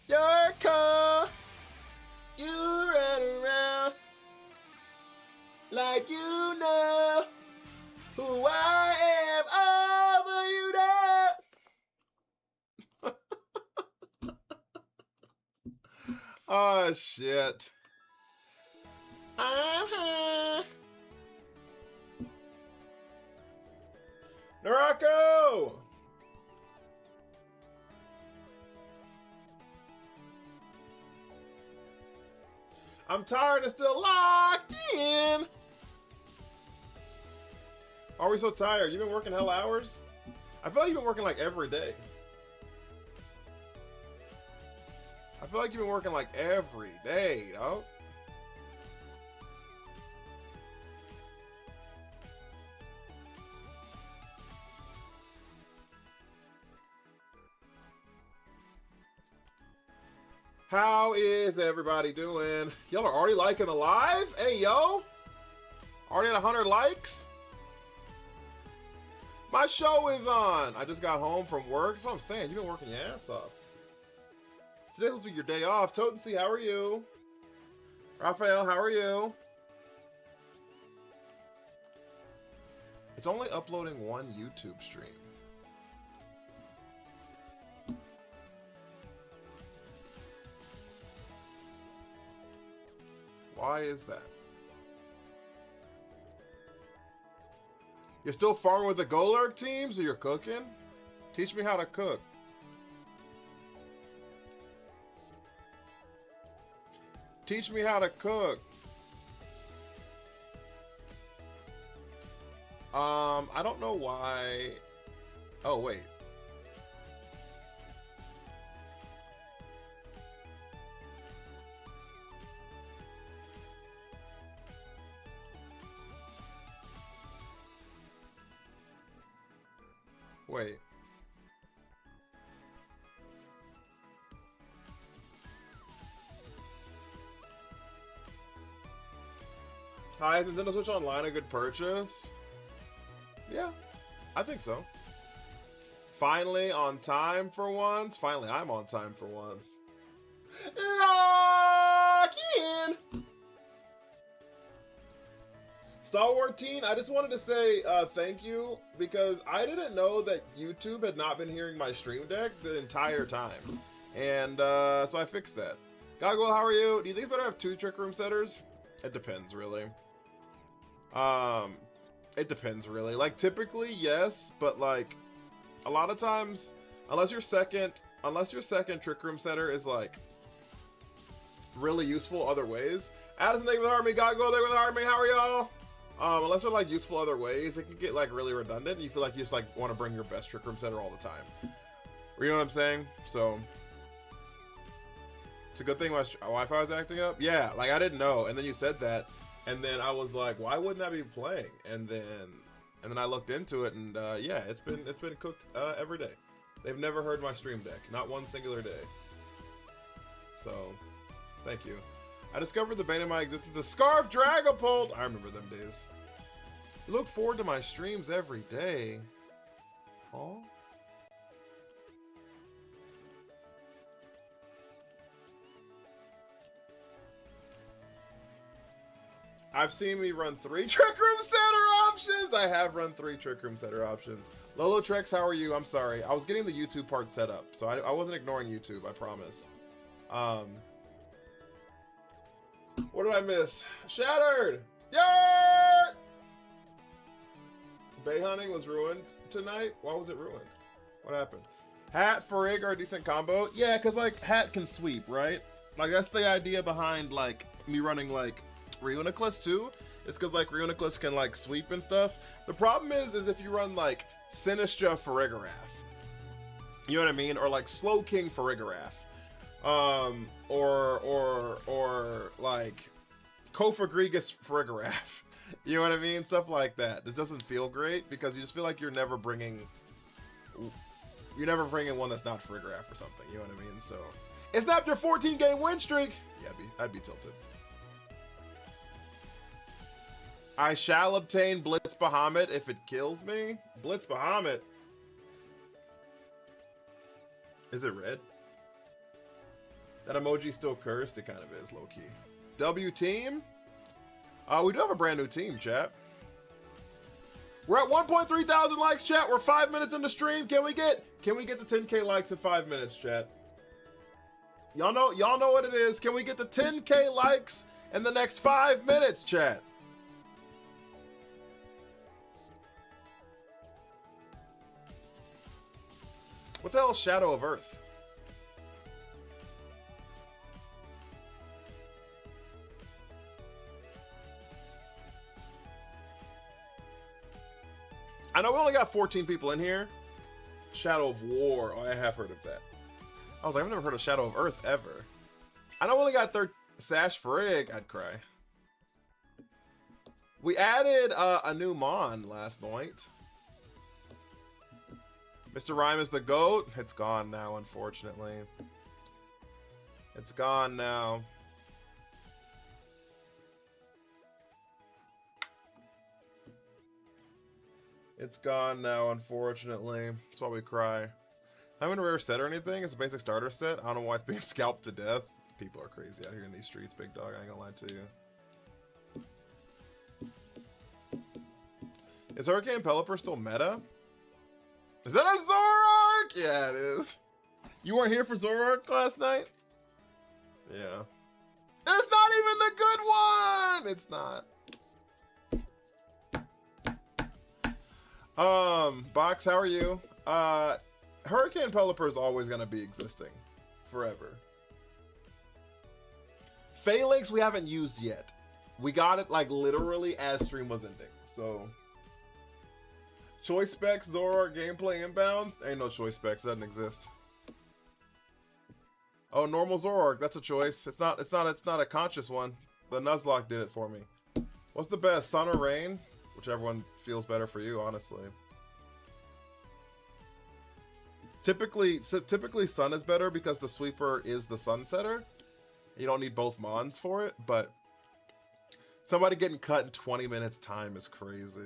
Your car, you run around like you know who I am. Oh, but you know. Oh, shit. Uh-huh. Narako! I'm tired and still locked in. Why are we so tired? You've been working hell hours? I feel like you've been working like every day. I feel like you've been working like every day, dog. How is everybody doing? Y'all are already liking the live? Hey, yo. Already at 100 likes? My show is on. I just got home from work. That's what I'm saying. You've been working your ass off. Today will be your day off. Totency, how are you? Raphael, how are you? It's only uploading one YouTube stream. Why is that? You're still farming with the Golark teams, or you're cooking? Teach me how to cook. Teach me how to cook. I don't know why. Oh, wait. Wait. Hi, is Nintendo Switch Online a good purchase? Yeah, I think so. Finally on time for once. Finally, I'm on time for once. Lock in! Star Wars Teen, I just wanted to say thank you because I didn't know that YouTube had not been hearing my stream deck the entire time. And so I fixed that. Goggle, how are you? Do you think it's better to have 2 Trick Room setters? It depends, really. It depends, really. Like, typically, yes, but, like, a lot of times, unless your second Trick Room setter is, like, really useful other ways. Addison, thank you for the heart me. Goggle, thank you for the heart me. How are y'all? Unless they're, like, useful other ways, it can get, like, really redundant, and you feel like you just, like, want to bring your best Trick Room setter all the time. You know what I'm saying? So, it's a good thing my Wi-Fi was acting up. Yeah, like, I didn't know, and then you said that, and then I was like, why wouldn't I be playing? And then I looked into it, and, yeah, it's been cooked, every day. They've never heard my stream deck, not one singular day. So, thank you. I discovered the bane of my existence, the Scarf Dragapult. I remember them days. I look forward to my streams every day. Paul? I've seen me run 3 Trick Room setter options. I have run 3 Trick Room setter options. Lolo Trex, how are you? I'm sorry. I was getting the YouTube part set up, so I wasn't ignoring YouTube, I promise. What did I miss? Shattered! Yard! Bay hunting was ruined tonight? Why was it ruined? What happened? Hat, Farig are a decent combo? Yeah, because, like, Hat can sweep, right? Like, that's the idea behind, like, me running, like, Reuniclus, too. It's because, like, Reuniclus can, like, sweep and stuff. The problem is if you run, like, Sinistra Farigarath. You know what I mean? Or, like, Slow King Farigarath. Or like Kofagrigus Frigoraph. You know what I mean? Stuff like that. This doesn't feel great because you just feel like you're never bringing one that's not Frigoraph or something. You know what I mean? So it snapped your 14-game win streak. Yeah, I'd be tilted. I shall obtain Blitz Bahamut if it kills me. Blitz Bahamut. Is it red? That emoji still cursed? It kind of is, low-key. W team? We do have a brand new team, chat. We're at 1.3 thousand likes, chat. We're 5 minutes into stream. Can we get the 10K likes in 5 minutes, chat? Y'all know what it is. Can we get the 10K likes in the next 5 minutes, chat? What the hell is Shadow of Earth? I know we only got 14 people in here. Shadow of War. Oh, I have heard of that. I was like, I've never heard of Shadow of Earth ever. I know we only got Sash Frig. I'd cry. We added a new Mon last night. Mr. Rhyme is the GOAT. It's gone now, unfortunately. It's gone now. It's gone now, unfortunately. That's why we cry. I haven't a rare set or anything. It's a basic starter set. I don't know why it's being scalped to death. People are crazy out here in these streets, big dog. I ain't gonna lie to you. Is Hurricane Pelipper still meta? Is that a Zoroark? Yeah, it is. You weren't here for Zoroark last night? Yeah. And it's not even the good one! It's not. Box, how are you? Hurricane Pelipper is always gonna be existing. Forever. Phalanx we haven't used yet. We got it like literally as stream was ending, so... Choice specs, Zoroark gameplay inbound? Ain't no choice specs, doesn't exist. Oh, normal Zoroark, that's a choice. It's not a conscious one. The Nuzlocke did it for me. What's the best, Sun or Rain? Whichever one feels better for you, honestly. Typically Sun is better because the sweeper is the Sunsetter. You don't need both Mons for it, but somebody getting cut in 20 minutes time is crazy.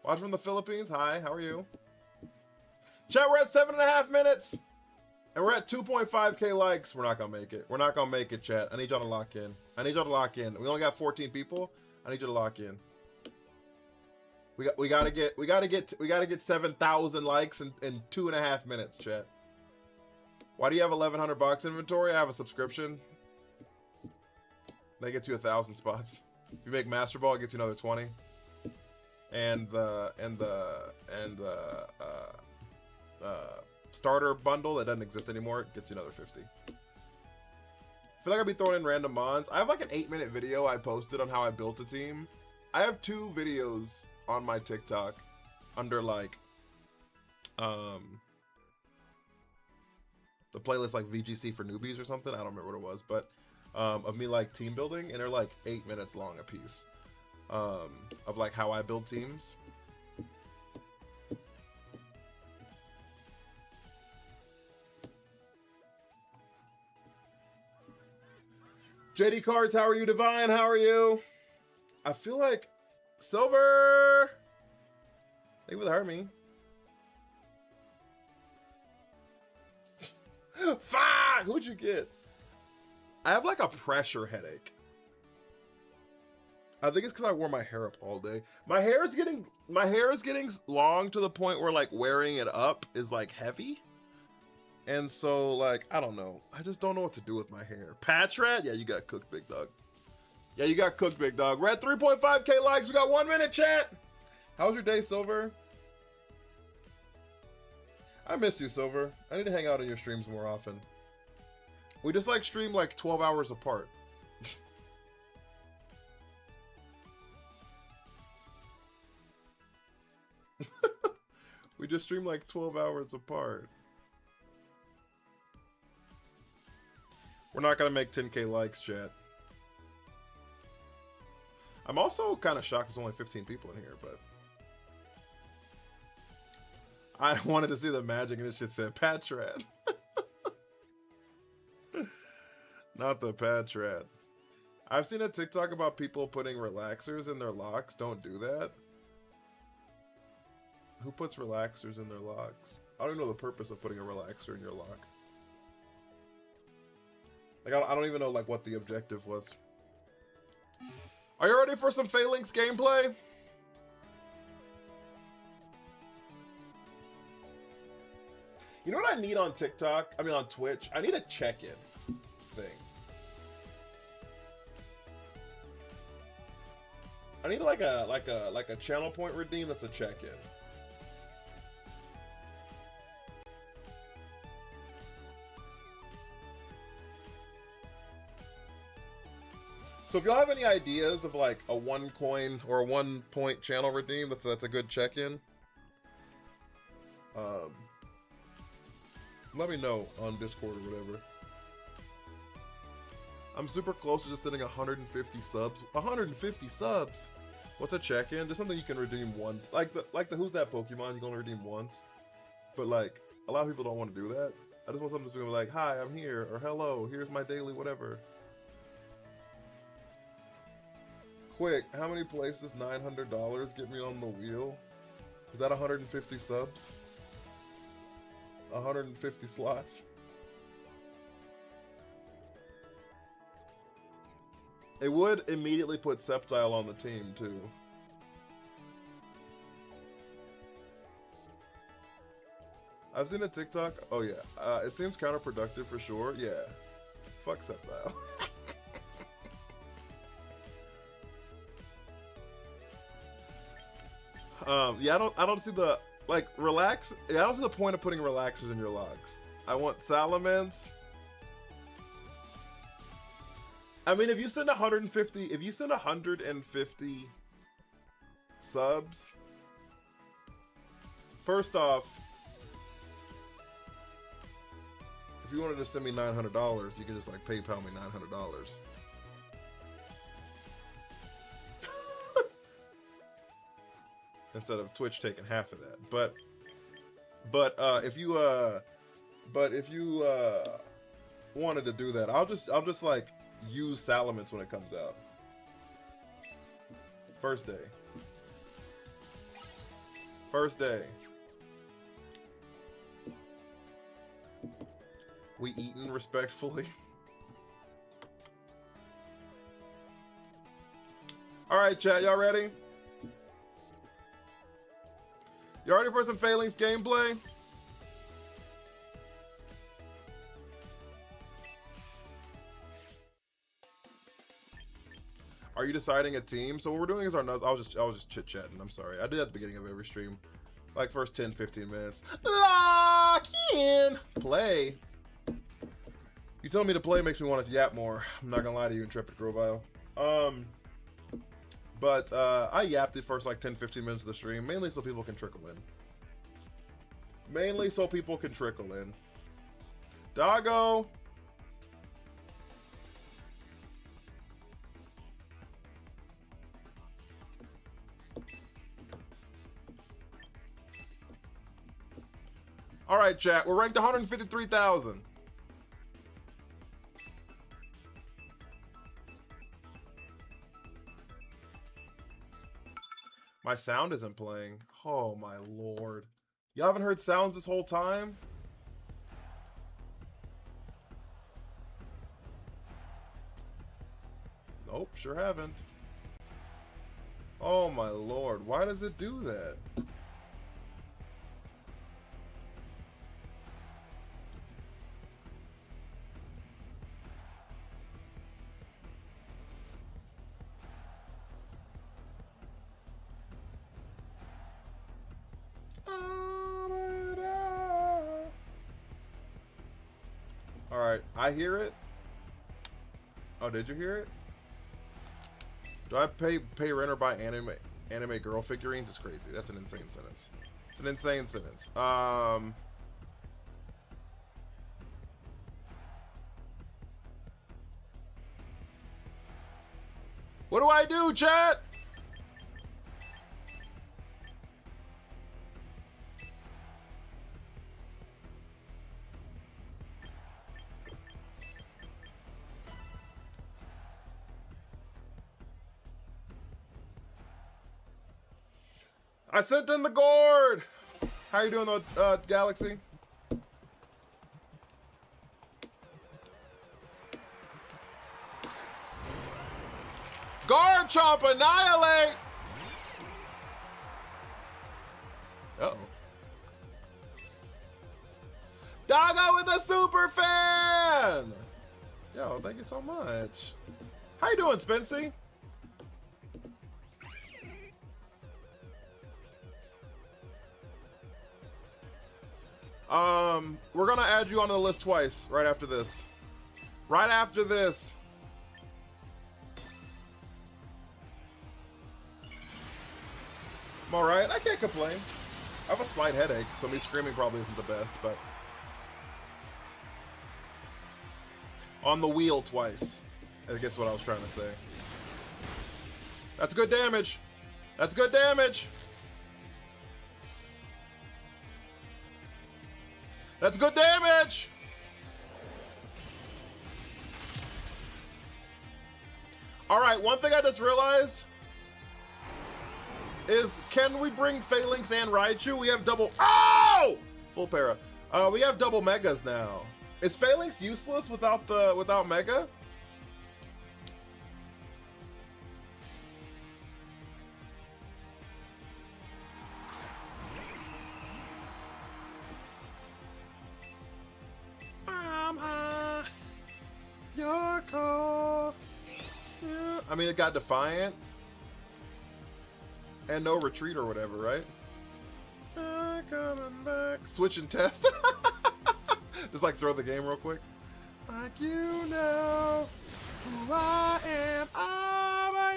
Watch from the Philippines. Hi, how are you? Chat, we're at 7.5 minutes. And we're at 2.5K likes. We're not gonna make it. We're not gonna make it, chat. I need y'all to lock in. I need y'all to lock in. We only got 14 people. I need you to lock in. We gotta get 7,000 likes in 2.5 minutes, chat. Why do you have 1,100 box inventory? I have a subscription. That gets you 1,000 spots. If you make Master Ball, it gets you another 20. And the starter bundle that doesn't exist anymore gets you another 50. I feel like I'll be throwing in random mons. I have like an 8-minute video I posted on how I built a team. I have 2 videos on my TikTok under like the playlist like VGC for newbies or something. I don't remember what it was, but of me like team building, and they're like 8 minutes long a piece. Of like how I build teams. JD Cards, how are you? Divine, how are you? I feel like Silver. Thank you for the Hermie. Fuck! Who'd you get? I have like a pressure headache. I think it's because I wore my hair up all day. My hair is getting long to the point where like wearing it up is like heavy. And so like, I don't know. I just don't know what to do with my hair. Patrat? Yeah, you got cooked, big dog. Yeah, you got cooked, big dog. We're at 3.5K likes. We got 1 minute, chat. How was your day, Silver? I miss you, Silver. I need to hang out in your streams more often. We just like stream like 12 hours apart. We just stream like 12 hours apart. We're not gonna make 10K likes, chat. I'm also kind of shocked there's only 15 people in here, but I wanted to see the magic and this shit said Patrat. Not the Patrat. I've seen a TikTok about people putting relaxers in their locks. Don't do that. Who puts relaxers in their locks? I don't even know the purpose of putting a relaxer in your lock. Like, I don't even know, like, what the objective was. Are you ready for some Phalanx gameplay? You know what I need on TikTok? I mean, on Twitch? I need a check-in thing. I need like a channel point redeem that's a check-in. So if y'all have any ideas of like a 1 coin or a 1 point channel redeem, that's a good check-in. Let me know on Discord or whatever. I'm super close to just hitting 150 subs. 150 subs. What's a check-in? Just something you can redeem once. Like the Who's That Pokemon, you can only redeem once. But like a lot of people don't want to do that. I just want something to be like, hi, I'm here, or hello, here's my daily whatever. Quick, how many places $900 get me on the wheel? Is that 150 subs? 150 slots? It would immediately put Sceptile on the team, too. I've seen a TikTok. Oh, yeah. It seems counterproductive for sure. Yeah. Fuck Sceptile. Yeah, I don't see the, like, relax. Yeah, I don't see the point of putting relaxers in your locks. I want Salamence. I mean, if you send 150 subs, first off, if you wanted to send me $900, you can just like PayPal me $900. Instead of Twitch taking half of that. But if you wanted to do that, I'll just like use Salamence when it comes out. First day. First day. We eatin' respectfully. Alright, chat, y'all ready? You ready for some Phalanx gameplay? Are you deciding a team? So what we're doing is our I was just chit-chatting. I'm sorry. I do that at the beginning of every stream. Like first 10-15 minutes. Lock in. Play. You telling me to play makes me want to yap more. I'm not gonna lie to you, Intrepid Grovile. But I yapped it first like 10-15 minutes of the stream, mainly so people can trickle in. Mainly so people can trickle in. Doggo! Alright, chat, we're ranked 153,000. My sound isn't playing. Oh my lord. Y'all haven't heard sounds this whole time? Nope, sure haven't. Oh my lord, why does it do that? Alright, I hear it. Oh, did you hear it? Do I pay rent or buy anime girl figurines? It's crazy. That's an insane sentence. It's an insane sentence. What do I do, chat? I sent in the gourd. How you doing, Galaxy? Chomp annihilate! Uh-oh. Doggo with a super fan! Yo, thank you so much. How you doing, Spency? We're gonna add you onto the list twice, right after this. Right after this. I'm alright, I can't complain. I have a slight headache, so me screaming probably isn't the best, but... On the wheel twice. I guess what I was trying to say. That's good damage. That's good damage. That's good damage. All right, one thing I just realized is, can we bring Phalanx and Raichu? We have double, oh! Full para. We have double megas now. Is Phalanx useless without Mega? Your call. Yeah. I mean, it got Defiant and no retreat or whatever, right? Coming back. Switch and test. Just like throw the game real quick. Like you know who I am,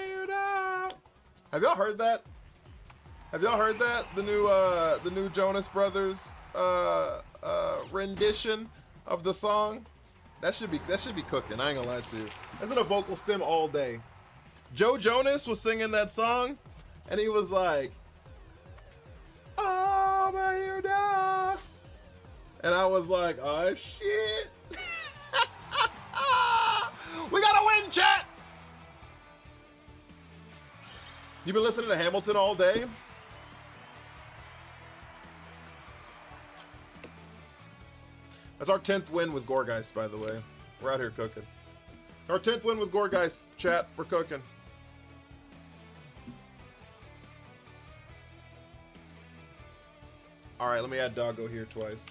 you know. Have y'all heard that? Have y'all heard that? The new Jonas Brothers rendition of the song. That should be cooking. I ain't gonna lie to you. There's been a vocal stem all day. Joe Jonas was singing that song, and he was like, "Oh, you know." And I was like, oh shit. We gotta win, chat! You been listening to Hamilton all day? That's our 10th win with Gorgeist, by the way. We're out here cooking. Our 10th win with Gorgeist, chat. We're cooking. All right, let me add Doggo here twice.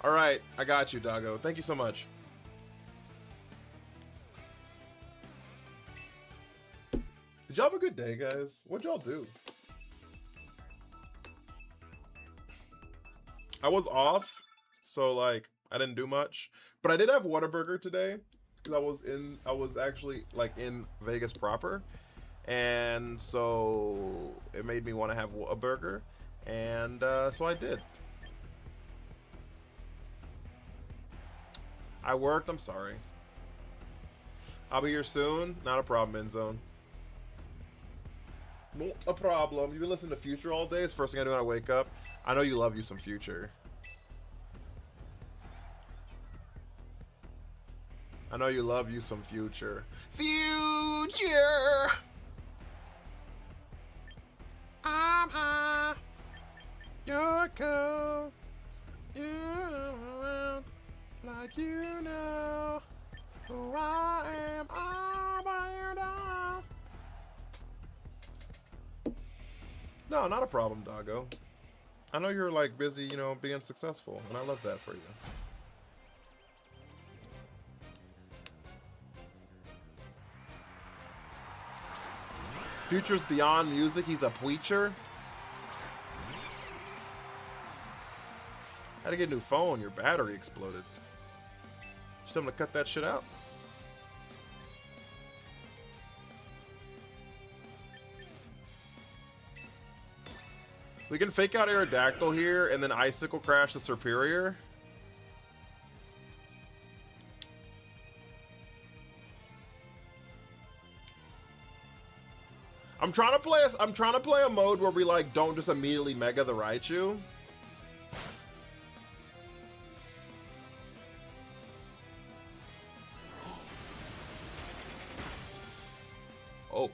All right, I got you, Doggo. Thank you so much. Did y'all have a good day, guys? What'd y'all do? I was off, so like I didn't do much, but I did have Whataburger today because I was actually like in Vegas proper, and so it made me want to have a burger, and so I did. I worked. I'm sorry. I'll be here soon. Not a problem, Endzone. Not a problem. You've been listening to Future all day. It's the first thing I do when I wake up. I know you love you some Future. I know you love you some Future. Future! I'm high. You're cool. You're around like you know who I am. I'm by down. No, not a problem, Doggo. I know you're like busy, you know, being successful, and I love that for you. Future's beyond music. He's a preacher. Had to get a new phone. Your battery exploded. Just tell him to cut that shit out. We can fake out Aerodactyl here and then Icicle Crash the Superior. I'm trying to play a mode where we like don't just immediately Mega the Raichu. Oh.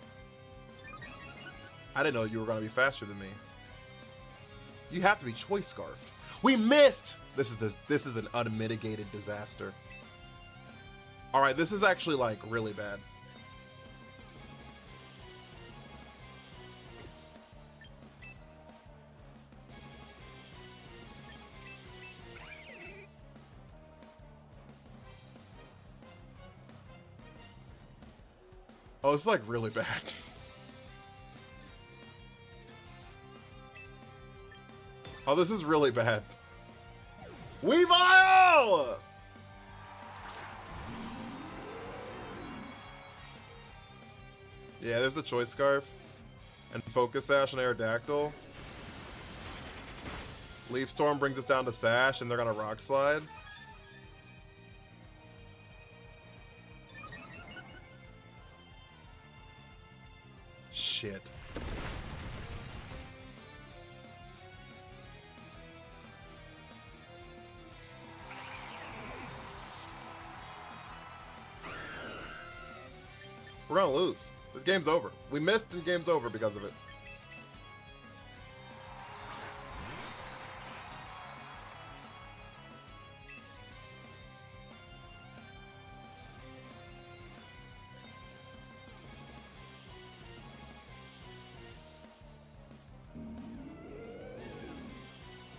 I didn't know you were gonna be faster than me. You have to be Choice Scarfed. We missed! This is an unmitigated disaster. All right, this is actually like really bad. Oh, it's like really bad. Oh, this is really bad. Weavile! Yeah, there's the Choice Scarf. And Focus Sash and Aerodactyl. Leaf Storm brings us down to Sash, and they're gonna Rock Slide. Shit. We're gonna lose. This game's over. We missed and game's over because of it.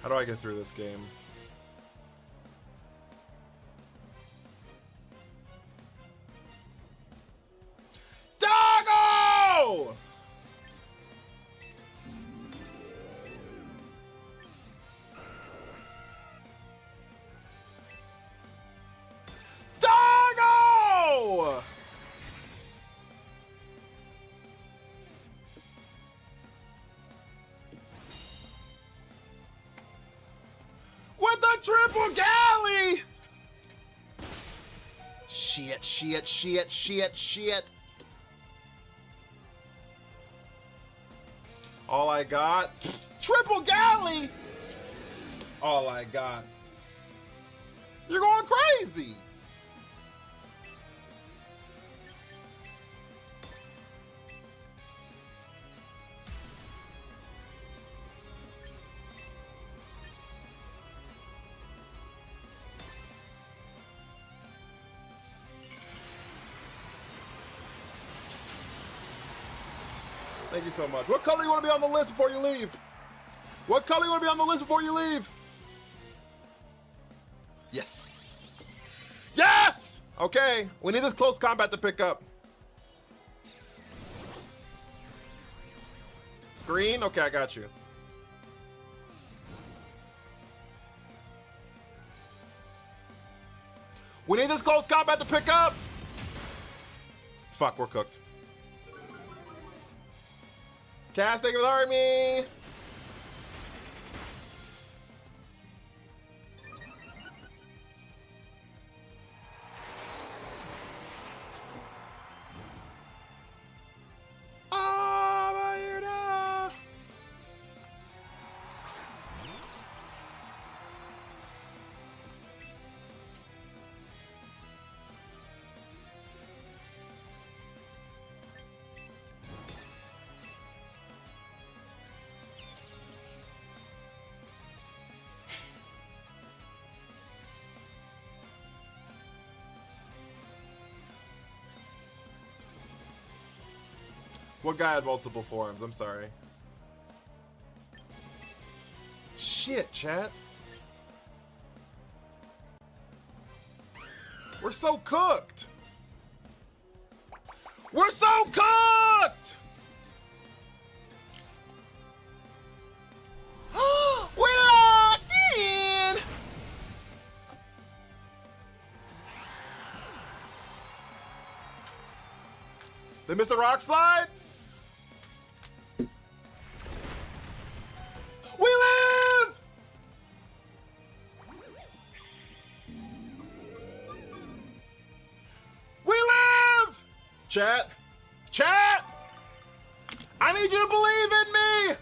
How do I get through this game? Doggo! Doggo! With the triple galley! Shit, shit, shit, shit, shit. All I got, triple galley! All I got. You're going crazy! Thank you so much. What color you want to be on the list before you leave? What color you want to be on the list before you leave? Yes. Yes! Okay, we need this close combat to pick up. Green? Okay, I got you. We need this close combat to pick up. Fuck, we're cooked. Casting with Army! What guy had multiple forms? I'm sorry. Shit, chat. We're so cooked. We're so cooked! We locked in! They missed the rock slide? We live! We live! Chat. Chat! I need you to believe in me!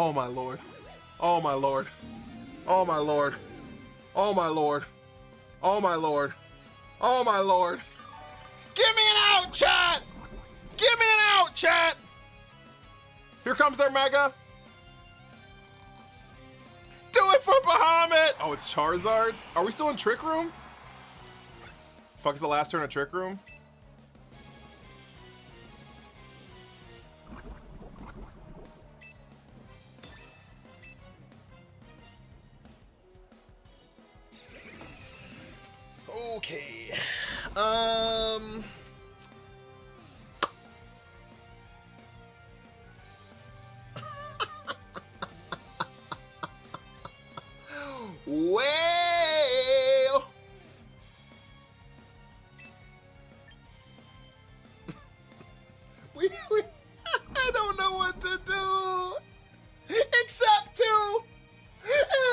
Oh my lord. Oh my lord. Oh my lord. Oh my lord. Oh my lord. Oh my lord. Give me an out, chat! Give me an out, chat! Here comes their mega. Do it for Bahamut! Oh, it's Charizard? Are we still in Trick Room? Fuck, is the last turn of Trick Room? Okay. Well. I don't know what to do except to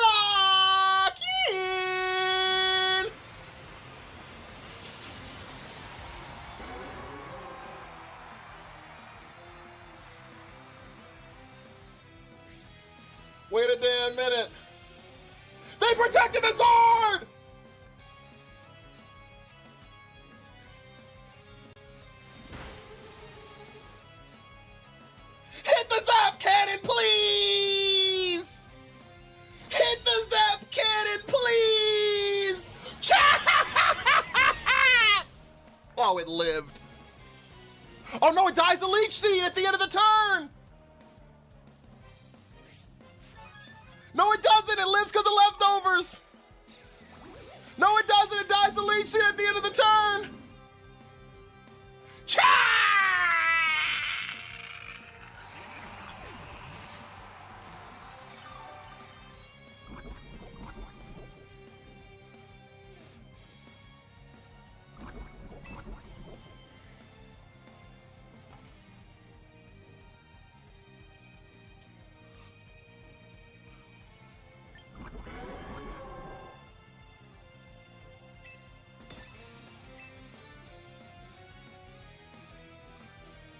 lock in. Wait a damn minute. They protected the sword! Hit the zap cannon, please! Hit the zap cannon, please! Oh, it lived. Oh no, it dies the leech seed at the end of the turn! No, it doesn't. It lives because of leftovers. No, it doesn't. It dies the leech seed at the end of the turn.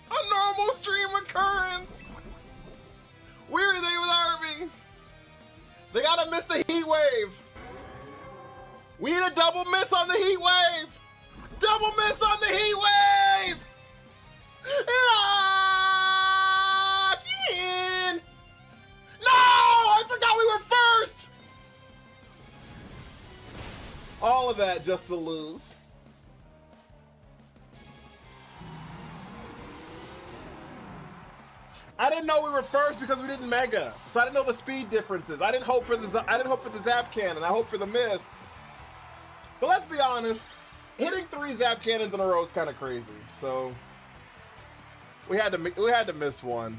A normal stream occurrence. Where are they with Arby? They gotta miss the heat wave. We need a double miss on the heat wave. Double miss on the heat wave. Lock in. No, I forgot we were first. All of that just to lose. I didn't know we were first because we didn't mega, so I didn't know the speed differences. I didn't hope for the zap cannon. I hoped for the miss. But let's be honest, hitting 3 zap cannons in a row is kind of crazy. So we had to miss one.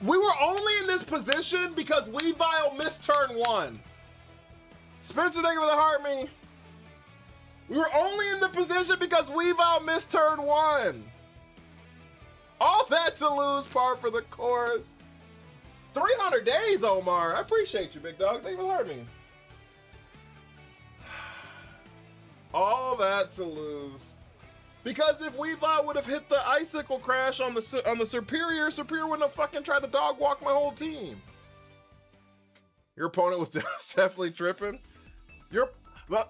We were only in this position because Weavile missed turn 1. Spencer, thank you for the heart me. We were only in the position because Weavile missed turn 1. All that to lose, par for the course. 300 days, Omar. I appreciate you, big dog. Thank you for learning. All that to lose. Because if Weavile would have hit the icicle crash on the Superior wouldn't have fucking tried to dog walk my whole team. Your opponent was definitely tripping.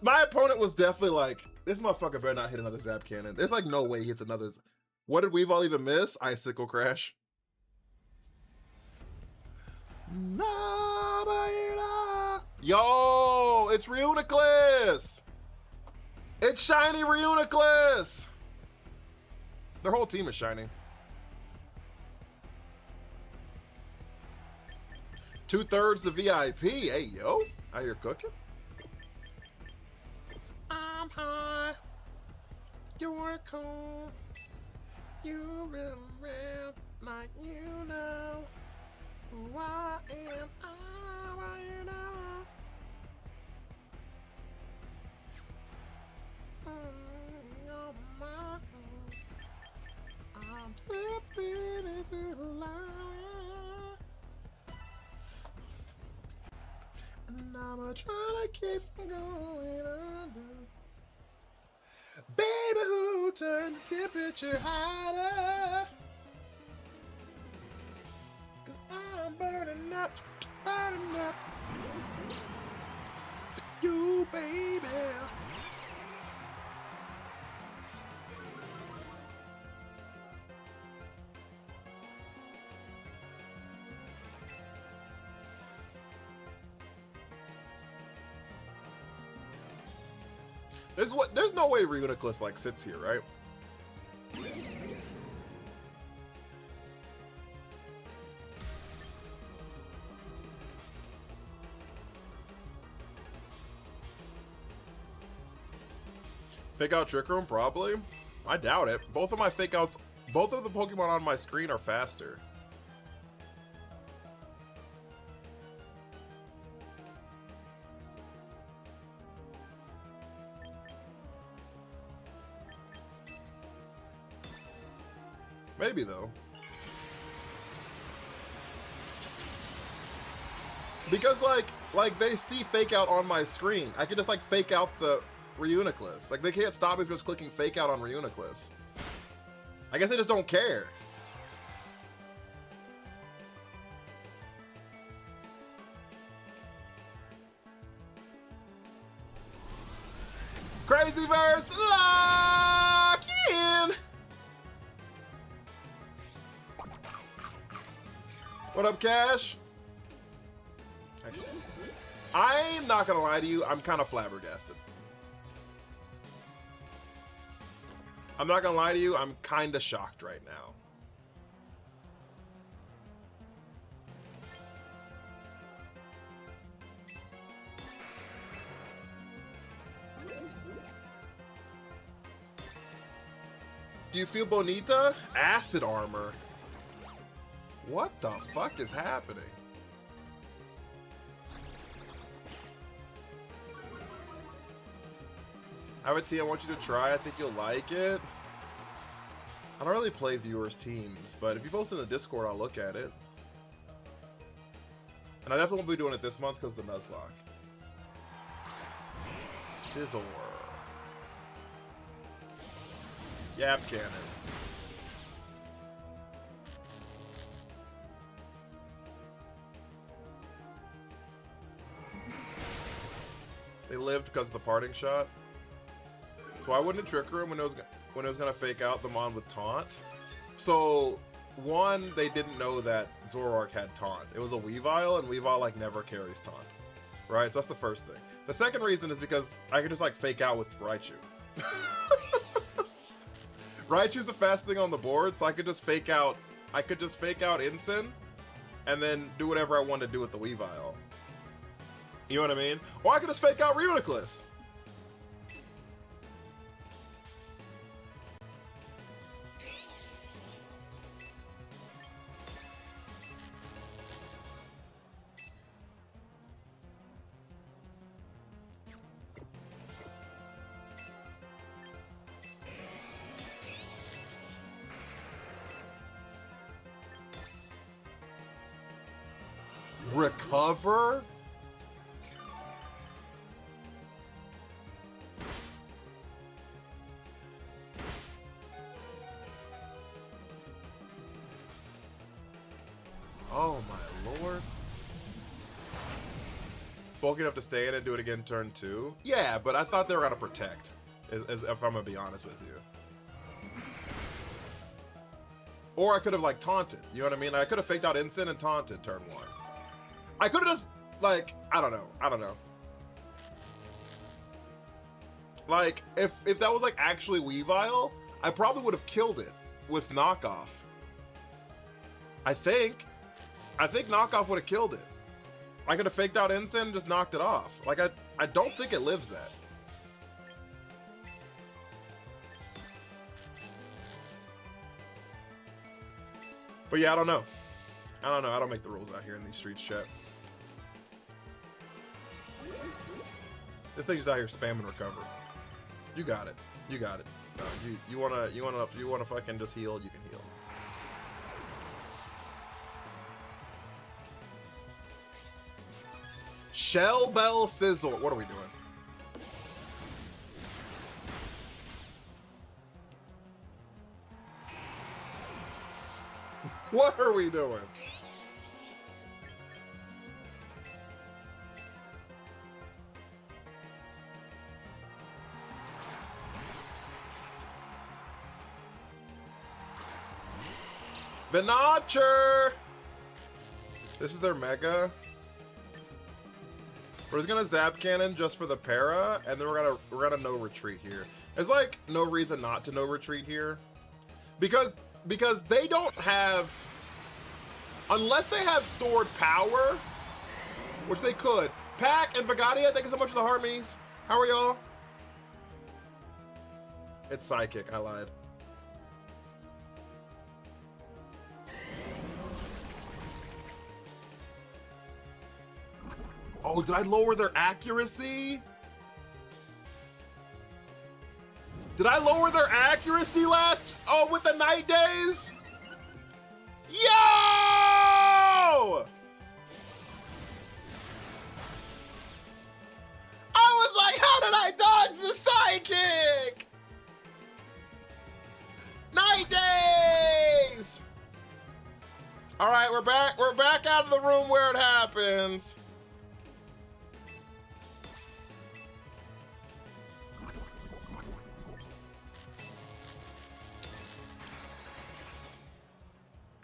My opponent was definitely like, this motherfucker better not hit another zap cannon. There's like no way he hits another. What did Weavile even miss? Icicle crash. Yo, it's Reuniclus. It's shiny Reuniclus. Their whole team is shiny. 2/3 the VIP. Hey, yo. How you're cooking? I'm high. You're cool. You remember like you know who I am. I know. You're my own. I'm slipping into the line, and I'ma try to keep from going under. Baby, who turned the temperature hotter? 'Cause I nap. You, baby. There's no way Reuniclus like sits here, right? Fake out Trick Room, probably. I doubt it. Both of my fake outs, both of the Pokemon on my screen are faster. Maybe though. Because like they see fake out on my screen. I can just like fake out the Reuniclus. Like they can't stop me from just clicking fake out on Reuniclus. I guess they just don't care. Crazy verse lock in. What up, Cash? I'm not gonna lie to you, I'm kind of flabbergasted. I'm not gonna lie to you, I'm kind of shocked right now. Do you feel bonita? Acid armor. What the fuck is happening? I want you to try. I think you'll like it. I don't really play viewers' teams, but if you post in the Discord, I'll look at it. And I definitely won't be doing it this month because of the Nuzlocke. Sizzle. Yap Cannon. They lived because of the parting shot. So I wouldn't Trick Room when it was gonna fake out the Mon with Taunt. So one, they didn't know that Zoroark had Taunt. It was a Weavile, and Weavile like never carries Taunt, right? So that's the first thing. The second reason is because I could just like fake out with Raichu. Raichu's the fast thing on the board, so I could just fake out. I could just fake out Incin, and then do whatever I wanted to do with the Weavile. You know what I mean? Or I could just fake out Reuniclus. Recover? Oh my lord. Bulky enough to stay in and do it again turn 2? Yeah, but I thought they were gonna protect, if I'm gonna be honest with you. Or I could have like taunted, you know what I mean? I could have faked out Incin and taunted turn 1. I could have just, like, I don't know. Like, if that was, like, actually Weavile, I probably would have killed it with Knockoff. I think Knockoff would have killed it. I could have faked out Incin and just knocked it off. Like, I don't think it lives that. But yeah, I don't know. I don't make the rules out here in these streets, chat. This thing's out here spamming recover. You got it. You got it. No, you wanna fucking just heal, you can heal. Shell Bell Sizzle. What are we doing? What are we doing? Venacher! This is their mega. We're just gonna zap cannon just for the para, and then we're gonna no retreat here. There's like no reason not to no retreat here. Because they don't have, unless they have stored power, which they could. Pack and Vagadia, thank you so much for the Harmies. How are y'all? It's Psychic, I lied. Oh, did I lower their accuracy? Did I lower their accuracy last? Oh, with the night days? Yo! I was like, how did I dodge the psychic? Night days! All right, we're back. We're back out of the room where it happens.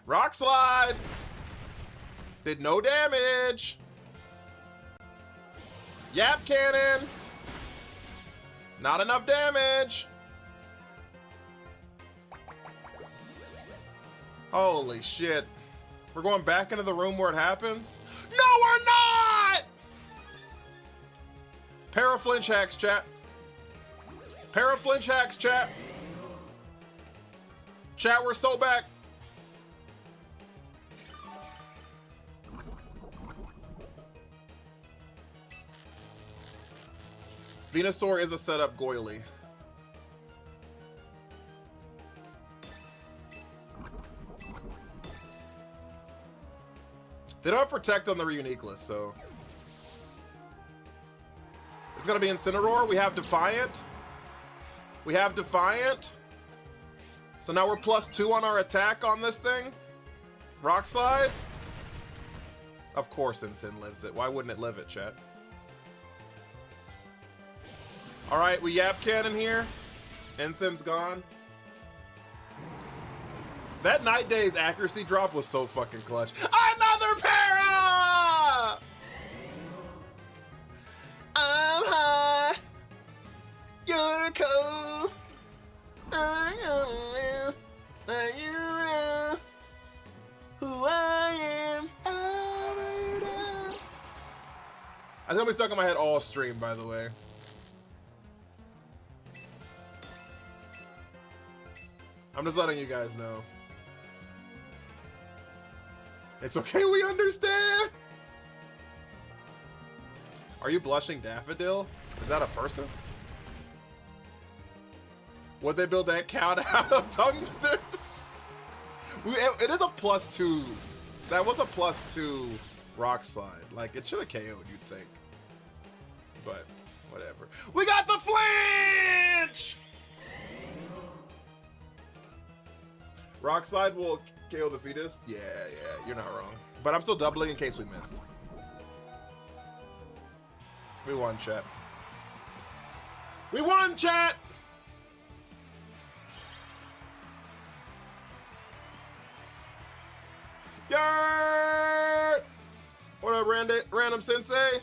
Rock slide. Did no damage. Yap cannon. Not enough damage. Holy shit. We're going back into the room where it happens? No, we're not! Para-flinch hacks, chat. Para-flinch hacks, chat. Chat, we're so back. Venusaur is a setup goily. They don't have Protect on the unique list, so. It's gonna be Incineroar. We have Defiant. We have Defiant. So now we're +2 on our attack on this thing. Rock Slide. Of course Incin lives it. Why wouldn't it live it, chat? All right, we Yap Cannon here. Incen's gone. That Night Days accuracy drop was so fucking clutch. Another para! I'm high. You're cold. I am you know who I am. That's gonna be stuck in my head all stream, by the way. I'm just letting you guys know. It's okay, we understand. Are you blushing Daffodil? Is that a person? Would they build that count out of tungsten? It is a +2. That was a +2 rock slide. Like, it should have KO'd, you'd think. But, whatever. We got the flinch! Rock slide will KO the fetus? Yeah, you're not wrong. But I'm still doubling in case we missed. We won, chat. We won, chat! Yay! What up, Random Sensei?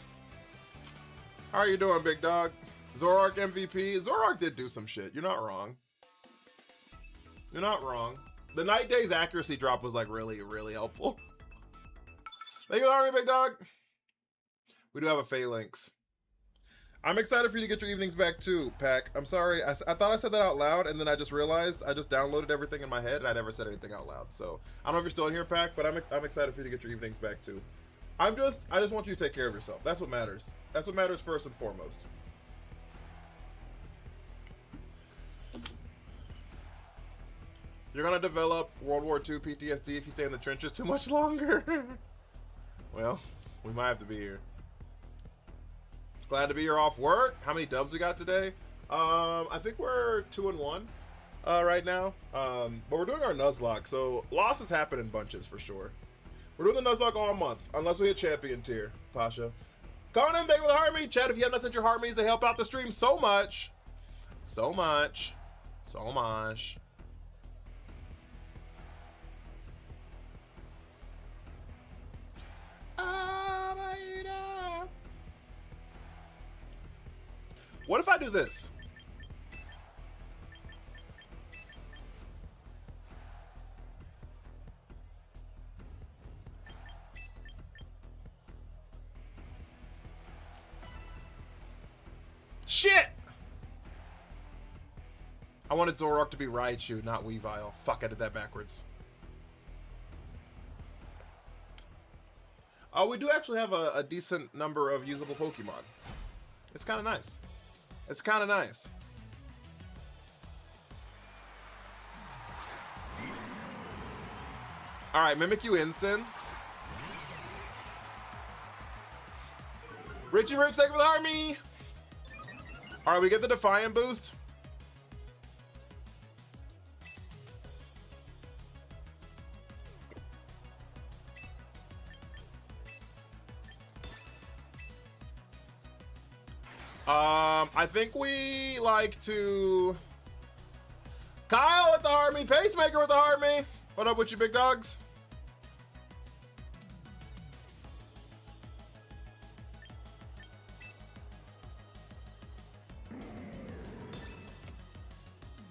How are you doing, big dog? Zoroark MVP. Zoroark did do some shit. You're not wrong. You're not wrong. The Night Days accuracy drop was like really, really helpful. Thank you, Army, big dog. We do have a phalanx. I'm excited for you to get your evenings back too, Pack. I'm sorry. I thought I said that out loud, and then I just realized I just downloaded everything in my head, and I never said anything out loud. So I don't know if you're still in here, Pack, but I'm excited for you to get your evenings back too. I just want you to take care of yourself. That's what matters. That's what matters first and foremost. You're gonna develop World War II PTSD if you stay in the trenches too much longer. Well, we might have to be here. Glad to be here off work. How many dubs we got today? I think we're 2-1 right now. But we're doing our Nuzlocke, so losses happen in bunches for sure. We're doing the Nuzlocke all month, unless we hit champion tier, Pasha. Conan, thank you for the heart meet. Chat, if you have not sent your heart meets, they help out the stream so much. So much. So much. What if I do this? Shit! I wanted Zoroark to be Raichu, not Weavile. Fuck, I did that backwards. Oh, we do actually have a decent number of usable Pokemon. It's kind of nice. It's kind of nice. Alright, Mimikyu Ensign. Richie Rich, thank you for the army! Alright, we get the Defiant boost. I think we like to... Kyle with the army, Pacemaker with the army. What up with you, big dogs?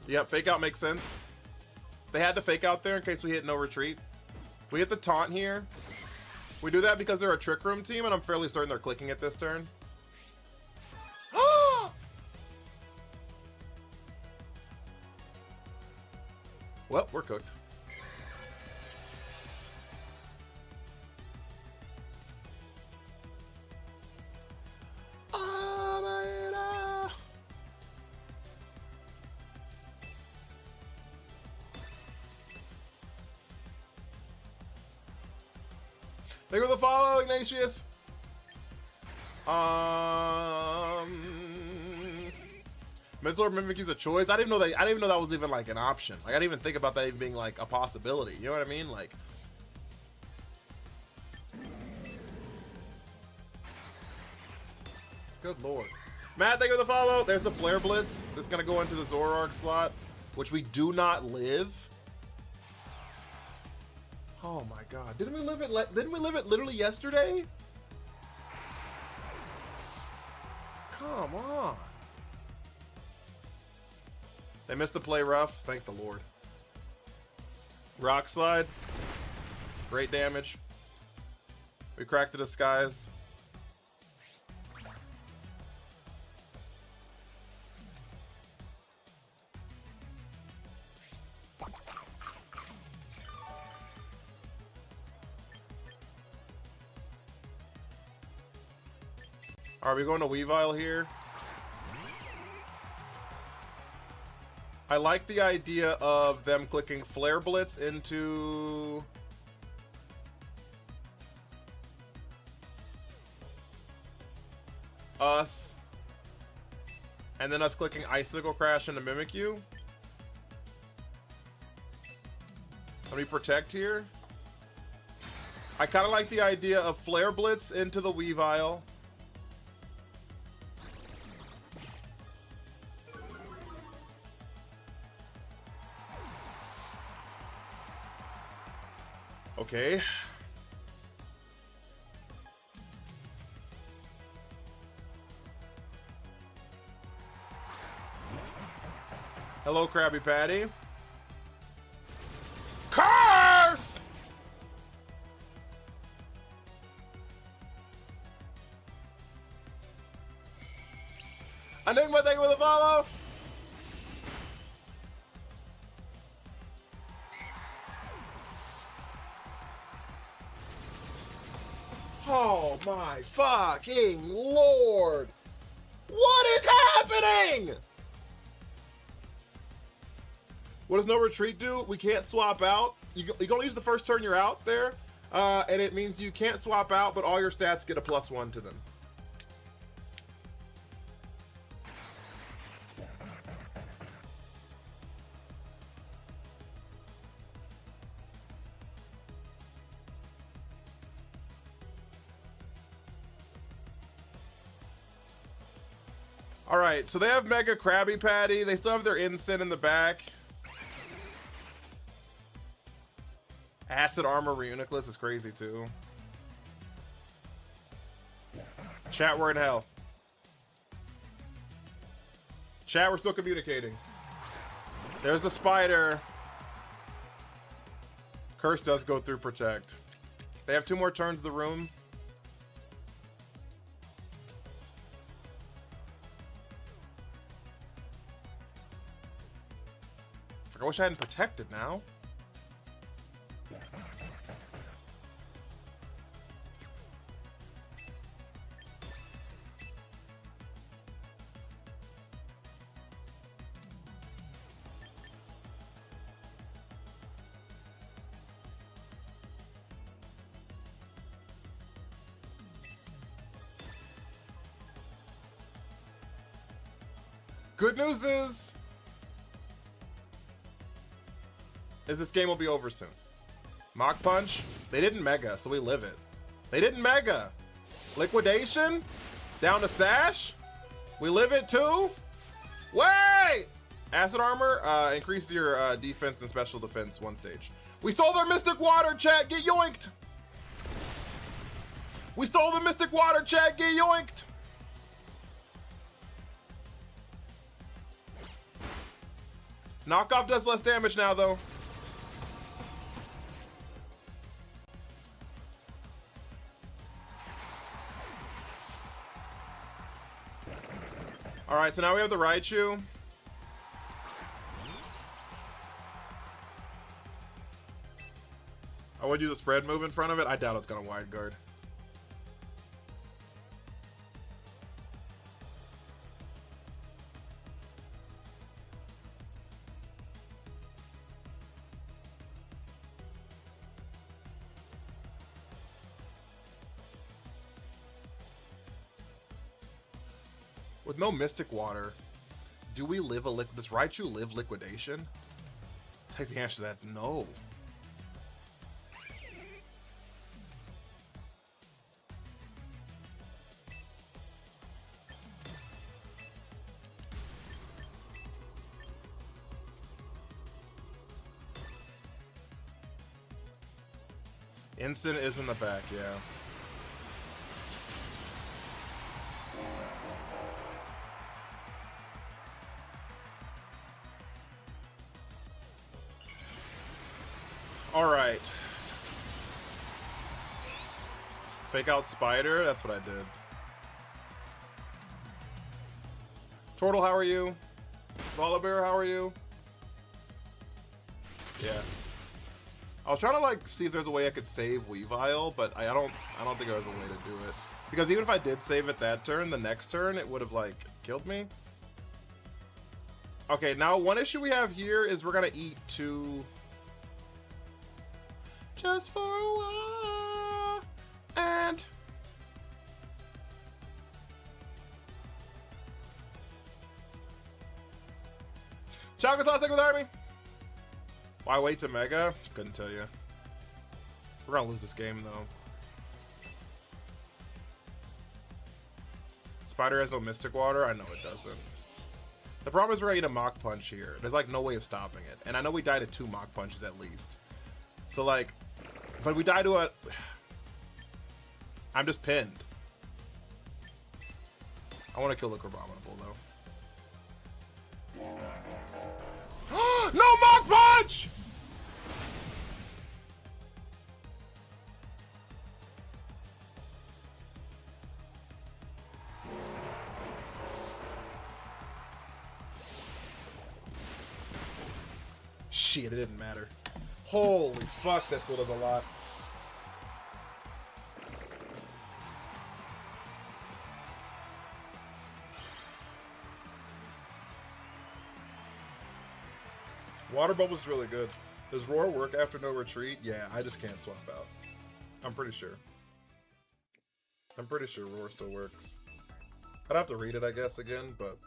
Yep, fake out makes sense. They had to fake out there in case we hit no retreat. We hit the taunt here. We do that because they're a Trick Room team, and I'm fairly certain they're clicking it this turn. Well, we're cooked. Thank you for the follow, Ignatius. Mental or Mimikyu's a choice. I didn't know that was even like an option. Like I didn't even think about that even being like a possibility. You know what I mean? Like. Good lord. Matt, thank you for the follow. There's the Flare Blitz. That's gonna go into the Zoroark slot, which we do not live. Oh my god. Didn't we live it literally yesterday? Come on. They missed the play rough. Thank the Lord. Rock Slide. Great damage. We cracked the disguise. Are we going to Weavile here? I like the idea of them clicking Flare Blitz into... us. And then us clicking Icicle Crash into Mimikyu. Let me protect here. I kind of like the idea of Flare Blitz into the Weavile. Okay. Hello, Krabby Patty. Curse! Enigma, thank you for the follow. Oh my fucking lord! What is happening? What does no retreat do? We can't swap out. You're gonna use the first turn you're out there, and it means you can't swap out, but all your stats get a +1 to them. Alright, so they have Mega Krabby Patty. They still have their Incin in the back. Acid Armor Reuniclus is crazy too. Chat, we're in hell. Chat, we're still communicating. There's the spider. Curse does go through protect. They have 2 more turns of the room. I wish I hadn't protected now. Good news is this game will be over soon. Mach Punch, they didn't Mega, so we live it. They didn't Mega. Liquidation, down to Sash, we live it too. Wait! Acid Armor, increase your defense and special defense 1 stage. We stole their Mystic Water, chat, get yoinked! We stole the Mystic Water, chat, get yoinked! Knockoff does less damage now, though. Alright, so now we have the Raichu. I would use a spread move in front of it. I doubt it's gonna wide guard. With no Mystic Water, do we live a does Raichu live Liquidation? I think the answer to that is no. Instant is in the back, yeah. All right. Fake out Spider, that's what I did. Turtle, how are you? Volibear, how are you? Yeah. I was trying to like see if there's a way I could save Weavile, but I don't think there's a way to do it. Because even if I did save it that turn, the next turn it would have like killed me. Okay, now one issue we have here is we're gonna eat 2 just for a while and Chocolate Sauce, with Army. Why wait to Mega? Couldn't tell you. We're gonna lose this game though. Spider has no Mystic Water? I know it doesn't. The problem is we're gonna eat a Mach Punch here. There's like no way of stopping it. And I know we died to 2 Mach Punches at least. So like, but we die to a... I'm just pinned. I want to kill the Crabominable though. No Mach Punch! Shit, it didn't matter. Holy fuck, that still does a lot. Water Bubble's really good. Does Roar work after no retreat? Yeah, I just can't swap out. I'm pretty sure. I'm pretty sure Roar still works. I'd have to read it, I guess, again, but...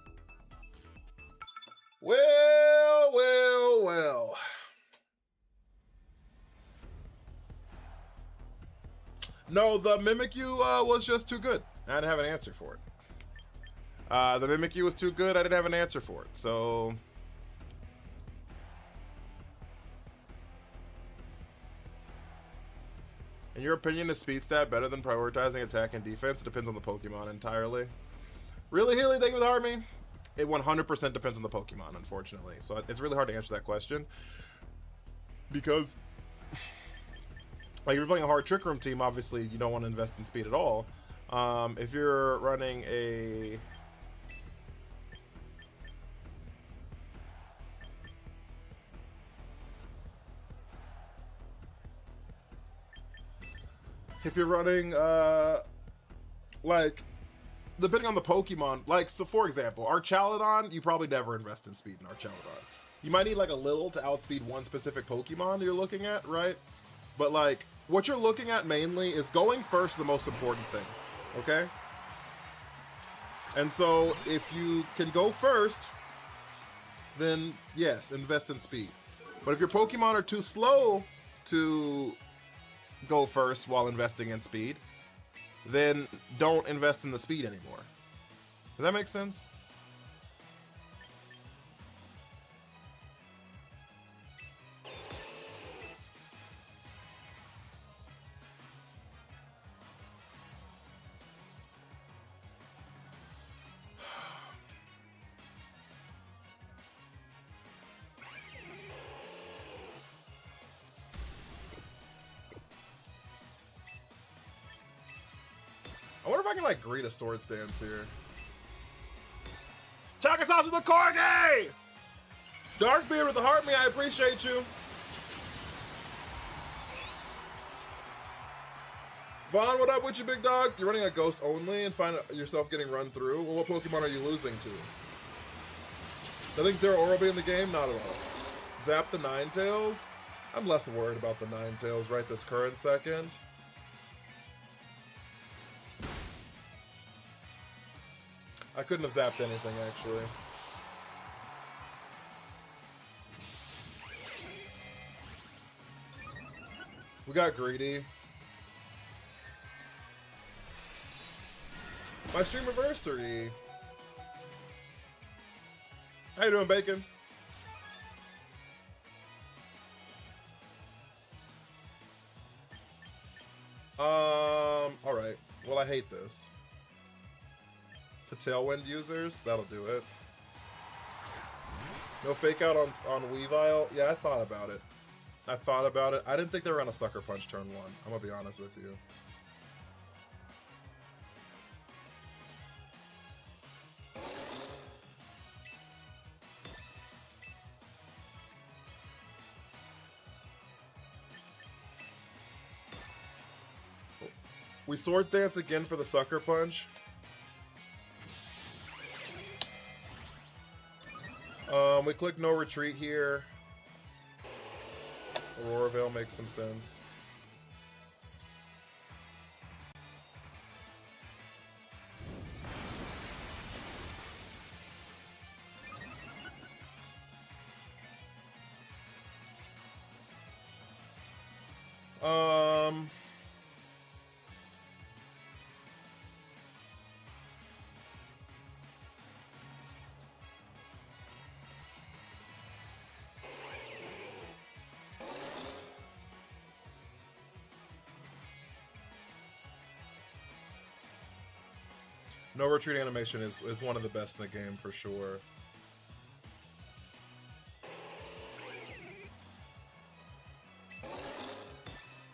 Well, well, well. No, the Mimikyu was just too good. I didn't have an answer for it. The Mimikyu was too good, I didn't have an answer for it, so... In your opinion, is speed stat better than prioritizing attack and defense? It depends on the Pokemon entirely. Really, Healy, thank you for the army. It 100% depends on the Pokemon, unfortunately. So it's really hard to answer that question. Because, like, if you're playing a hard Trick Room team, obviously you don't want to invest in speed at all. If you're running a... If you're running, like, depending on the Pokemon, like, so for example, Archaludon, you probably never invest in speed in Archaludon. You might need, like, a little to outspeed one specific Pokemon you're looking at, right? But, like, what you're looking at mainly is going first the most important thing, okay? And so, if you can go first, then, yes, invest in speed. But if your Pokemon are too slow to go first while investing in speed, then don't invest in the speed anymore. Does that make sense? I wonder if I can, like, greet a Swords Dance here. Chakasash with the Corgi! Darkbeard with the Heart Me, I appreciate you. Vaughn, what up with you, big dog? You're running a Ghost only and find yourself getting run through? Well, what Pokemon are you losing to? I think Zero Oral be in the game? Not at all. Zap the Ninetales? I'm less worried about the Ninetales right this current second. I couldn't have zapped anything, actually. We got greedy. My stream anniversary. How you doing, Bacon? All right. Well, I hate this. The Tailwind users, that'll do it. No fake out on Weavile. Yeah, I thought about it. I didn't think they were on a Sucker Punch turn 1. I'm gonna be honest with you. We Swords Dance again for the Sucker Punch. We click no retreat here. Aurora Veil makes some sense. No retreat animation is one of the best in the game for sure.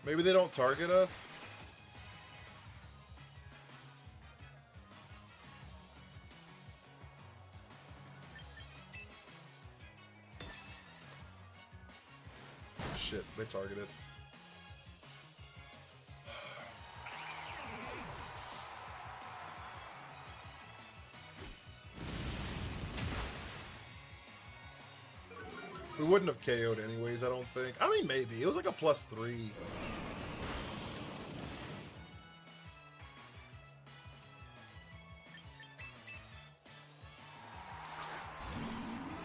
Maybe they don't target us? Shit, they targeted. We wouldn't have KO'd anyways, I don't think. I mean, maybe. It was like a +3.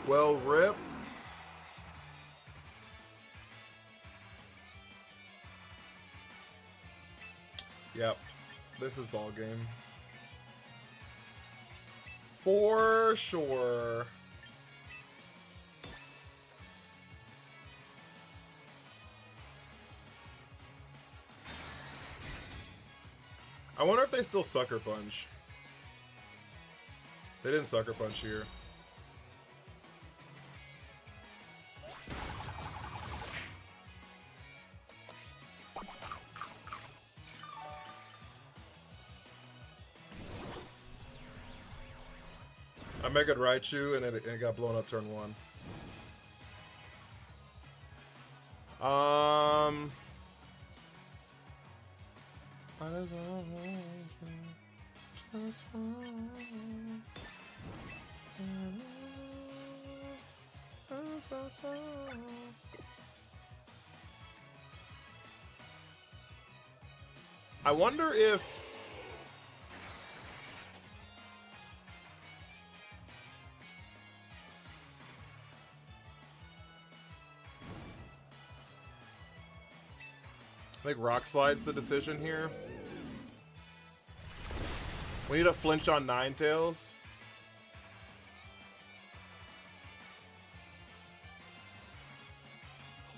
Well, rip. Yep. This is ball game. For sure. I wonder if they still Sucker Punch. They didn't Sucker Punch here. Mega Raichu and it got blown up turn 1. I wonder if like Rock Slide's the decision here. We need a flinch on Ninetales.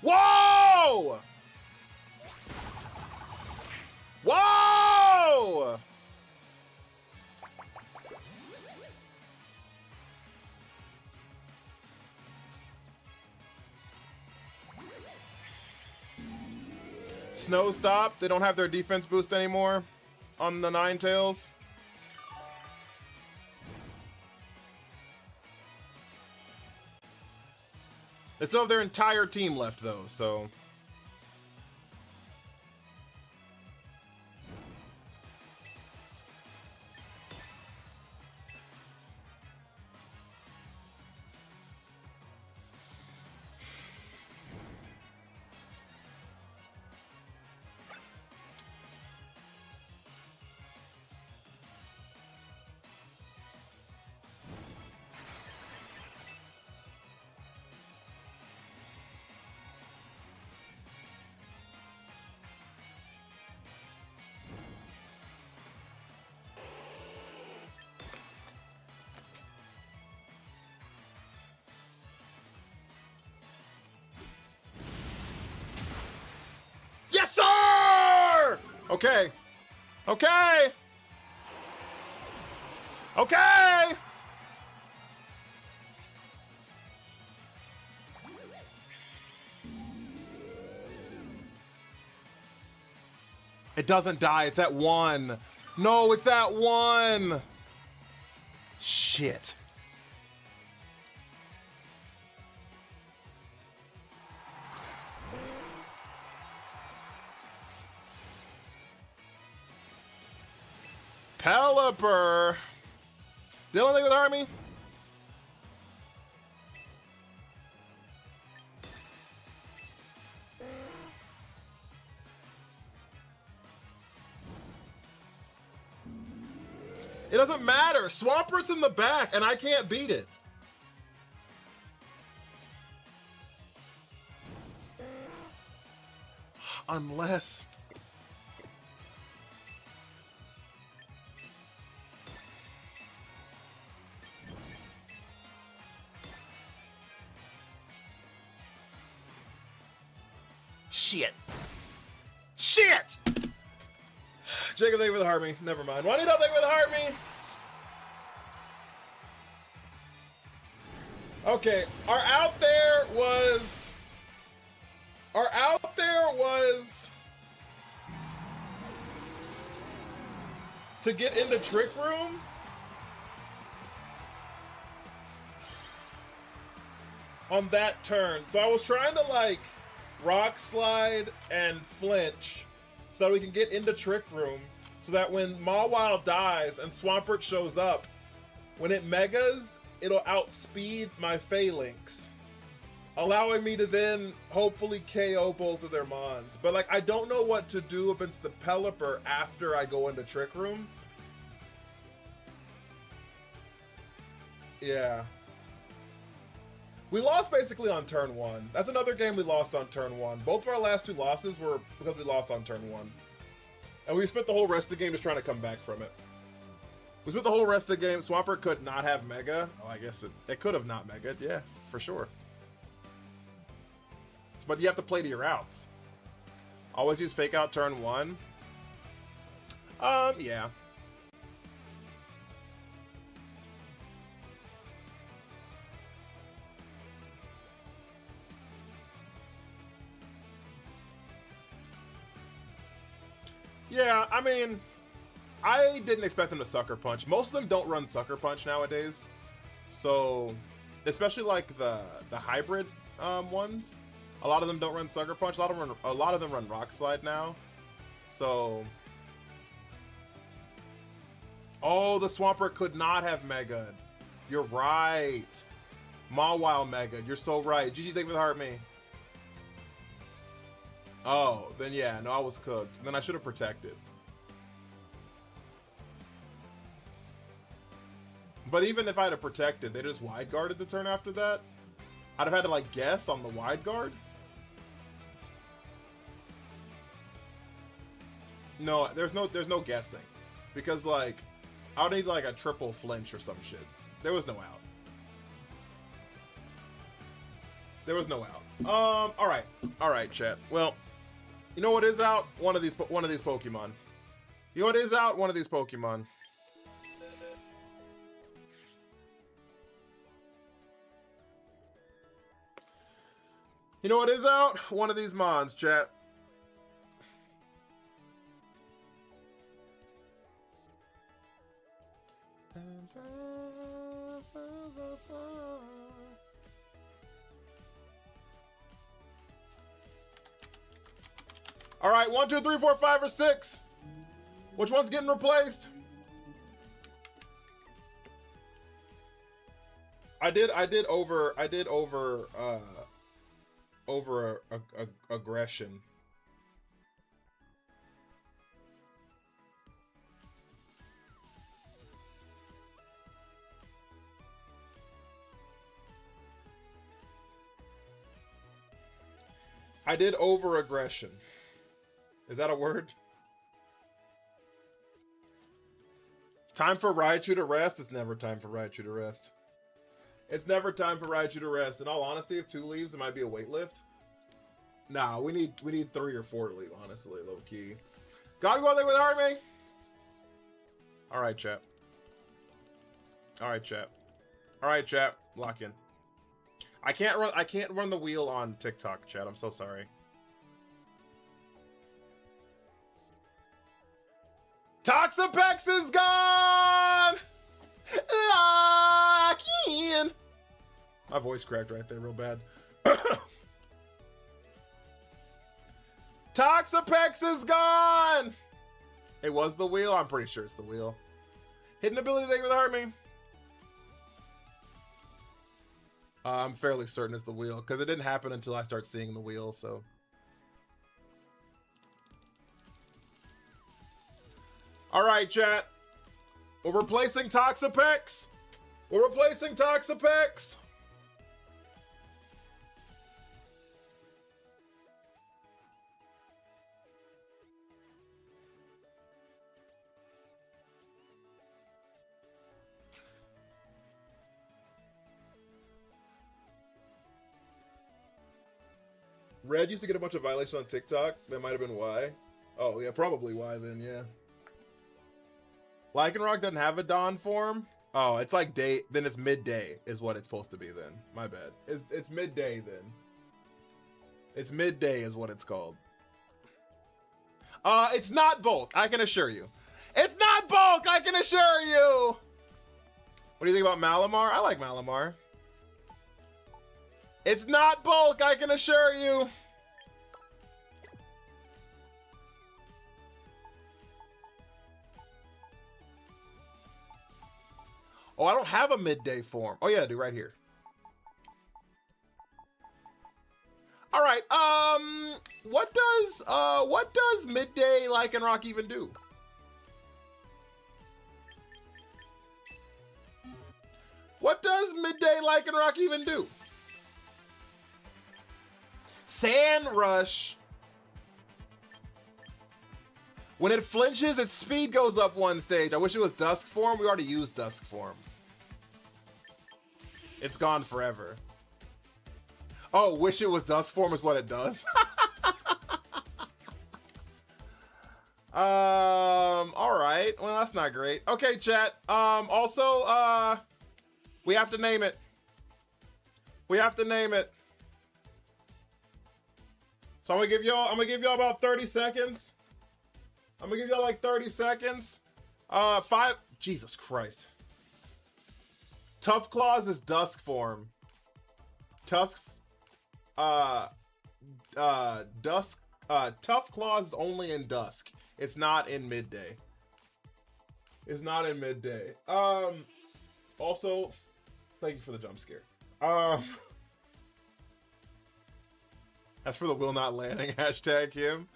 Whoa! Whoa! Snow stop. They don't have their defense boost anymore on the Ninetales. They still have their entire team left though, so. Yes, sir! Okay. Okay. Okay. It doesn't die. It's at 1. No, it's at 1. Shit. Pelipper. The only thing with Army? It doesn't matter. Swampert's in the back, and I can't beat it. Unless... Shit. Shit! Jacob, thank you for the heart me. Never mind. Juanito, thank you for the heart me. Okay, our out there was to get into Trick Room. On that turn. So I was trying to like Rock Slide and flinch so that we can get into Trick Room so that when Mawile dies and Swampert shows up, when it megas, it'll outspeed my Phalanx, allowing me to then hopefully KO both of their mons. But like, I don't know what to do against the Pelipper after I go into Trick Room. Yeah. We lost basically on turn 1. That's another game we lost on turn 1. Both of our last 2 losses were because we lost on turn 1. And we spent the whole rest of the game just trying to come back from it. We spent the whole rest of the game. Swampert could not have Mega. Oh, I guess it could have not Mega. Yeah, for sure. But you have to play to your outs. Always use Fake Out turn 1. Yeah. Yeah, I mean, I didn't expect them to Sucker Punch. Most of them don't run Sucker Punch nowadays. So, especially like the hybrid ones, a lot of them don't run Sucker Punch. A lot of them run Rock Slide now. So, oh, the Swampert could not have Mega'd. You're right. Mawile Mega'd. You're so right. GG, thank you for the heart, me. Oh, then yeah, no, I was cooked. Then I should have protected. But even if I had protected, they just wide guarded the turn after that. I'd have had to like guess on the wide guard. No, there's no guessing, because like I would need like a triple flinch or some shit. There was no out. There was no out. All right, chat. Well, you know what is out? One of these Pokemon. You know what is out? One of these Pokemon. You know what is out? One of these mons, chat. All right, 1, 2, 3, 4, 5, or 6. Which one's getting replaced? I did over aggression. I did over aggression. Is that a word? Time for Raichu to rest? It's never time for Raichu to rest. It's never time for Raichu to rest. In all honesty, if 2 leaves, it might be a weight lift. Nah, we need 3 or 4 to leave, honestly, low key. Gotta go there with army. All right, chat. All right, chat. All right, chat. Lock in. I can't run the wheel on TikTok, chat. I'm so sorry. Toxapex is gone! Lock in! My voice cracked right there real bad. Toxapex is gone! It was the wheel? I'm pretty sure it's the wheel. Hidden ability, thank you for the heart, me. I'm fairly certain it's the wheel, because it didn't happen until I start seeing the wheel, so. Alright, chat. We're replacing Toxapex. We're replacing Toxapex. Red used to get a bunch of violations on TikTok. That might have been why. Oh, yeah, probably why then, yeah. Lycanroc doesn't have a dawn form? Oh, it's like day, then it's midday is what it's supposed to be then. My bad. It's midday then. It's midday is what it's called. It's not bulk, I can assure you. It's not bulk, I can assure you! What do you think about Malamar? I like Malamar. It's not bulk, I can assure you. Oh, I don't have a midday form. Oh yeah, I do right here. All right. What does midday Lycanroc even do? What does midday Lycanroc even do? Sand Rush. When it flinches, its speed goes up 1 stage. I wish it was Dusk form. We already used Dusk form. It's gone forever. Oh, wish it was Dusk form is what it does. All right. Well, that's not great. Okay, chat. Also, we have to name it. We have to name it. So I'm gonna give y'all about 30 seconds. I'm gonna give y'all like 30 seconds. 5. Jesus Christ. Tough Claws is dusk form. Tusk, dusk, Tough Claws is only in dusk. It's not in midday. It's not in midday. Also, thank you for the jump scare. As for the will not landing, hashtag him.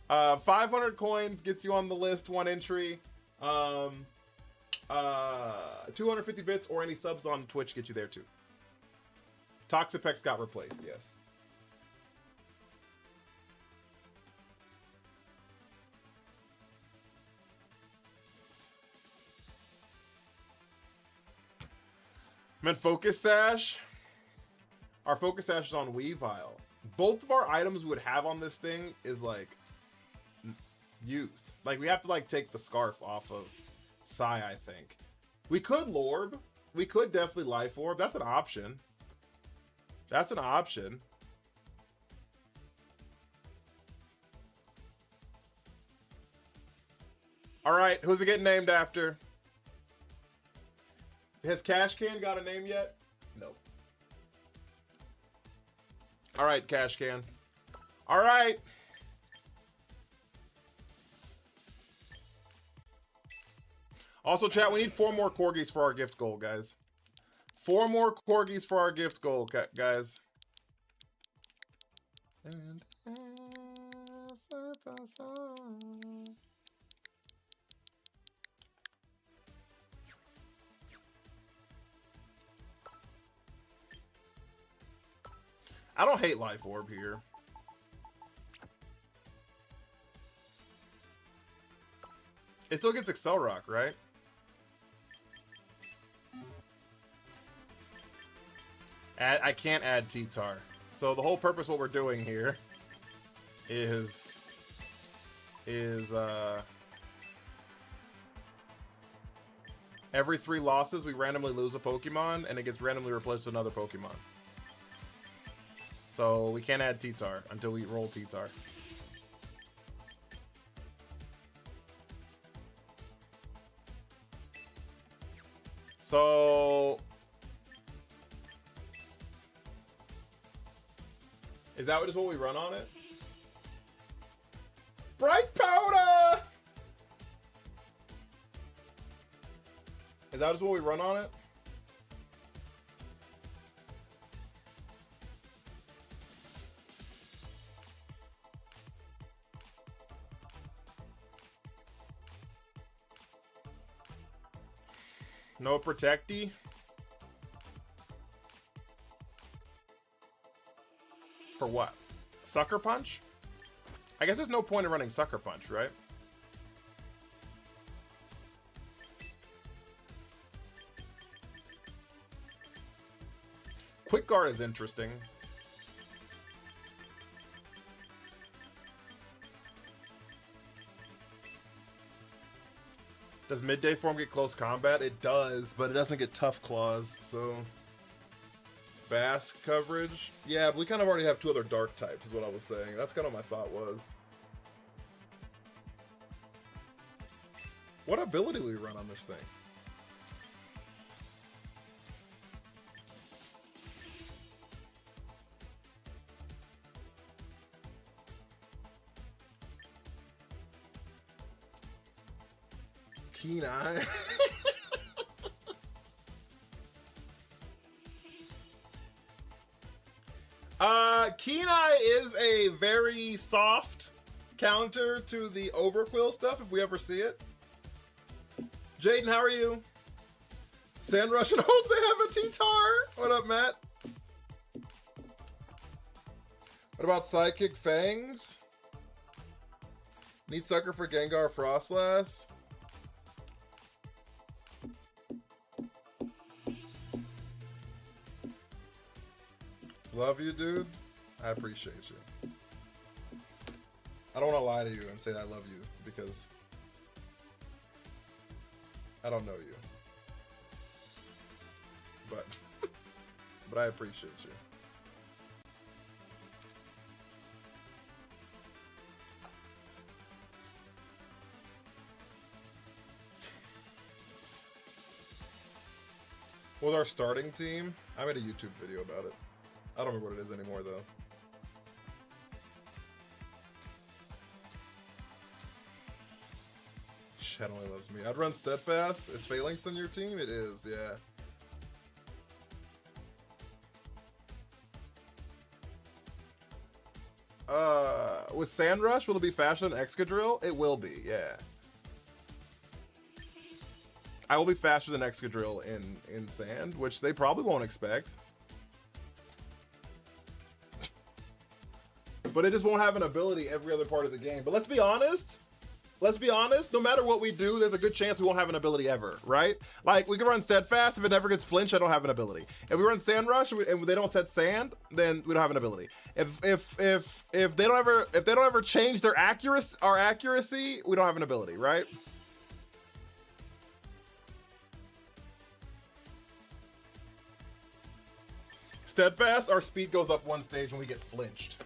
500 coins gets you on the list, 1 entry. 250 bits or any subs on Twitch get you there too. Toxapex got replaced, yes. Meant Focus Sash. Our Focus Sash is on Weavile. Both of our items we would have on this thing is like used. Like we have to like take the scarf off of Sai, I think. We could Lorb. We could definitely Life Orb. That's an option. That's an option. All right, who's it getting named after? Has Cash Can got a name yet? No. All right, Cash Can. All right. Also, chat, we need 4 more corgis for our gift goal, guys. 4 more corgis for our gift goal, guys. And I don't hate Life Orb here. It still gets Excel Rock, right? I can't add T-Tar. So the whole purpose of what we're doing here is every 3 losses we randomly lose a Pokemon and it gets randomly replaced with another Pokemon. So we can't add T-Tar until we roll T-Tar. So is that just what we run on it? Bright Powder! Is that just what we run on it? No Protecty? For what? Sucker Punch? I guess there's no point in running Sucker Punch, right? Quick Guard is interesting. Does midday form get close combat? It does, but it doesn't get tough claws, so... Bass coverage? Yeah, but we kind of already have 2 other dark types, is what I was saying. That's kind of my thought was. What ability will we run on this thing? Keen Eye? Keen Eye is a very soft counter to the Overquill stuff, if we ever see it. Jaden, how are you? Sand Rush and hope they have a T-Tar. What up, Matt? What about Psychic Fangs? Need Sucker for Gengar Frostlass? Love you, dude. I appreciate you. I don't want to lie to you and say I love you because I don't know you. But I appreciate you. With our starting team, I made a YouTube video about it. I don't remember what it is anymore though. Chad only loves me. I'd run Steadfast. Is Phalanx on your team? It is, yeah. With Sand Rush, will it be faster than Excadrill? It will be, yeah. I will be faster than Excadrill in Sand, which they probably won't expect. But it just won't have an ability every other part of the game. But let's be honest. Let's be honest. No matter what we do, there's a good chance we won't have an ability ever, right? Like, we can run Steadfast. If it never gets flinch, I don't have an ability. If we run Sand Rush and they don't set Sand, then we don't have an ability. If they don't ever change their accuracy, we don't have an ability, right? Steadfast, our speed goes up one stage when we get flinched.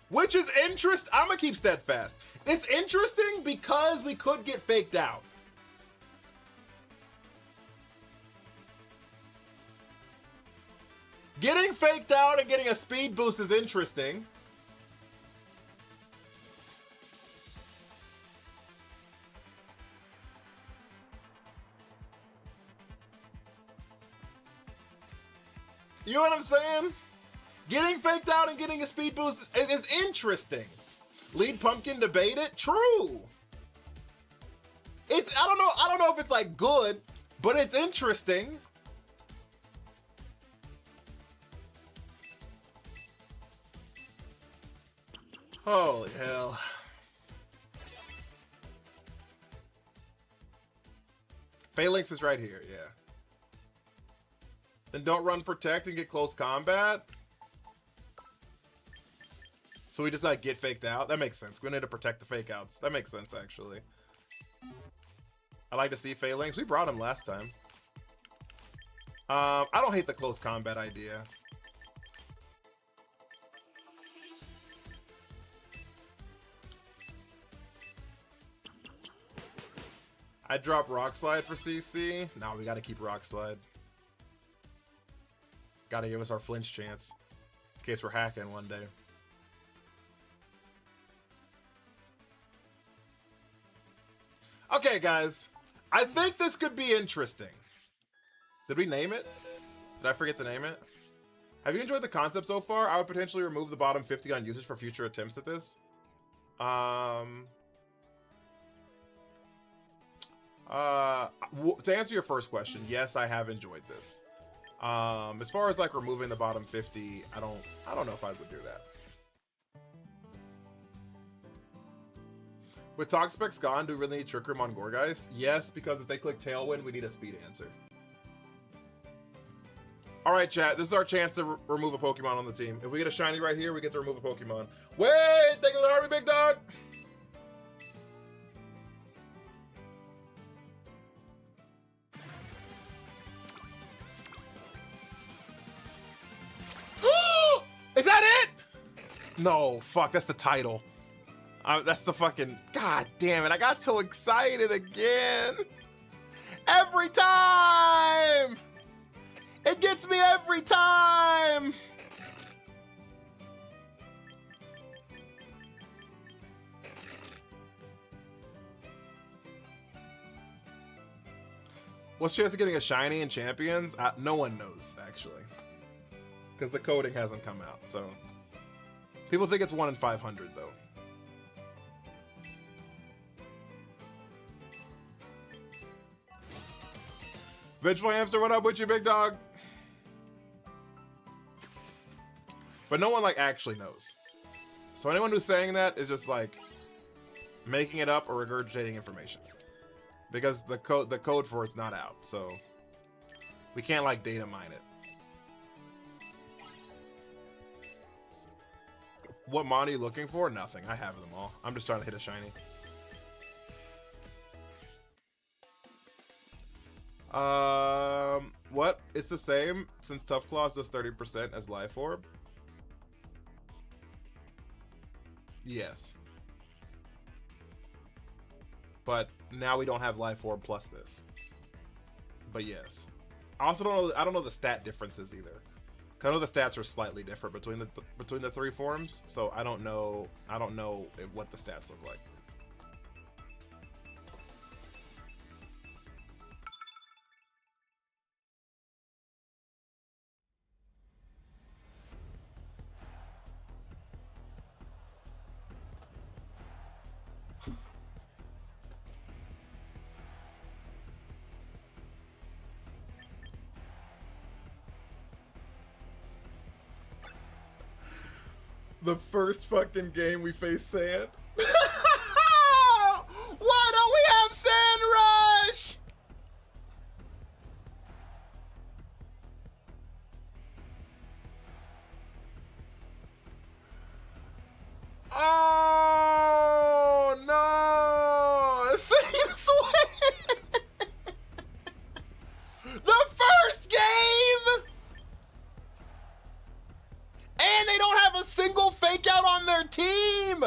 Which is interesting. I'm gonna keep Steadfast. It's interesting because we could get faked out. Getting faked out and getting a speed boost is interesting. You know what I'm saying? Getting faked out and getting a speed boost is interesting. Lead Pumpkin debate it? True. It's I don't know if it's like good, but it's interesting. Holy hell. Phalanx is right here, yeah. Then don't run Protect and get close combat. So we just like get faked out. That makes sense. We need to protect the fake outs. That makes sense actually. I like to see Phalanx. We brought him last time. I don't hate the close combat idea. I drop Rock Slide for CC. No, we gotta keep Rock Slide. Gotta give us our flinch chance. In case we're hacking one day. Okay, guys. I think this could be interesting. Did we name it? Did I forget to name it? Have you enjoyed the concept so far? I would potentially remove the bottom 50 on usage for future attempts at this. To answer your first question, yes, I have enjoyed this. As far as like removing the bottom 50, I don't know if I would do that. With Toxapex gone, do we really need Trick Room on Gourgeist? Yes, because if they click Tailwind, we need a speed answer. Alright, chat, this is our chance to remove a Pokemon on the team. If we get a shiny right here, we get to remove a Pokemon. Wait! Thank you for the army, big dog! Is that it? No, fuck, that's the title. That's the fucking... God damn it, I got so excited again. Every time! It gets me every time! What's the chance of getting a shiny in Champions? No one knows, actually. Because the coding hasn't come out, so... People think it's 1 in 500, though. Vengeful Hamster, what up with you, big dog? But no one, like, actually knows. So anyone who's saying that is just, like, making it up or regurgitating information. Because the code for it's not out, so... We can't, like, data mine it. What mon are you looking for? Nothing. I have them all. I'm just trying to hit a shiny. What? It's the same since Tough Claws does 30% as Life Orb? Yes. But now we don't have Life Orb plus this. But yes. I also don't know. I don't know the stat differences either. 'Cause I know the stats are slightly different between the three forms, so I don't know. I don't know what the stats look like. The first fucking game we face sand. Why don't we have Sand Rush? Oh no! Seems the first game, and they don't have a single fake out on their team.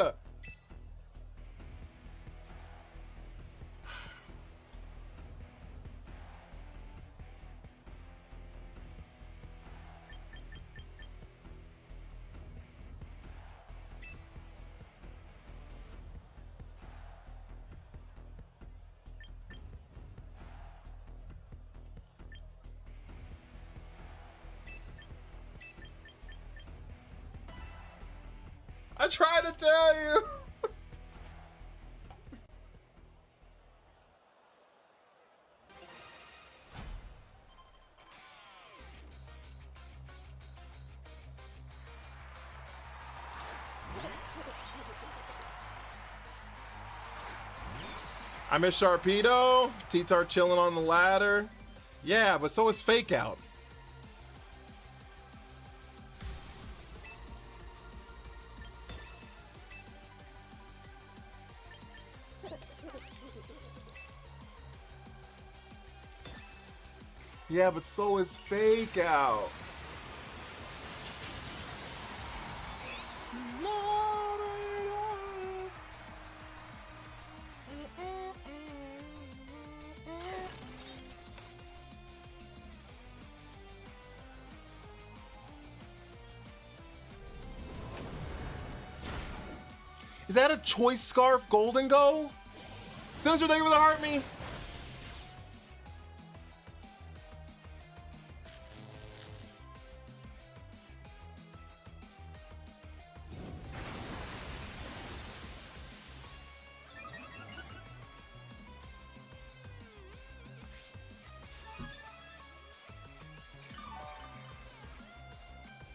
I tried to tell you. I miss Sharpedo. T-Tar chilling on the ladder. Yeah, but so is Fake Out. Yeah, but so is Fake Out. Is that a Choice Scarf Golden Go? Sinister, thank you for the heart me.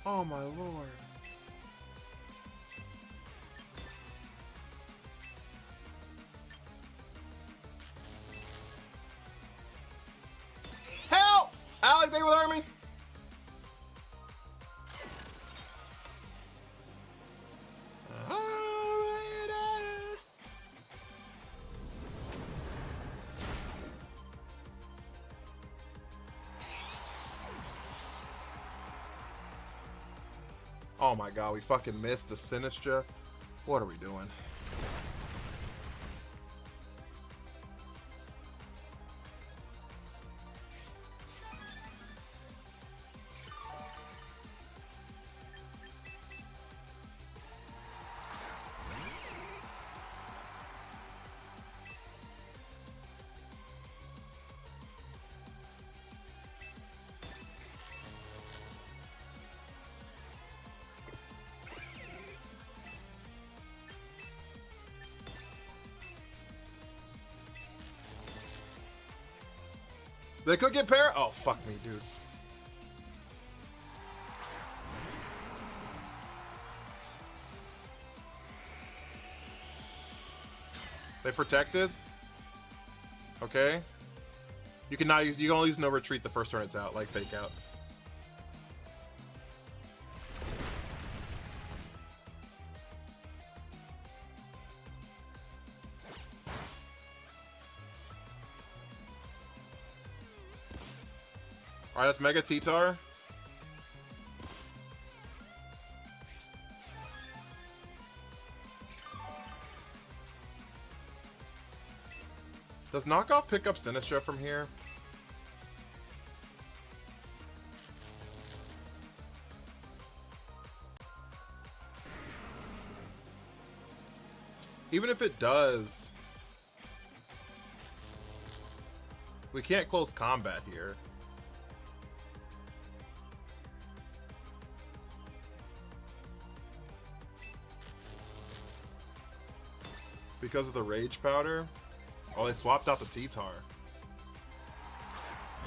Oh my lord. Help! Alex, thank you for the heart me. Oh my god, we fucking missed the Sinistra. What are we doing? They could get pair. Oh, fuck me, dude. They protected. Okay. You can not use. You can only use no retreat the first turn it's out, like Fake Out. Alright, that's Mega T-Tar. Does Knockoff pick up Sinistra from here? Even if it does, we can't close combat here. Because of the rage powder. Oh, they swapped out the T-Tar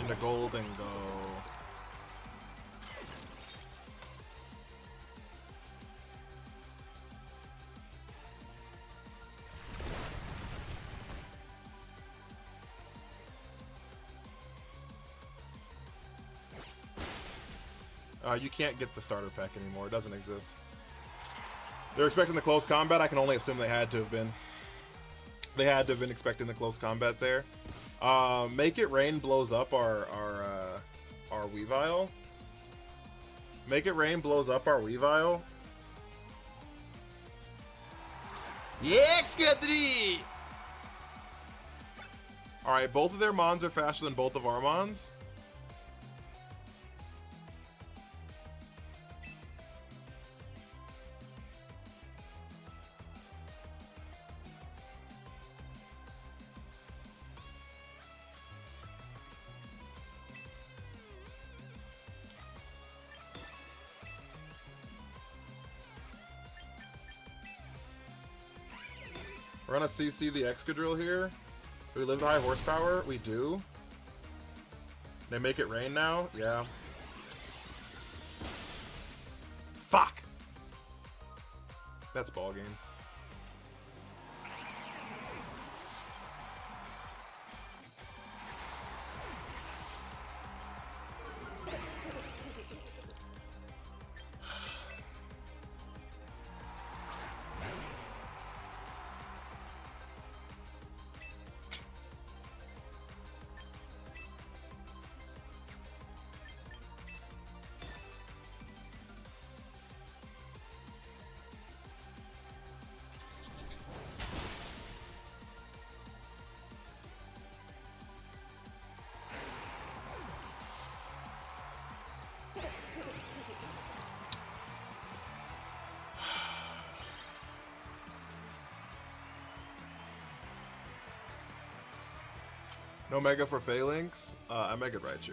into gold and go. You can't get the starter pack anymore. It doesn't exist. They're expecting the close combat. I can only assume they had to have been. They had to have been expecting the close combat there. Make It Rain blows up our Weavile. Make It Rain blows up our Weavile. Yes, Kadri! Alright, both of their Mons are faster than both of our Mons. We're gonna CC the Excadrill here. Do we live high horsepower? We do. They make it rain now? Yeah. Fuck! That's ball game. No Mega for Phalanx? I Mega Raichu.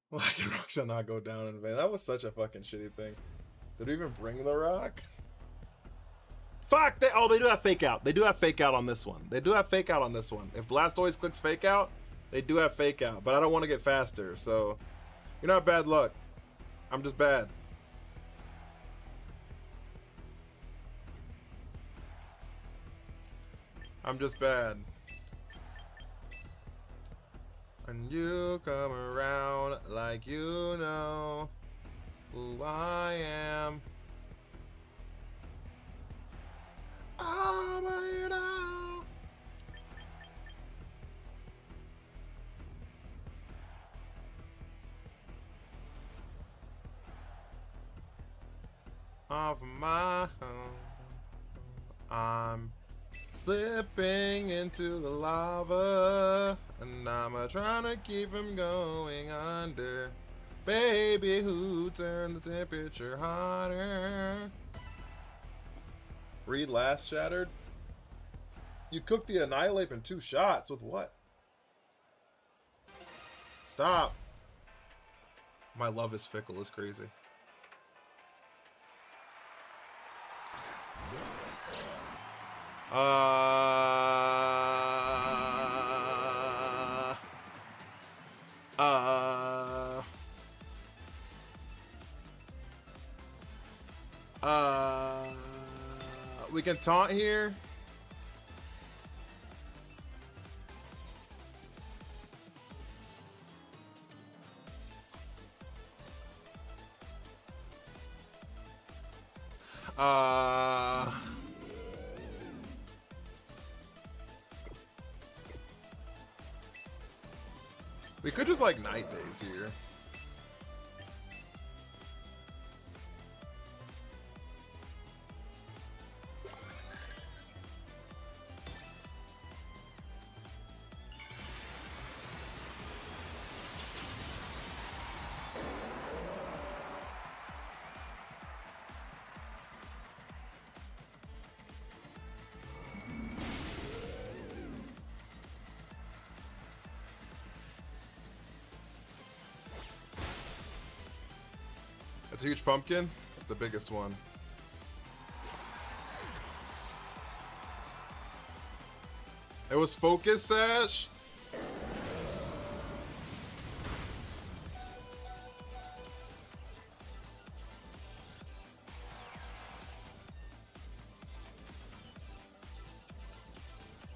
Why can rock shall not go down in vain? That was such a fucking shitty thing. Did we even bring the rock? Fuck! They do have Fake Out. They do have Fake Out on this one. They do have Fake Out on this one. If Blastoise clicks Fake Out, they do have Fake Out. But I don't want to get faster, so... You're not bad luck. I'm just bad. I'm just bad. And you come around like you know who I am. Oh, but you know. Off my home, I'm slipping into the lava, and I'm trying to keep from going under. Baby, who turned the temperature hotter? Read last shattered. You cooked the Annihilate in 2 shots with what? Stop. My love is fickle is crazy. We can taunt here. We could just like Night Days here. That's a huge pumpkin. It's the biggest one. It was focus sash.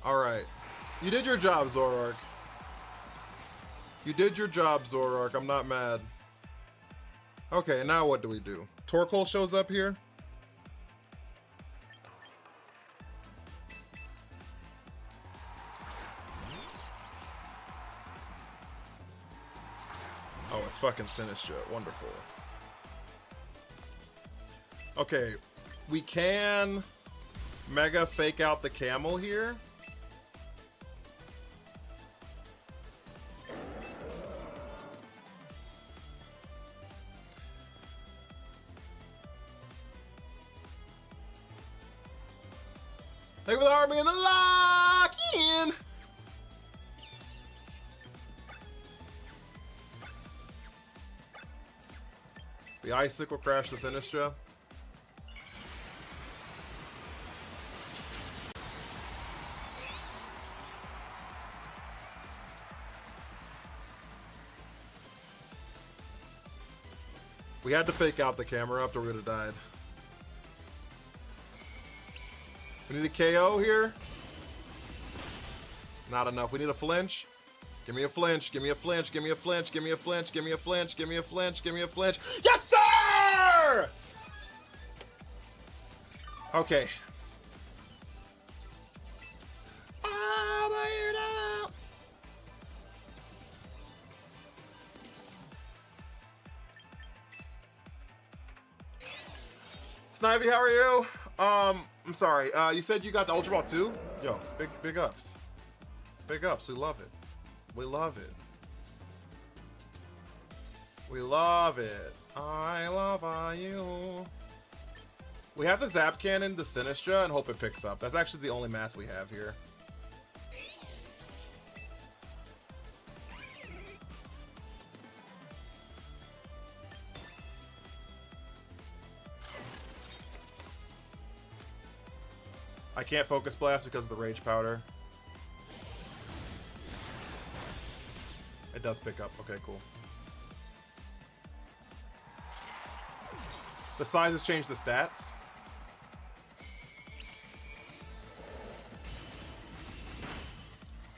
All right. You did your job, Zoroark. You did your job, Zoroark. I'm not mad. Okay, now what do we do? Torkoal shows up here. Oh, it's fucking Sinistcha. Wonderful. Okay, we can Mega fake out the camel here. Take with the army and the lock in. The Icicle crashed the Sinistcha. We had to fake out the camera up or we would have died. We need a KO here. Not enough. We need a flinch. Give me a flinch. Give me a flinch. Give me a flinch. Give me a flinch. Give me a flinch. Give me a flinch. Give me a flinch. Yes, sir! Okay. Snivy, how are you? I'm sorry. You said you got the Ultra Ball too? Yo, big ups. Big ups. We love it. We love it. We love it. I love you. We have to Zap Cannon the Sinistcha and hope it picks up. That's actually the only math we have here. I can't Focus Blast because of the Rage Powder. It does pick up. Okay, cool. The size has changed the stats.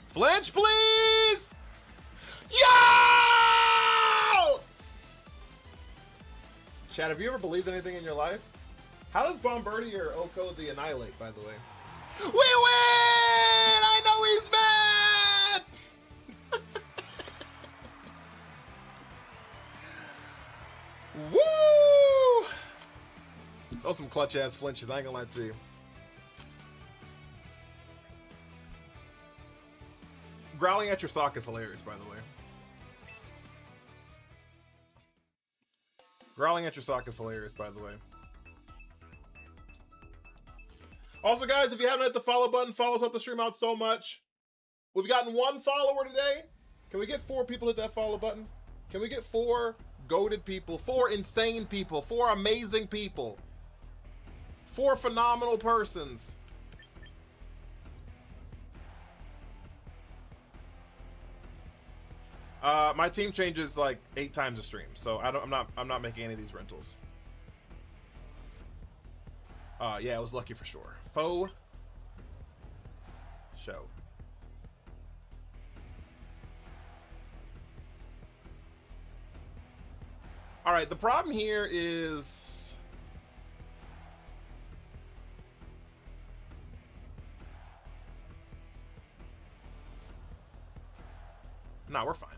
Flinch, please! Yo! Chad, have you ever believed anything in your life? How does Bombardier Oko the Annihilate, by the way? We win! I know he's mad! Woo! Those some clutch-ass flinches, I ain't gonna lie to you. Growling at your sock is hilarious, by the way. Growling at your sock is hilarious, by the way. Also, guys, if you haven't hit the follow button, follow us, help the stream out so much. We've gotten 1 follower today. Can we get 4 people to hit that follow button? Can we get 4 goated people, 4 insane people, 4 amazing people, 4 phenomenal persons? My team changes like 8 times a stream, so I'm not making any of these rentals. Yeah, it was lucky for sure. Faux show. All right, the problem here is nah, we're fine.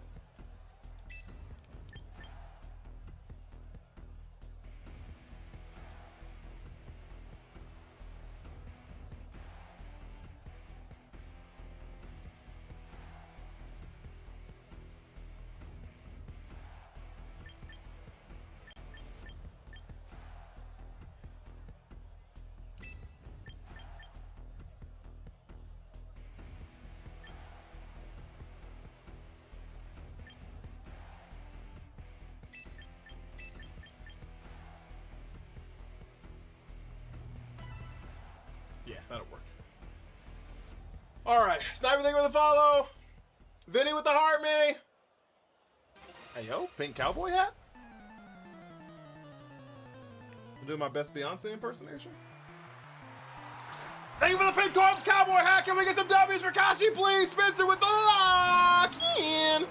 That'll work. Alright, Sniper, thank you for the follow. Vinny with the heart, me. Hey, yo, pink cowboy hat? I'm doing my best Beyonce impersonation. Thank you for the pink cowboy hat. Can we get some W's for Kashi, please? Spencer with the lock in.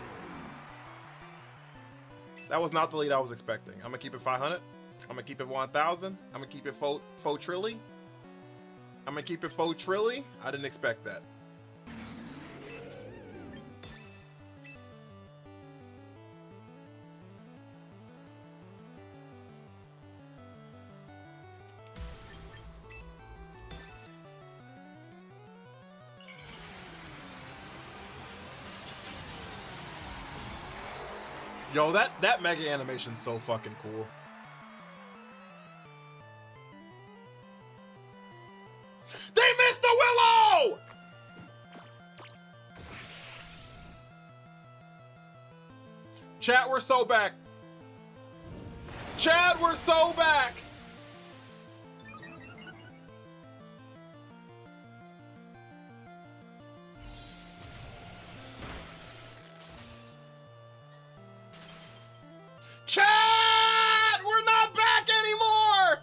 That was not the lead I was expecting. I'm going to keep it 500. I'm going to keep it 1,000. I'm going to keep it 4 trilly. I'm going to keep it 4 trilly. I didn't expect that. Yo, that mega animation's so fucking cool. They missed the willow! Chat, we're so back. Chad, we're so back. Chat! We're not back anymore!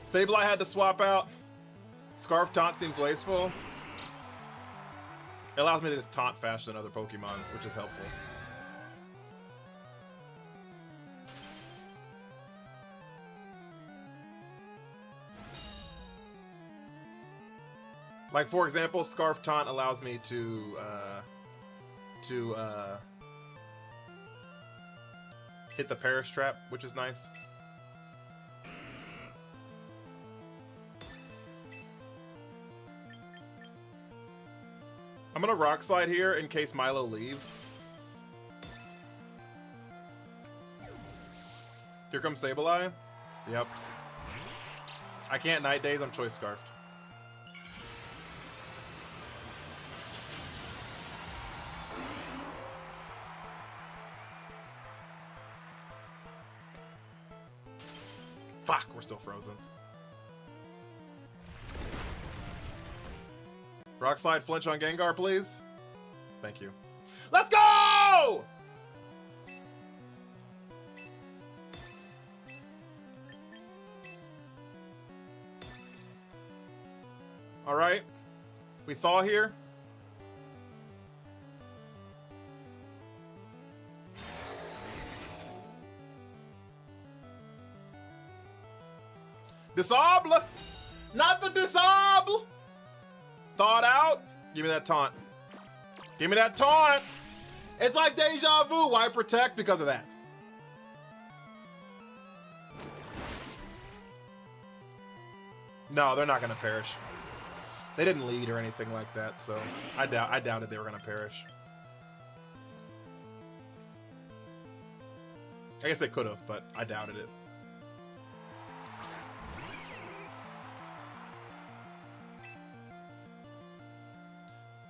Sableye had to swap out. Scarf Taunt seems wasteful. It allows me to just taunt faster than other Pokemon, which is helpful. Like, for example, Scarf Taunt allows me to hit the Perish Trap, which is nice. I'm gonna Rock Slide here in case Milo leaves. Here comes Sableye. Yep. I can't Night Daze, I'm Choice Scarfed. Fuck, we're still frozen. Rock Slide flinch on Gengar, please. Thank you. Let's go! All right. We thaw here. Disable! Not the disable! Thawed out. Give me that taunt. Give me that taunt. It's like deja vu. Why protect? Because of that. No, they're not gonna perish. They didn't lead or anything like that, so I doubted they were gonna perish. I guess they could have, but I doubted it.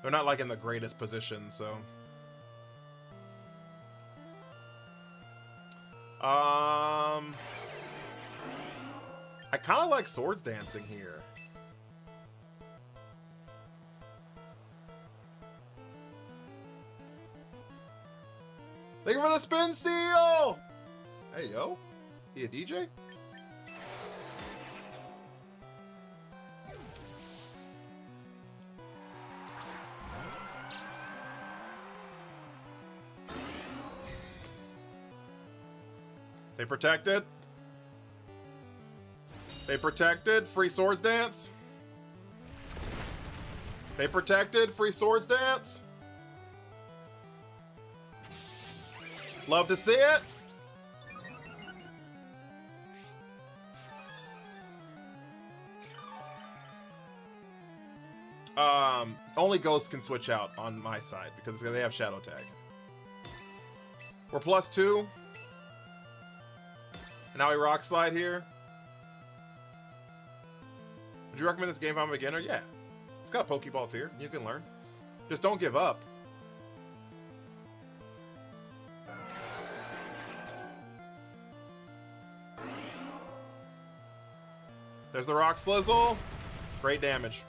They're not like in the greatest position, so. I kind of like Swords Dancing here. Thank you for the spin seal! Hey, yo. He a DJ? They protected. They protected. Free Swords Dance. They protected. Free Swords Dance. Love to see it. Only Ghost can switch out on my side because they have Shadow Tag. We're +2. Now we Rock Slide here. Would you recommend this game if I'm a beginner? Yeah. It's got a Pokeball tier. You can learn. Just don't give up. There's the Rock Slizzle. Great damage.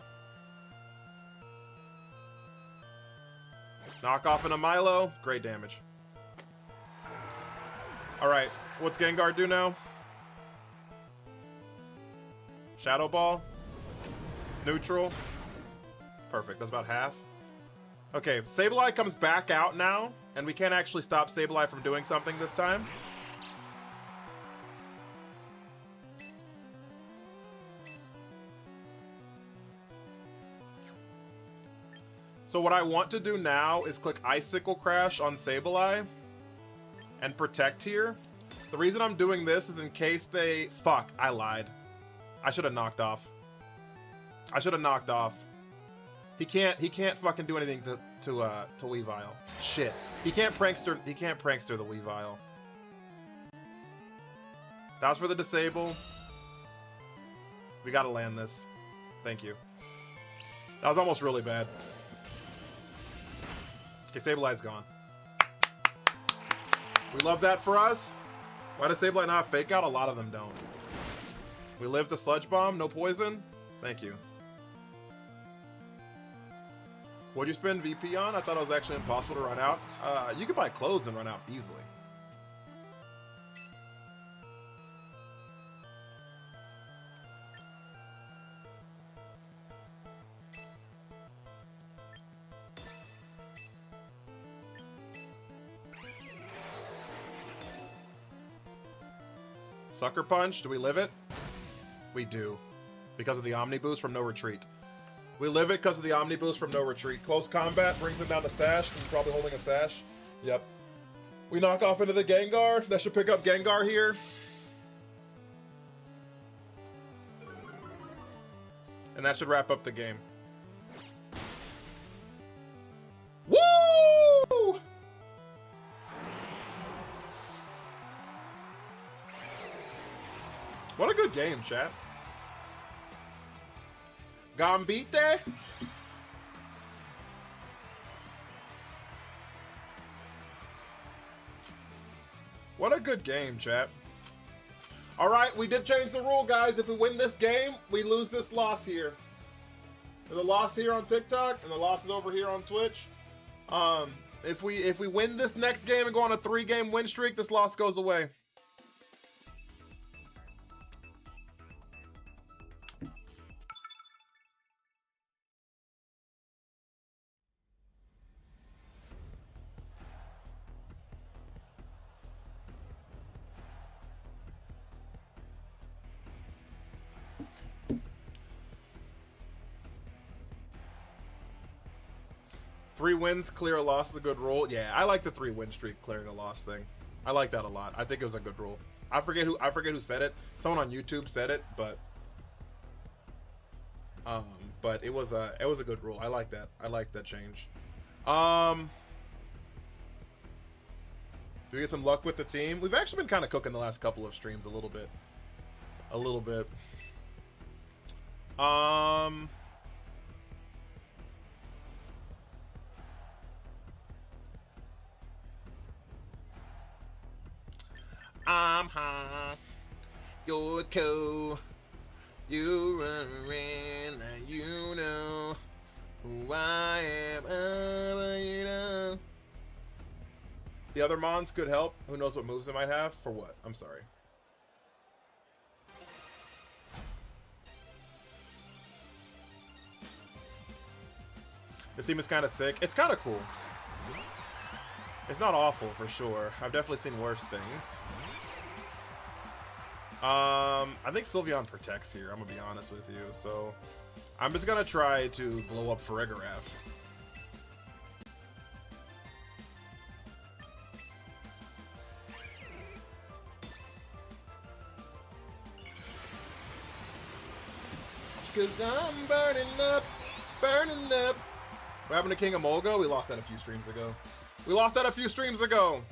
Knock off into Milo. Great damage. Alright. What's Gengar do now? Shadow Ball. It's neutral. Perfect. That's about half. Okay. Sableye comes back out now. And we can't actually stop Sableye from doing something this time. So what I want to do now is click Icicle Crash on Sableye and protect here. The reason I'm doing this is in case they... Fuck, I lied. I should have knocked off. I should have knocked off. He can't fucking do anything to Weavile. Shit. He can't prankster the Weavile. That was for the disable. We gotta land this. Thank you. That was almost really bad. Okay, Sableye's gone. We love that for us. Why does Sableye not have Fake Out? A lot of them don't. We live the Sludge Bomb, no poison. Thank you. What'd you spend VP on? I thought it was actually impossible to run out. You could buy clothes and run out easily. Sucker Punch, do we live it? We do. Because of the Omni Boost from No Retreat. We live it because of the Omni Boost from No Retreat. Close combat brings him down to Sash. He's probably holding a Sash. Yep. We knock off into the Gengar. That should pick up Gengar here. And that should wrap up the game. Woo! What a good game, chat. Gambite? What a good game, chat. Alright, we did change the rule, guys. If we win this game, we lose this loss here. There's a loss here on TikTok, and the loss is over here on Twitch. If we win this next game and go on a 3-game win streak, this loss goes away. Three wins, clear a loss is a good rule. Yeah, I like the 3-win streak clearing a loss thing. I like that a lot. I think it was a good rule. I forget who said it. Someone on YouTube said it, but it was a good rule. I like that. I like that change. Do we get some luck with the team? We've actually been kind of cooking the last couple of streams a little bit. A little bit. I'm high, you're cool, you run around like you know who I am, you know. The other Mons could help. Who knows what moves they might have? For what? I'm sorry. This team is kind of sick. It's kind of cool. It's not awful for sure. I've definitely seen worse things. I think Sylveon protects here, I'm gonna be honest with you. So I'm just gonna try to blow up Farigiraf. Cause I'm burning up Burning up. What happened to King Emolga? We lost that a few streams ago. We lost that a few streams ago.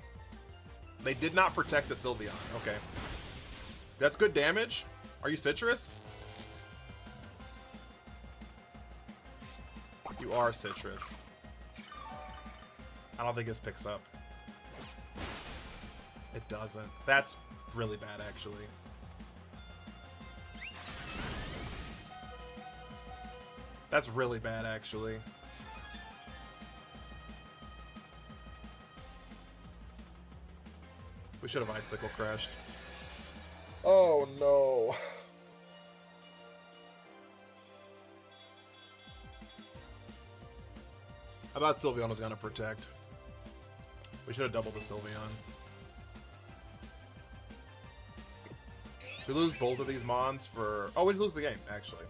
They did not protect the Sylveon. Okay. That's good damage. Are you Citrus? You are Citrus. I don't think this picks up. It doesn't. That's really bad, actually. That's really bad, actually. We should have Icicle crashed. Oh, no. I thought Sylveon was going to protect. We should have doubled the Sylveon. We lose both of these Mons for... Oh, we just lose the game, actually.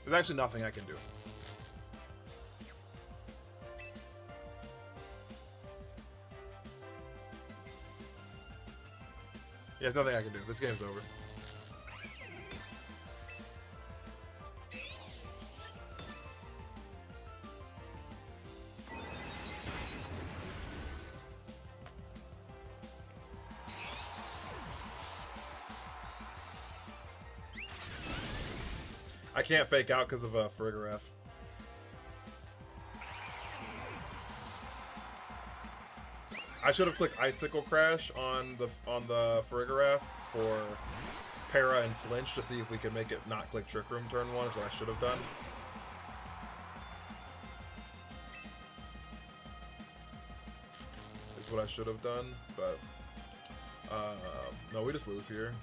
There's actually nothing I can do. Yeah, there's nothing I can do. This game's over. I can't fake out because of Farigiraf. I should have clicked Icicle Crash on the Farigiraf for Para and Flinch to see if we could make it not click Trick Room turn 1 is what I should have done. Is what I should have done, but no, we just lose here.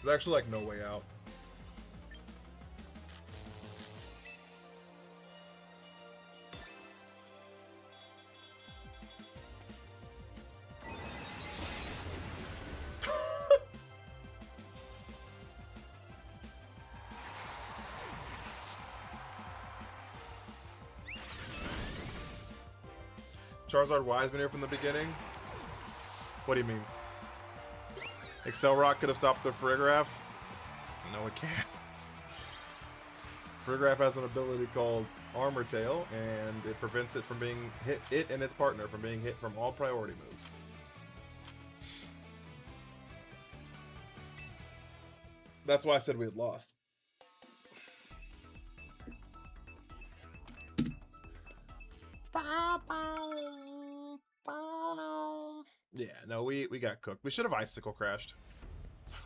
There's actually like no way out. Charizard Y's been here from the beginning? What do you mean? Accelerock could have stopped the Farigiraf? No, it can't. Farigiraf has an ability called Armor Tail, and it prevents it from being hit, it and its partner from being hit from all priority moves. That's why I said we had lost. Yeah, no, we got cooked. We should have Icicle Crashed.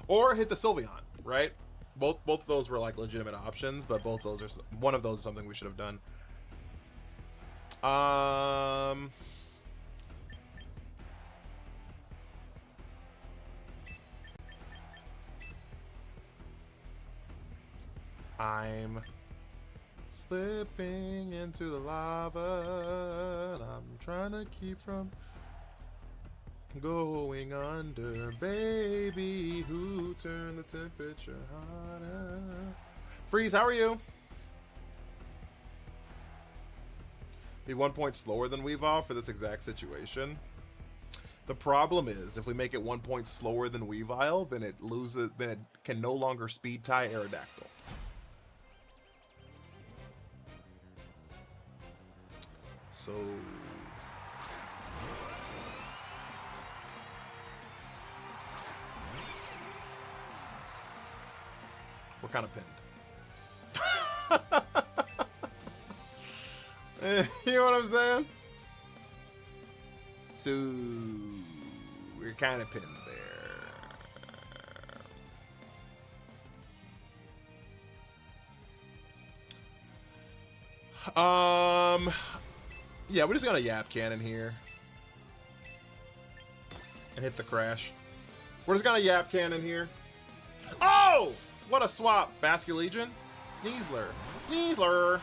Or hit the Sylveon, right? Both of those were like legitimate options, but both those are... One of those is something we should have done. I'm slipping into the lava, and I'm trying to keep from going under. Baby, who turned the temperature hotter? Freeze, how are you? Be 1 point slower than Weavile for this exact situation. The problem is, if we make it 1 point slower than Weavile, then it loses. Then it can no longer speed tie Aerodactyl. So we're kind of pinned. You know what I'm saying? So we're kind of pinned there. Yeah, we're just gonna Yap Cannon here. And hit the crash. We're just gonna Yap Cannon here. Oh! What a swap! Basculegion? Sneasler. Sneasler!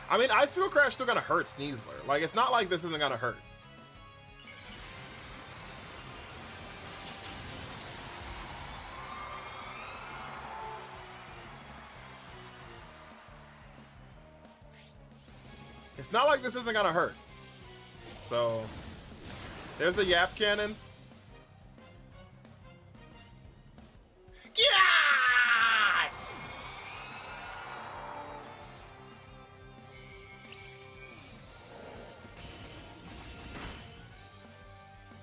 I mean, Icicle Crash still gonna hurt Sneasler. Like, it's not like this isn't gonna hurt. It's not like this isn't gonna hurt. So There's the Yap Cannon. Yeah!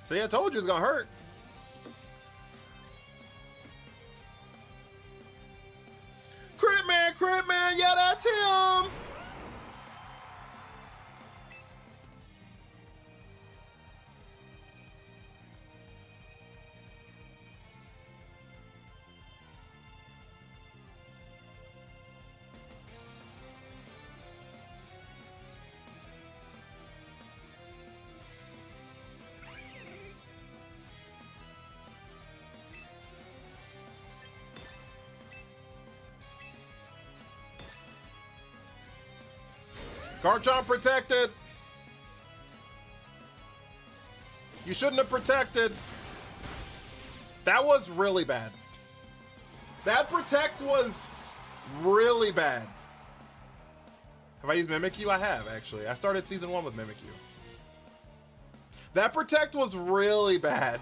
See, I told you it's gonna hurt. Crit man, yeah, that's him. Garchomp protected. You shouldn't have protected. That was really bad. That protect was really bad. Have I used Mimikyu? I have, actually. I started season 1 with Mimikyu. That protect was really bad.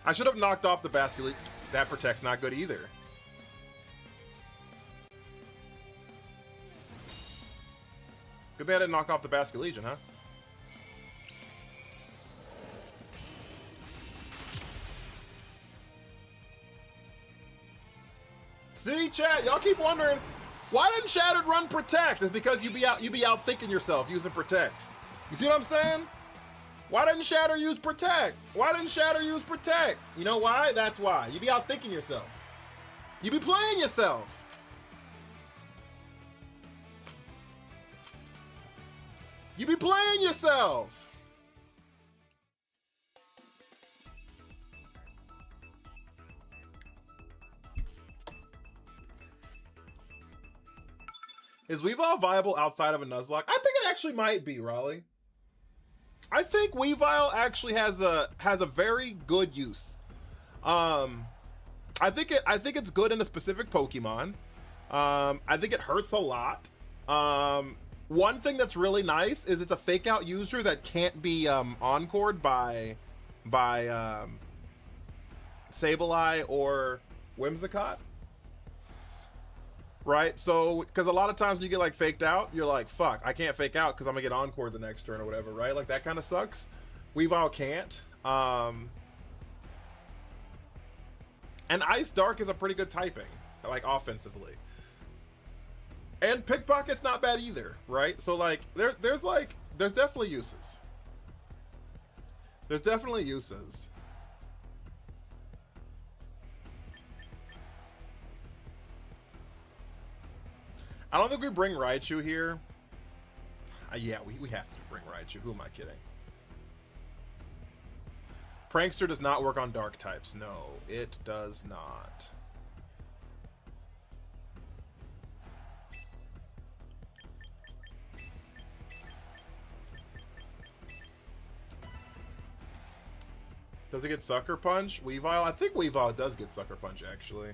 I should have knocked off the Basculete. That protect's not good either. Good thing I didn't knock off the Basculegion, huh? See, chat, y'all keep wondering, why didn't Shattered run Protect? It's because you be out thinking yourself using Protect. You see what I'm saying? Why didn't Shatter use Protect? Why didn't Shatter use Protect? You know why? That's why. You be out thinking yourself. You be playing yourself. You be playing yourself. Is Weavile viable outside of a Nuzlocke? I think it actually might be, Raleigh. I think Weavile actually has a very good use. I think it's good in a specific Pokemon. I think it hurts a lot. One thing that's really nice is it's a fake out user that can't be encored by Sableye or Whimsicott. Right? So, because a lot of times when you get like faked out, you're like, fuck, I can't fake out because I'm gonna get encored the next turn or whatever, right? Like that kind of sucks. Weavile can't. And Ice Dark is a pretty good typing, like offensively. And Pickpocket's not bad either, right? So like there's definitely uses. There's definitely uses. I don't think we bring Raichu here. Yeah, we have to bring Raichu. Who am I kidding? Prankster does not work on dark types. No, it does not. Does it get Sucker Punch? Weavile? I think Weavile does get Sucker Punch, actually.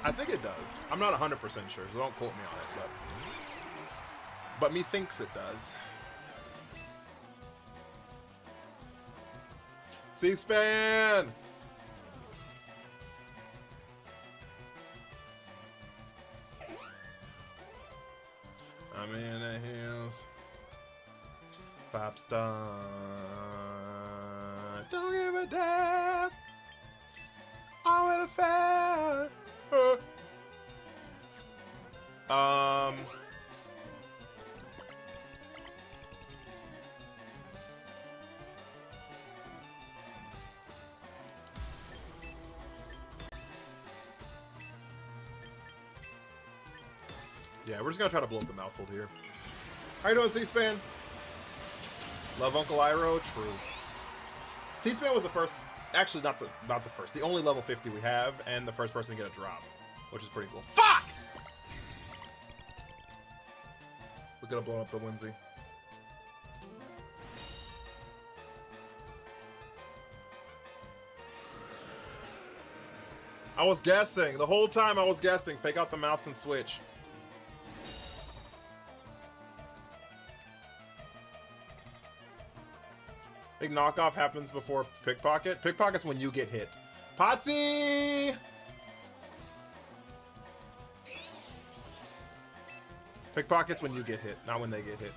I think it does. I'm not 100% sure, so don't quote me on it, but me thinks it does. C-SPAN! I'm in the hills. Pop star. Don't give a damn. I'm with a fan. Yeah, we're just gonna try to blow up the mouse hold here. How you doing, C-SPAN? Love Uncle Iroh? True. C-SPAN was the first, actually not the first, the only level 50 we have, and the first person to get a drop, which is pretty cool. Fuck! We could have blown up the Whimsy. I was guessing. The whole time I was guessing. Fake out the mouse and switch. Big knockoff happens before pickpocket. Pickpocket's when you get hit. Potsy! Pickpocket's when you get hit, not when they get hit.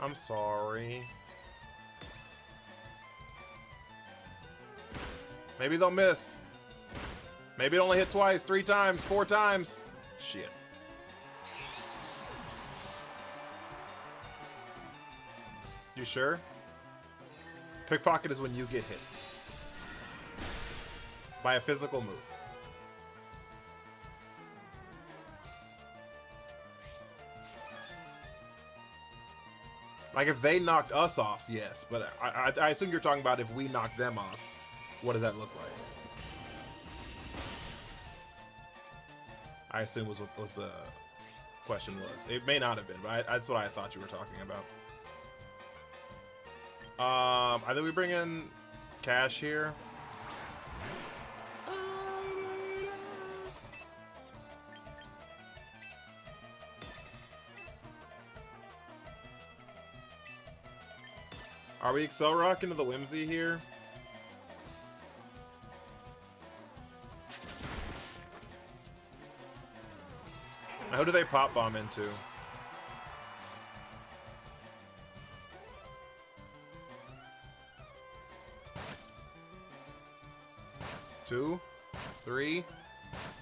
I'm sorry. Maybe they'll miss. Maybe it only hit twice, 3 times, 4 times. Shit. You sure? Pickpocket is when you get hit. By a physical move. Like if they knocked us off, yes. But I assume you're talking about if we knocked them off. What does that look like? I assume was what the question was. It may not have been, but that's what I thought you were talking about. I think we bring in Cash here. Are we Excel Rock into the Whimsy here? Now, who do they pop bomb into? Two, 3,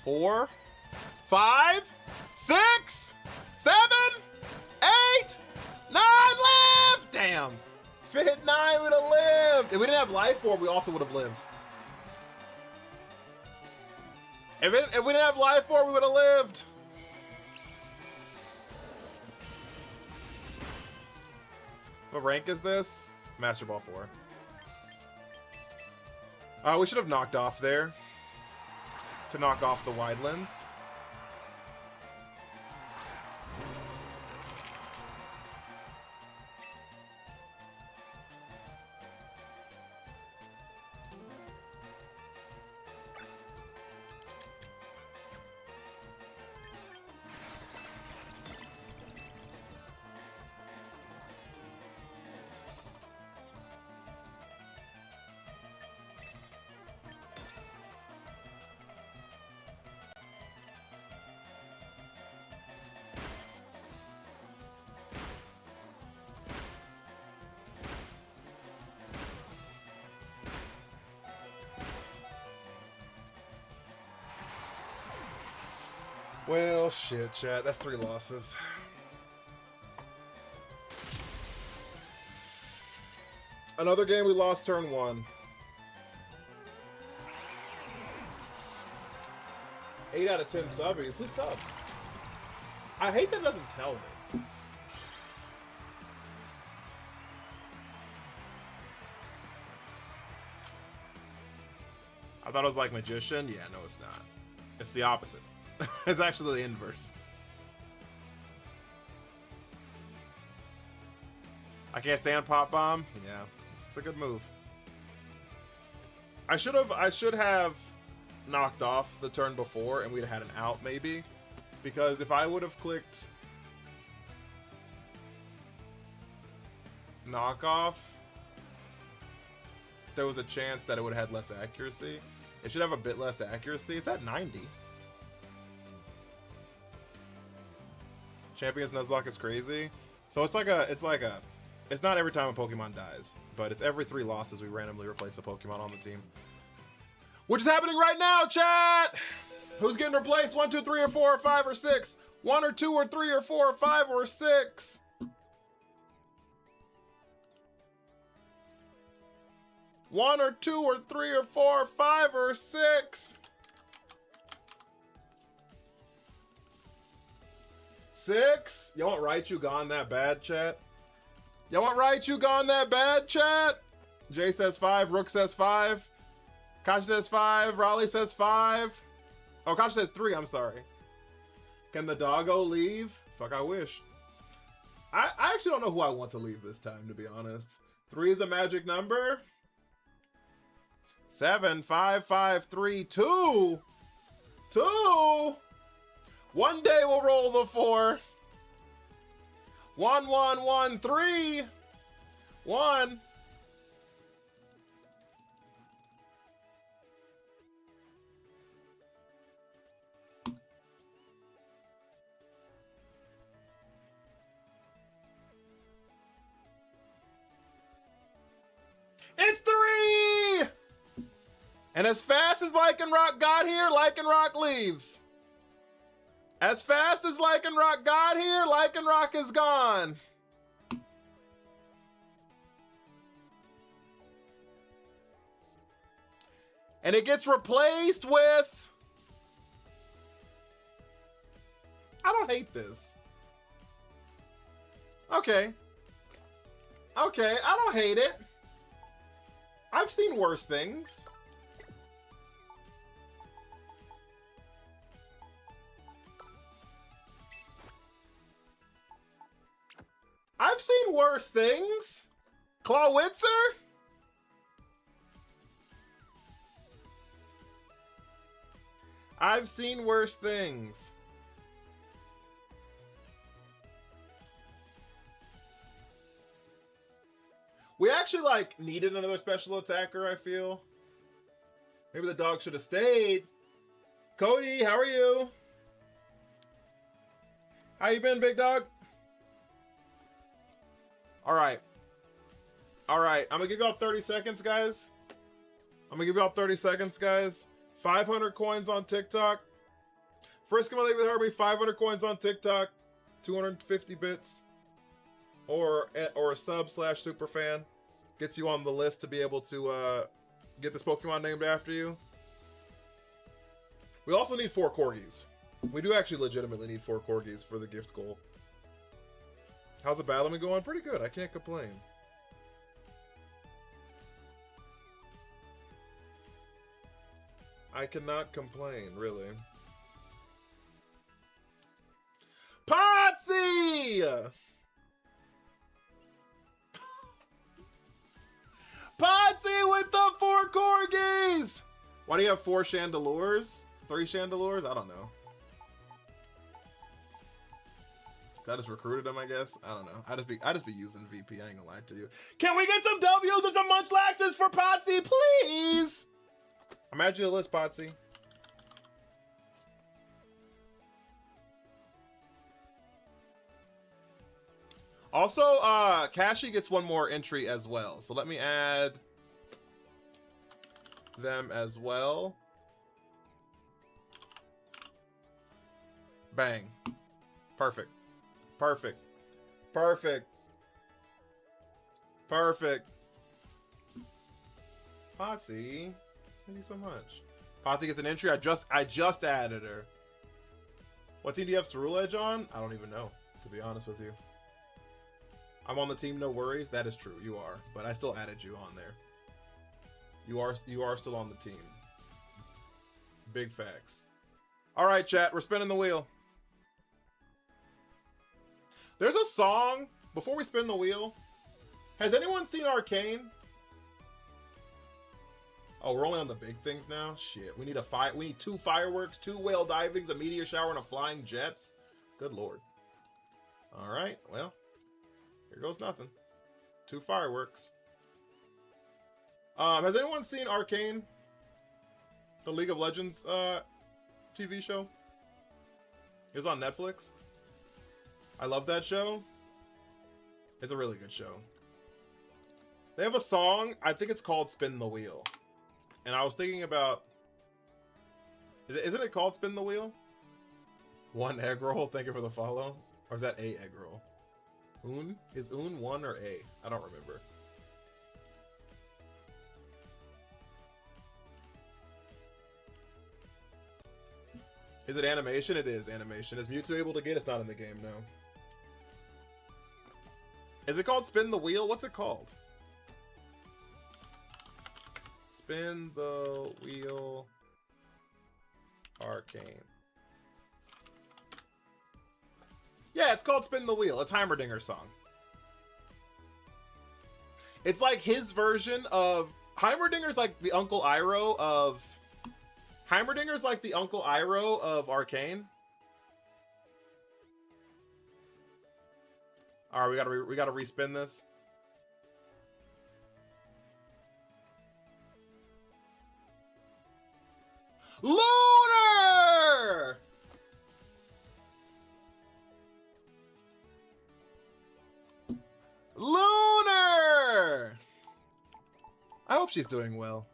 4, 5, 6, 7, 8, 9 left! Damn. If it hit 9, we would have lived. If we didn't have Life Orb, we also would have lived. If we didn't have Life Orb, we would have lived. What rank is this? Master Ball 4. We should have knocked off there to knock off the wide lens. Well, shit, chat. That's 3 losses. Another game we lost turn 1. 8 out of 10 subbies. Who subbed? I hate that doesn't tell me. I thought it was like Magician. Yeah, no, it's not. It's the opposite. It's actually the inverse. I can't stand Pop Bomb. Yeah, it's a good move. I should have knocked off the turn before and we'd have had an out maybe. Because if I would have clicked knockoff, there was a chance that it would have had less accuracy. It should have a bit less accuracy. It's at 90. Champions Nuzlocke is crazy. So it's not every time a Pokemon dies, but it's every 3 losses we randomly replace a Pokemon on the team. Which is happening right now, chat! Who's getting replaced? 1, 2, 3, or 4, or 5, or 6? 1 or 2 or 3 or 4 or 5 or 6? 1 or 2 or 3 or 4 or 5 or 6. 6. You want Raichu gone that bad, chat? You want Raichu gone that bad, chat? Jay says 5. Rook says 5. Kashi says 5. Raleigh says 5. Oh, Kashi says 3. I'm sorry. Can the doggo leave? Fuck, I wish. I actually don't know who I want to leave this time, to be honest. 3 is a magic number. 7, 5, 5, 3, 2. 2. One day we'll roll the 4. 1, 1, 1, 3. 1. It's 3! And as fast as Lycanroc got here, Lycanroc leaves. As fast as Lycanroc got here, Lycanroc is gone. And it gets replaced with... I don't hate this. Okay. Okay, I don't hate it. I've seen worse things. I've seen worse things. Clawitzer? I've seen worse things. We actually, like, needed another special attacker, I feel. Maybe the dog should have stayed. Cody, how are you? How you been, big dog? Alright. Alright, I'm gonna give y'all 30 seconds, guys. 500 coins on TikTok. First come out with Herbie, 500 coins on TikTok. 250 bits. Or a sub/superfan. Gets you on the list to be able to get this Pokemon named after you. We also need 4 Corgis. We do actually legitimately need 4 Corgis for the gift goal. How's the battle been going? Pretty good. I can't complain. I cannot complain, really. Potsy! Potsy with the 4 Corgis! Why do you have 4 Chandelures? 3 Chandelures? I don't know. I just recruited him, I guess. I don't know. I just be using VP. I ain't gonna lie to you. Can we get some W's and some Munchlaxes for Potsy, please? I'm adding you a list, Potsy. Also, Kashi gets 1 more entry as well. So let me add them as well. Bang. Perfect. Perfect. Perfect. Perfect. Potsy, thank you so much. Potsy gets an entry. I just added her. What team do you have Cerule Edge on? I don't even know, to be honest with you. I'm on the team, no worries. That is true, you are. But I still added you on there. You are still on the team. Big facts. Alright, chat, we're spinning the wheel. There's a song, before we spin the wheel. Has anyone seen Arcane? Oh, we're only on the big things now? Shit, we need we need 2 fireworks, 2 whale divings, a meteor shower, and a flying jets. Good lord. Alright, well. Here goes nothing. 2 fireworks. Has anyone seen Arcane? The League of Legends TV show? It was on Netflix. I love that show. It's a really good show. They have a song, I think it's called Spin the Wheel. And I was thinking about... Isn't it called Spin the Wheel? 1 egg roll, thank you for the follow. Or is that a egg roll? Un? Is Un 1 or A? I don't remember. Is it animation? It is animation. Is Mewtwo able to get? It's not in the game, no. Is it called Spin the Wheel? What's it called? Spin the Wheel Arcane. Yeah, it's called Spin the Wheel. It's Heimerdinger's song. It's like his version of... Heimerdinger's like the Uncle Iroh of... Heimerdinger's like the Uncle Iroh of Arcane. All right, we gotta respin this. Lunar! Lunar! I hope she's doing well.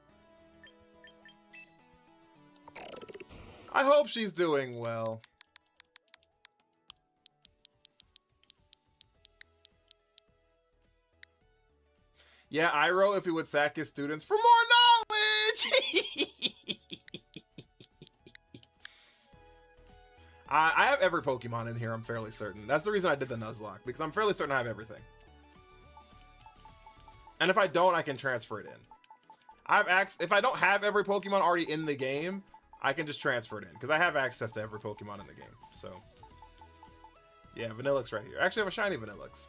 I hope she's doing well. Yeah, Iroh, if he would sack his students for more knowledge! I have every Pokemon in here, I'm fairly certain. That's the reason I did the Nuzlocke, because I'm fairly certain I have everything. And if I don't, I can transfer it in. If I don't have every Pokemon already in the game, I can just transfer it in, because I have access to every Pokemon in the game, so. Yeah, Vanillix right here. Actually, I have a shiny Vanillix.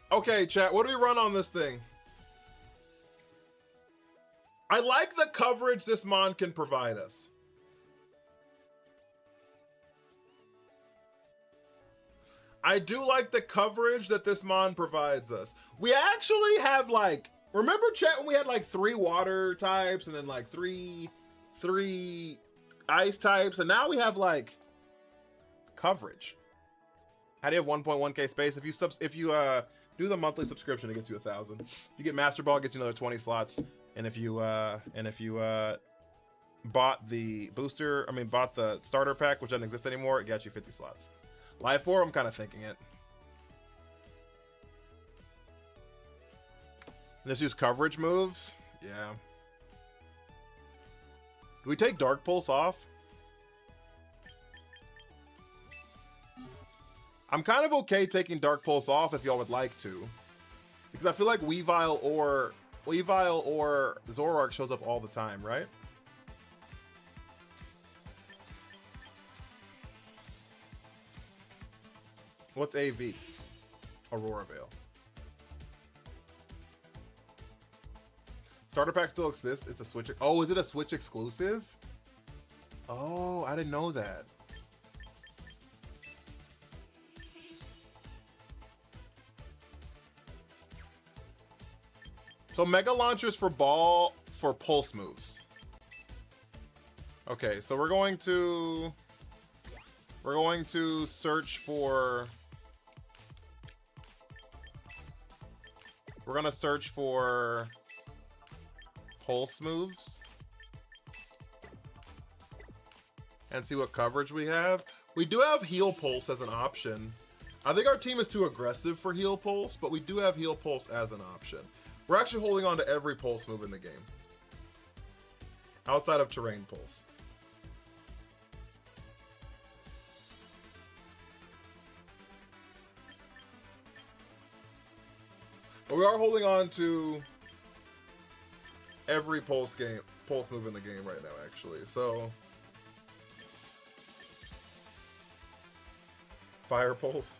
Okay, chat, what do we run on this thing? I like the coverage this Mon can provide us. I do like the coverage that this Mon provides us. We actually have like, remember chat when we had like 3 water types and then like three ice types, and now we have like coverage. How do you have 1.1k space? If you do the monthly subscription, it gets you 1,000. You get Master Ball, it gets you another 20 slots, and if you bought the bought the starter pack, which doesn't exist anymore, it got you 50 slots. Live 4, I'm kind of thinking it. Let's use coverage moves. Yeah. Do we take Dark Pulse off? I'm kind of okay taking Dark Pulse off if y'all would like to. Because I feel like Weavile or Zoroark shows up all the time, right? What's AV? Aurora Veil. Starter pack still exists. It's a Switch. Oh, is it a Switch exclusive? Oh, I didn't know that. So Mega Launchers for pulse moves. Okay, so we're going to search for. We're gonna search for pulse moves and see what coverage we have. We do have heal pulse as an option. I think our team is too aggressive for heal pulse, but we do have heal pulse as an option. We're actually holding on to every pulse move in the game outside of terrain pulse. But we are holding on to every pulse move in the game right now, actually. So Fire Pulse.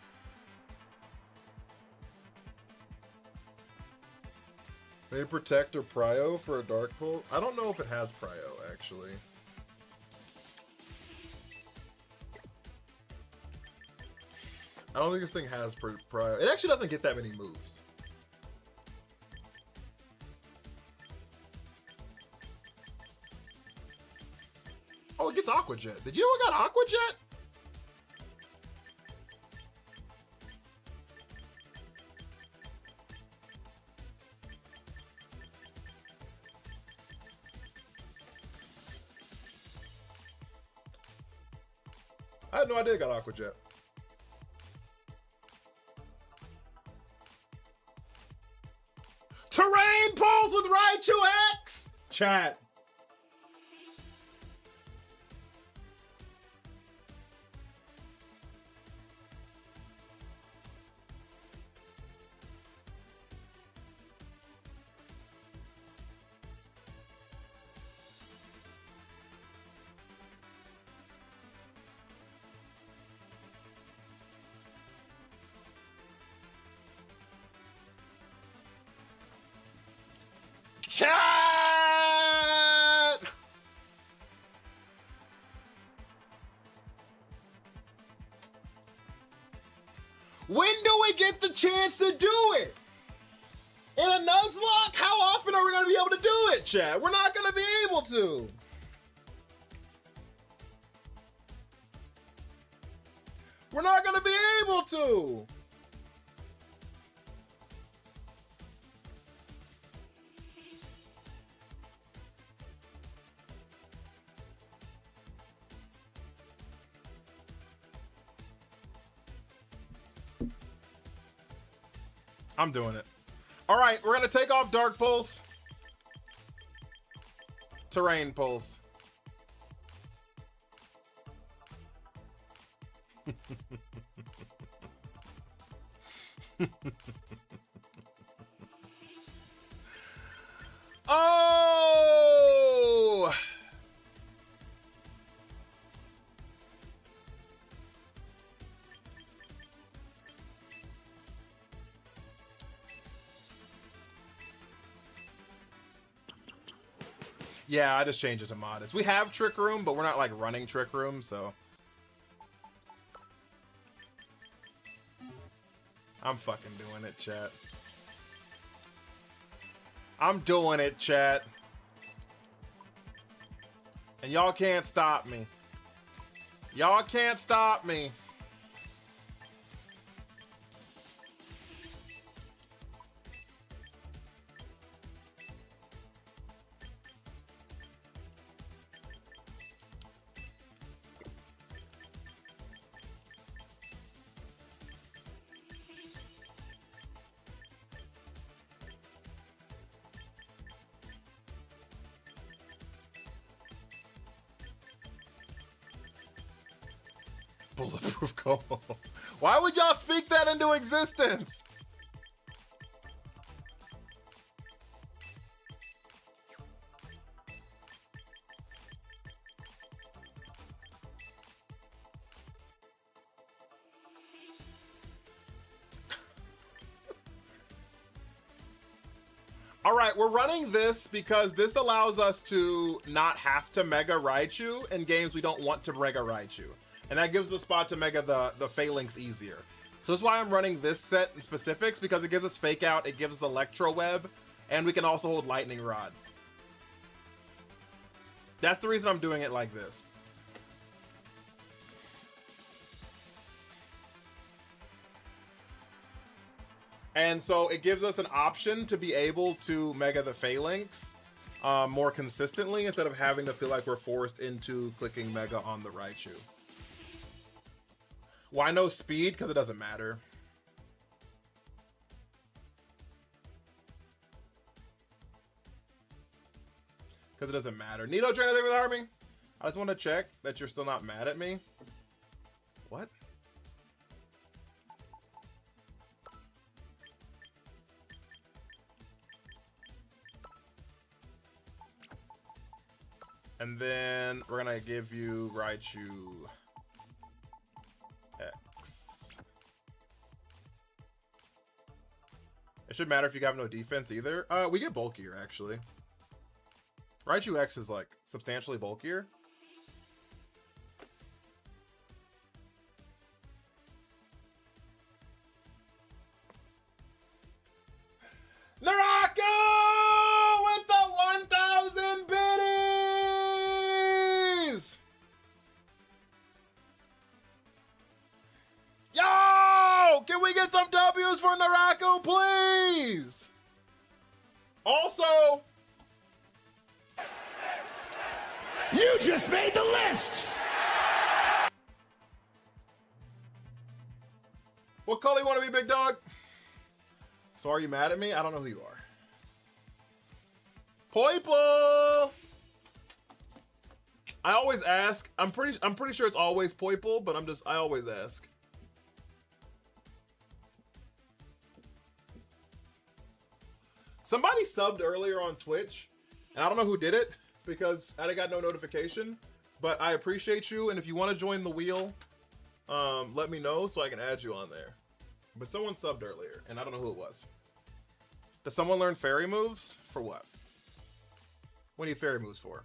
Maybe Protect or Prio for a Dark Pulse. I don't know if it has Prio, actually. I don't think this thing has Prio. It actually doesn't get that many moves. Oh, it gets Aqua Jet. Did you know it got Aqua Jet? I had no idea it got Aqua Jet. Terrain Pulse with Raichu X! Chat. Chat! When do we get the chance to do it? In a Nuzlocke? How often are we going to be able to do it, chat? We're not going to be able to. We're not going to be able to. I'm doing it. All right, we're going to take off Dark Pulse. Terrain Pulse. Oh! Yeah, I just changed it to modest. We have Trick Room, but we're not like running Trick Room, so. I'm fucking doing it, chat. I'm doing it, chat. And y'all can't stop me. Y'all can't stop me. Bulletproof goal. Why would y'all speak that into existence? All right, we're running this because this allows us to not have to Mega Raichu in games we don't want to Mega Raichu. And that gives the spot to Mega the Phalanx easier. So that's why I'm running this set in specifics, because it gives us Fake Out, it gives us Electro Web, and we can also hold Lightning Rod. That's the reason I'm doing it like this. And so it gives us an option to be able to Mega the Phalanx more consistently instead of having to feel like we're forced into clicking Mega on the Raichu. Why no speed? Because it doesn't matter. Because it doesn't matter. Nito trainer there with Army. I just want to check that you're still not mad at me. What? And then we're going to give you Raichu X. It shouldn't matter if you have no defense either. We get bulkier, actually. Raichu X is, like, substantially bulkier. Naraka with the 1,000 biddies! Yo! Can we get some W's for Naraka, please? Also... You just made the list! What color you want to be, big dog? So are you mad at me? I don't know who you are. Poiple! I always ask. I'm pretty sure it's always Poiple, but I always ask. Somebody subbed earlier on Twitch, and I don't know who did it because I got no notification, but I appreciate you, and if you want to join the wheel, let me know so I can add you on there. But someone subbed earlier, and I don't know who it was. Does someone learn fairy moves? For what? What do you fairy moves for?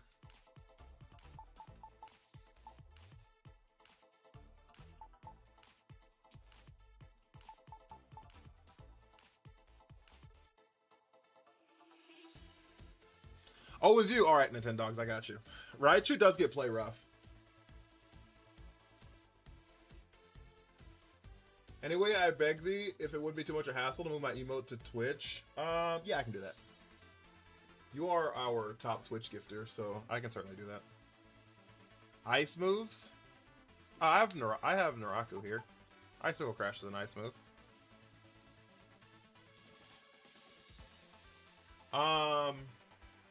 Oh, it was you. All right, Nintendogs, I got you. Raichu does get play rough. Anyway, I beg thee, if it would be too much a hassle to move my emote to Twitch, yeah, I can do that. You are our top Twitch gifter, so I can certainly do that. Ice moves? I have Naraku here. Icicle Crash is an ice move.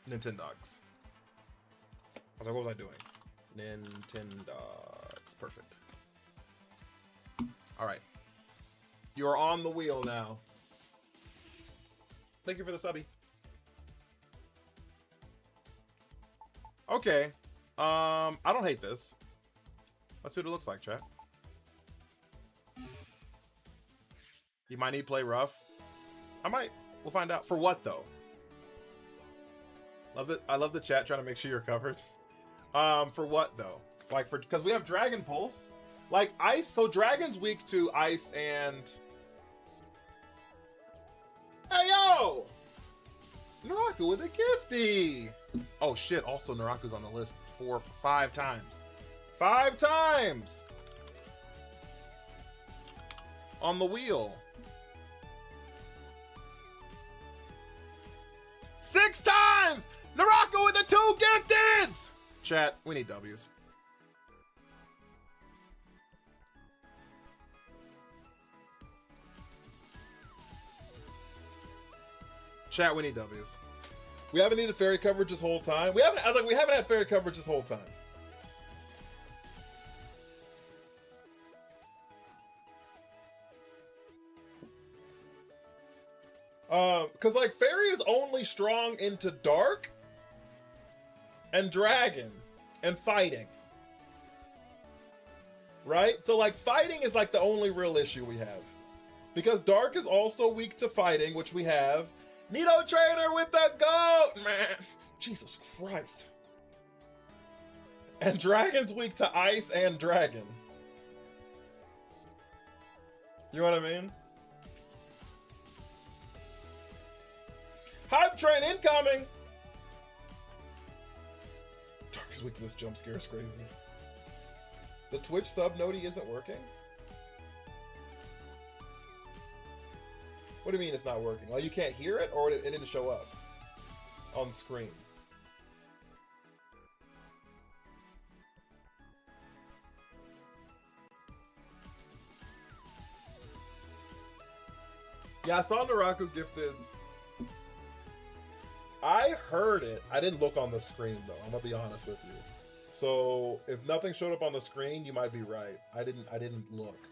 Nintendogs. I was like, what was I doing? Nintendogs. Perfect. Alright. You are on the wheel now. Thank you for the subby. Okay. I don't hate this. Let's see what it looks like, chat. You might need play rough. I might. We'll find out. For what, though? I love the chat trying to make sure you're covered. For what, though? Like, because we have Dragon Pulse. Like, ice. So, Dragon's weak to ice and... Hey, yo! Naraku with a gifty! Oh, shit. Also, Naraku's on the list 5 times. 5 times! On the wheel. 6 times! Naraku with the 2 gifteds! Chat, we need W's. Chat, we need W's. We haven't needed fairy coverage this whole time. We haven't had fairy coverage this whole time. Cause like fairy is only strong into dark and dragon and fighting. Right? So like fighting is like the only real issue we have. Because dark is also weak to fighting, which we have. Nido Trainer with the goat, man. Jesus Christ. And dragon's weak to ice and dragon. You know what I mean? Hype train incoming! Dark is weak to this jump scare is crazy. The Twitch sub noti isn't working? What do you mean it's not working? Like you can't hear it or it didn't show up on screen? Yeah, I saw Naraku gifted. I heard it. I didn't look on the screen though. I'm gonna be honest with you. So if nothing showed up on the screen, you might be right. I didn't look.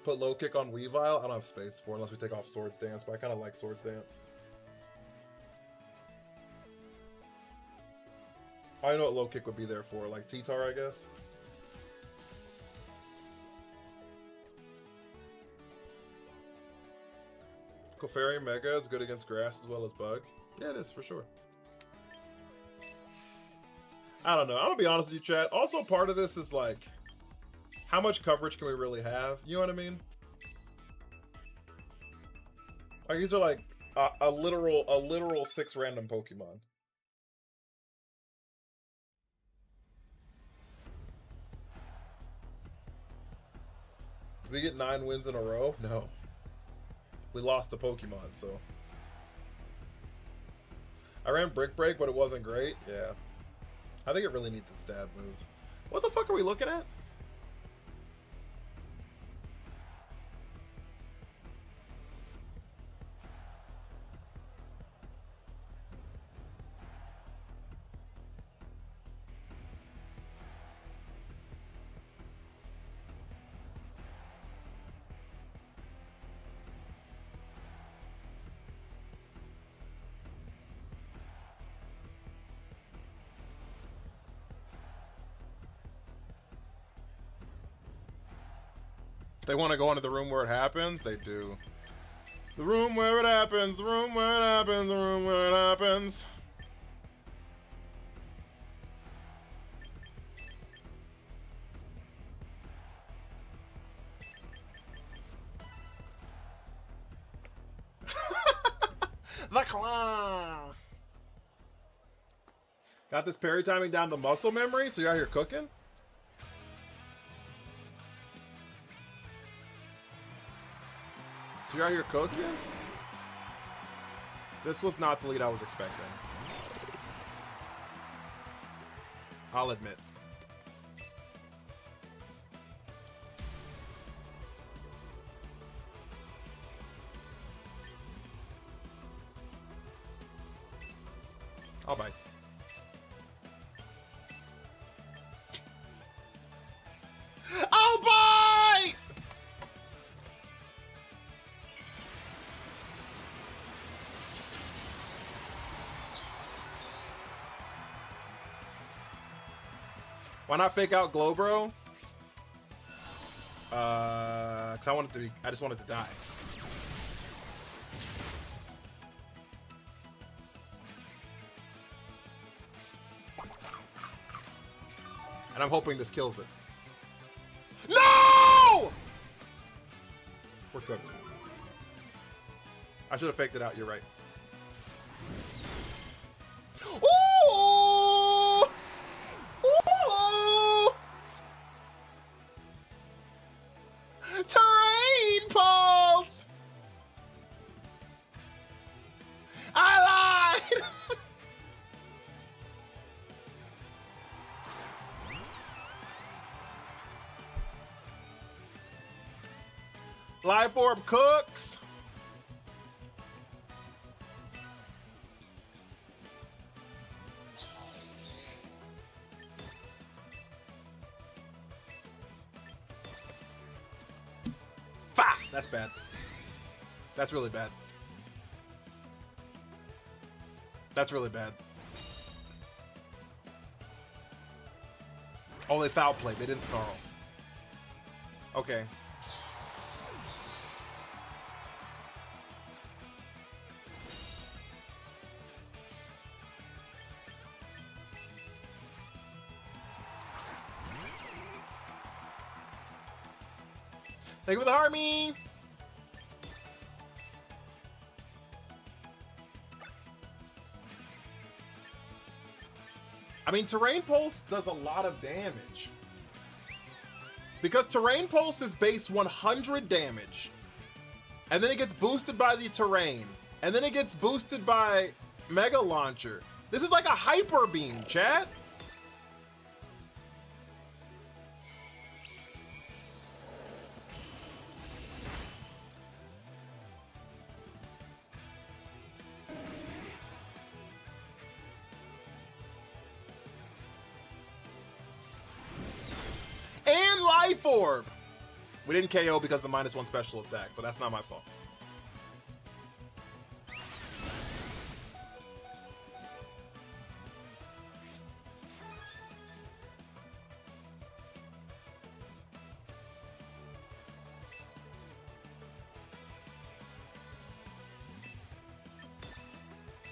Put low kick on Weavile. I don't have space for it unless we take off Swords Dance, but I kind of like Swords Dance. I know what low kick would be there for, like T-Tar, I guess. Clefairy Mega is good against grass as well as bug. Yeah, it is for sure. I don't know. I'm gonna be honest with you, chat. Also, part of this is like, how much coverage can we really have? You know what I mean? Like these are like a literal 6 random Pokemon. Did we get 9 wins in a row? No. We lost a Pokemon, so. I ran Brick Break, but it wasn't great. Yeah. I think it really needs its stab moves. What the fuck are we looking at? They want to go into the room where it happens? They do. The room where it happens, the room where it happens, the room where it happens. The claw. Got this parry timing down to muscle memory, so you're out here cooking? So you're out here cooking? This was not the lead I was expecting. I'll admit. I'll bite. I'll bite! Why not fake out Glow Bro? Cause I just wanted to die. And I'm hoping this kills it. No! We're cooked. I should have faked it out, you're right. Ooh! Ooh! Terrain pulse! I lied! Life Orb cooks. That's bad. That's really bad. That's really bad. Oh, they foul played. They didn't snarl. Okay. Thank you for the army. I mean, Terrain Pulse does a lot of damage. Because Terrain Pulse is base 100 damage. And then it gets boosted by the Terrain. And then it gets boosted by Mega Launcher. This is like a Hyper Beam, chat. And Life Orb! We didn't KO because of the -1 special attack, but that's not my fault.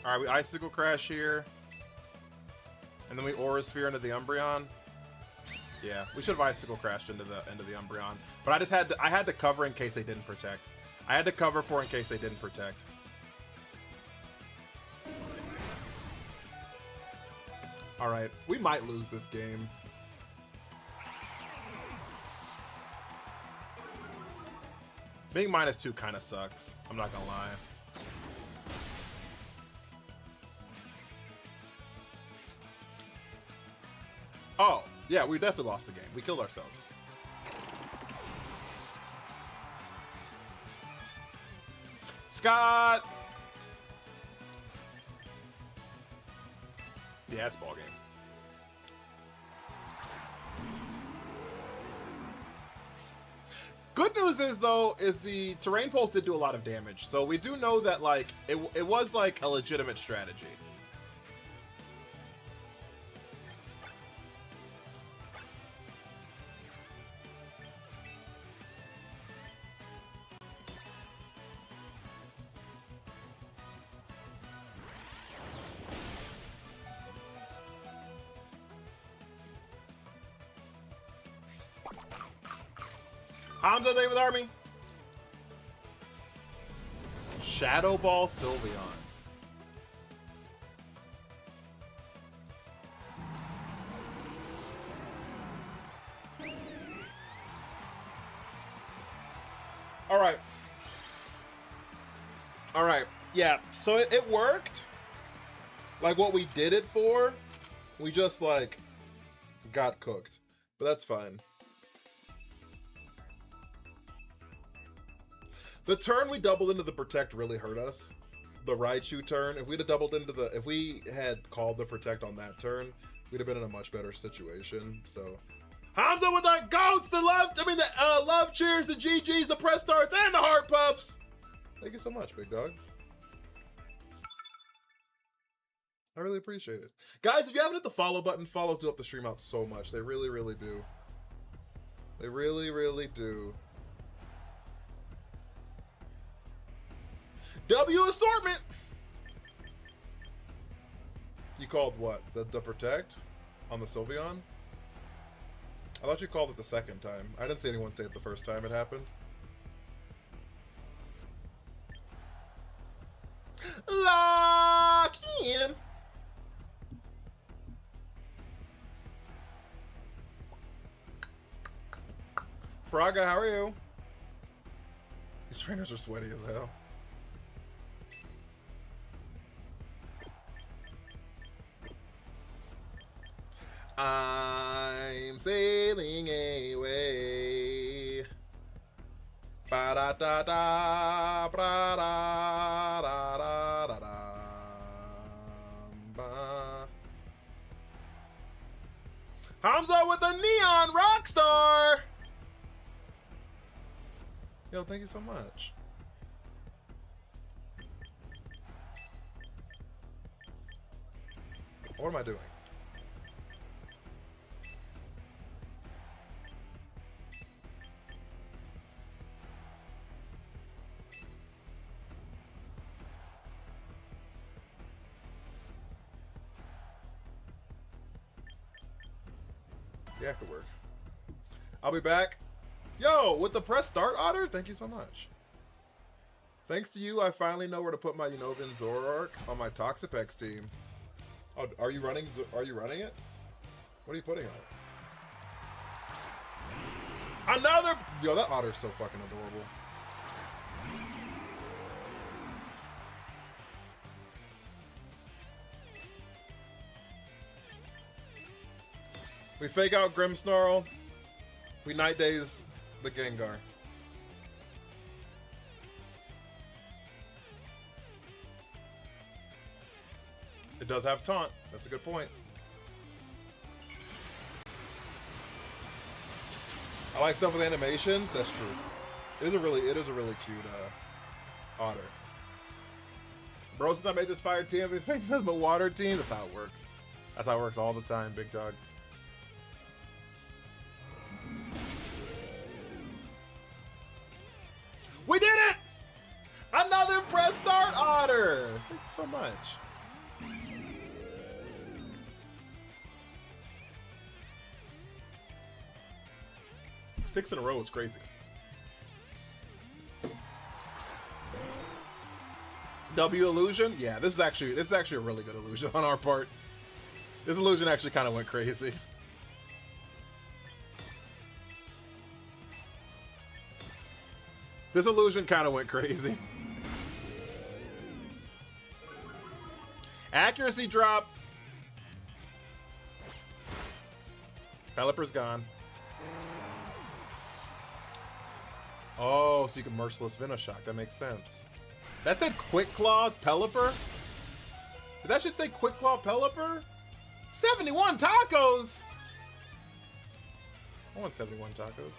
Alright, we Icicle Crash here. And then we Aura Sphere into the Umbreon. Yeah, we should have Icicle Crashed into the Umbreon. But I had to cover in case they didn't protect. I had to cover for in case they didn't protect. Alright, we might lose this game. Being -2 kind of sucks. I'm not gonna lie. Oh, yeah, we definitely lost the game. We killed ourselves. Scott! Yeah, it's ball game. Good news is, though, is the Terrain Pulse did do a lot of damage. So we do know that, like, it was, like, a legitimate strategy. Hamza, thank you for the army. Shadow Ball Sylveon. All right. All right. Yeah. So it worked. Like what we did it for, we just like got cooked. But that's fine. The turn we doubled into the protect really hurt us. The Raichu turn. If we'd have doubled into the, if we had called the protect on that turn, we'd have been in a much better situation. So, Hamza with the goats, the love, the love cheers, the GGs, the press starts, and the heart puffs. Thank you so much, big dog. I really appreciate it. Guys, if you haven't hit the follow button, follows do help the stream out so much. They really, really do. They really, really do. W assortment. You called what? The protect on the Sylveon? I thought you called it the second time. I didn't see anyone say it the first time it happened. Lock in. Fraga, how are you? These trainers are sweaty as hell. I'm sailing away. Ba da da da ba da da da da da ba. Hamza with a neon rock star. Yo, thank you so much. What am I doing? Yeah, it could work. I'll be back. Yo, with the press start, Otter, thank you so much. Thanks to you, I finally know where to put my Unovan Zoroark on my Toxapex team. Oh, are you running it? What are you putting on it? Another! Yo, that Otter's so fucking adorable. We fake out Grimmsnarl. We Night Days the Gengar. It does have taunt. That's a good point. I like stuff with animations. That's true. It is a really cute otter. Bro, since I made this fire team, we fake the water team. That's how it works. That's how it works all the time, big dog. We did it! Another press start otter! Thank you so much. Six in a row is crazy. W illusion? Yeah, this is actually a really good illusion on our part. This illusion actually kind of went crazy. This illusion kind of went crazy. Accuracy drop. Pelipper's gone. Oh, so you can Merciless Venoshock. That makes sense. That said Quick Claw Pelipper? Did that shit say Quick Claw Pelipper? 71 tacos! I want 71 tacos.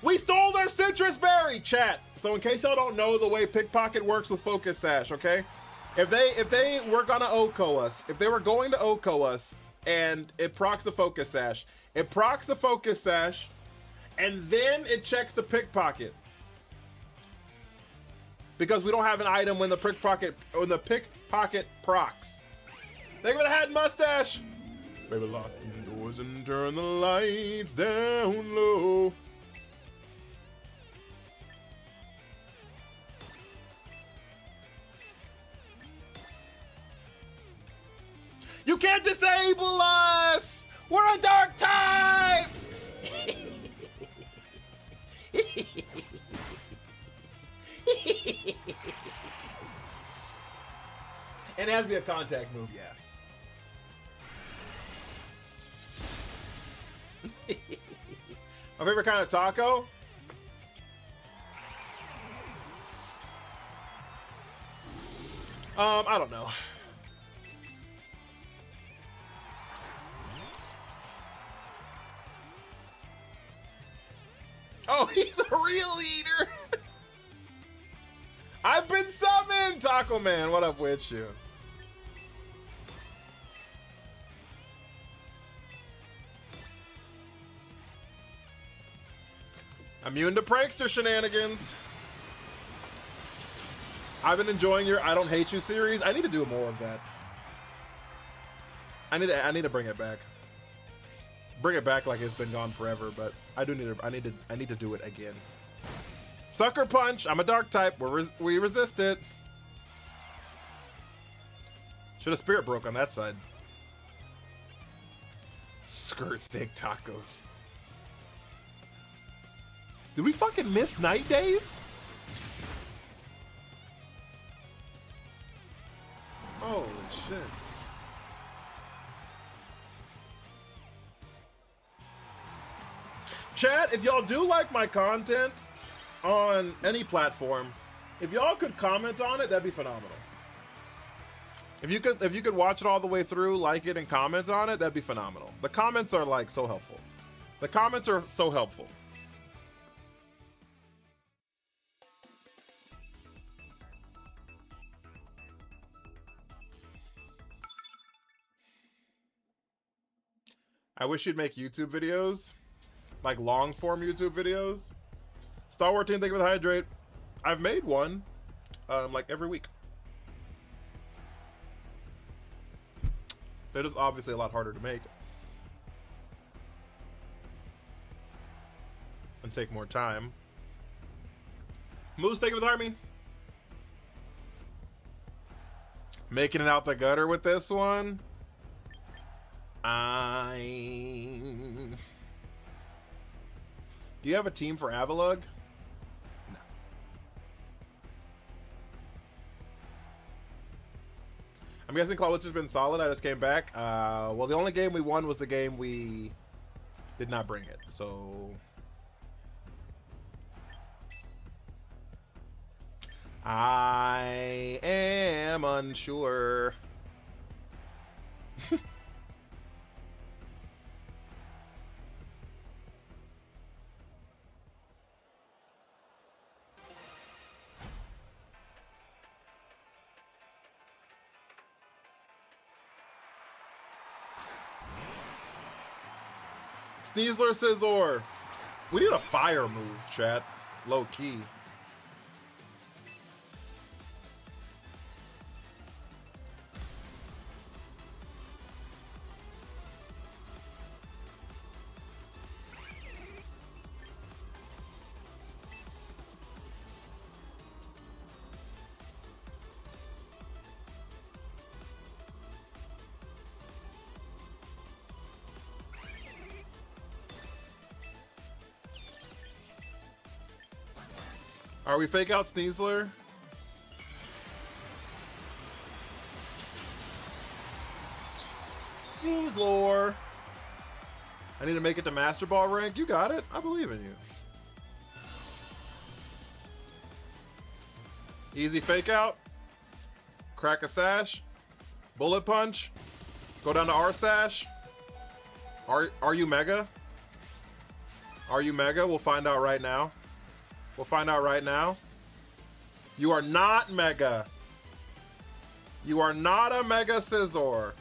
We stole their citrus berry, chat. So in case y'all don't know the way Pickpocket works with Focus Sash, okay? If they were gonna OHKO us, if they were going to OHKO us, and it procs the Focus Sash, it procs the Focus Sash, and then it checks the Pickpocket. Because we don't have an item when the Pickpocket procs. Thank you for the hat and mustache. Baby, lock the doors and turn the lights down low. You can't disable us! We're a dark type! And it has to be a contact move, yeah. My favorite kind of taco? I don't know. Oh, he's a real eater. I've been summoned, Taco Man. What up with you? Immune to prankster shenanigans. I've been enjoying your I Don't Hate You series. I need to do more of that. I need to bring it back. Bring it back like it's been gone forever, but I need to do it again. Sucker Punch. I'm a dark type. We resist it. Should have Spirit Broke on that side. Skirt steak tacos. Did we fucking miss Night Days? Holy shit. Chat, if y'all do like my content on any platform, if y'all could comment on it, that'd be phenomenal. If you could watch it all the way through, like it, and comment on it, that'd be phenomenal. The comments are like so helpful. The comments are so helpful. I wish you'd make YouTube videos, like long form YouTube videos. Star Wars team, thank you for the hydrate. I've made one, like every week. They're just obviously a lot harder to make and take more time. Moose, thank you for the army. Making it out the gutter with this one. Do you have a team for Avalug? No. I'm guessing Clawitz has been solid. I just came back. Well, the only game we won was the game we did not bring it, so I am unsure. Sneasler Scizor. We need a fire move, chat. Low key. Are we fake out Sneasler? Sneaslore. I need to make it to Master Ball rank. You got it. I believe in you. Easy fake out. Crack a sash. Bullet punch. Go down to R sash. Are you mega? Are you mega? We'll find out right now. We'll find out right now. You are not mega. You are not a mega Scizor.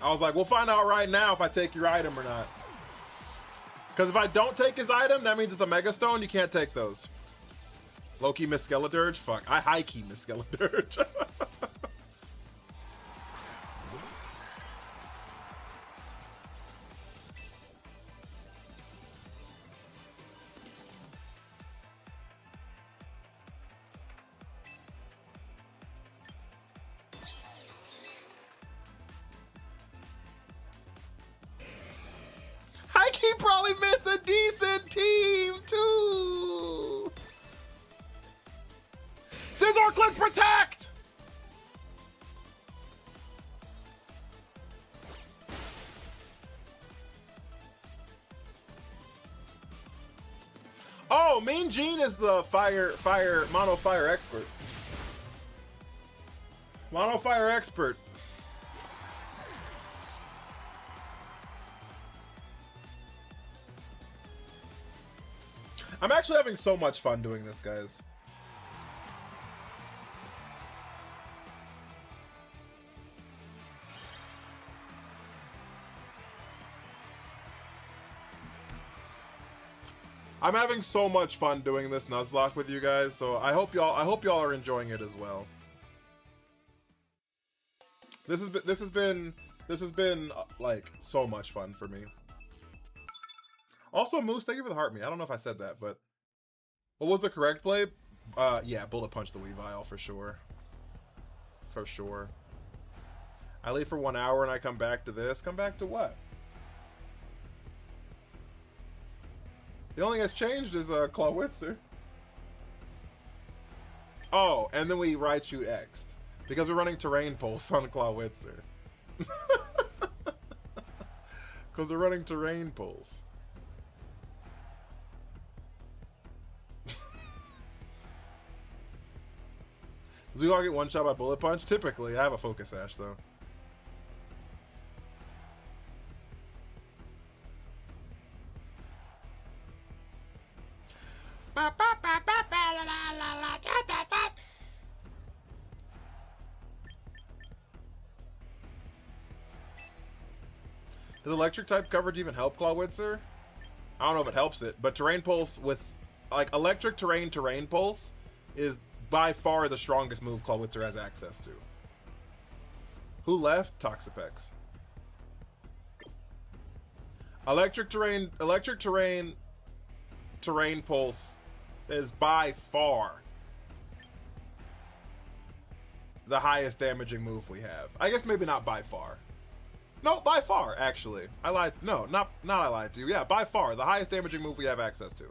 I was like, we'll find out right now if I take your item or not. Because if I don't take his item, that means it's a Mega Stone. You can't take those. Low-key Miss Skeledirge? Fuck. I high-key Miss Skeledirge. probably miss a decent team too. Scissor click protect. Oh, Mean Gene is the mono fire expert. Mono fire expert. I'm actually having so much fun doing this, guys. I'm having so much fun doing this Nuzlocke with you guys, so I hope y'all are enjoying it as well. This has been like so much fun for me. Also, Moose, thank you for the heart me. I don't know if I said that, but what was the correct play? Yeah, bullet punch the Weavile for sure. For sure. I leave for 1 hour and I come back to this. Come back to what? The only thing that's changed is Clawitzer. Oh, and then we right shoot X because we're running terrain pulse on Clawitzer. Because we're running terrain pulse. Does we all get one shot by bullet punch? Typically, I have a focus sash though. Does electric type coverage even help Clawitzer? I don't know if it helps it, but terrain pulse with like electric terrain pulse is by far the strongest move Clawitzer has access to. Who left? Toxapex. Electric terrain pulse is by far the highest damaging move we have. I guess maybe not by far. No, by far, actually. I lied. No, not I lied to you. Yeah, by far the highest damaging move we have access to.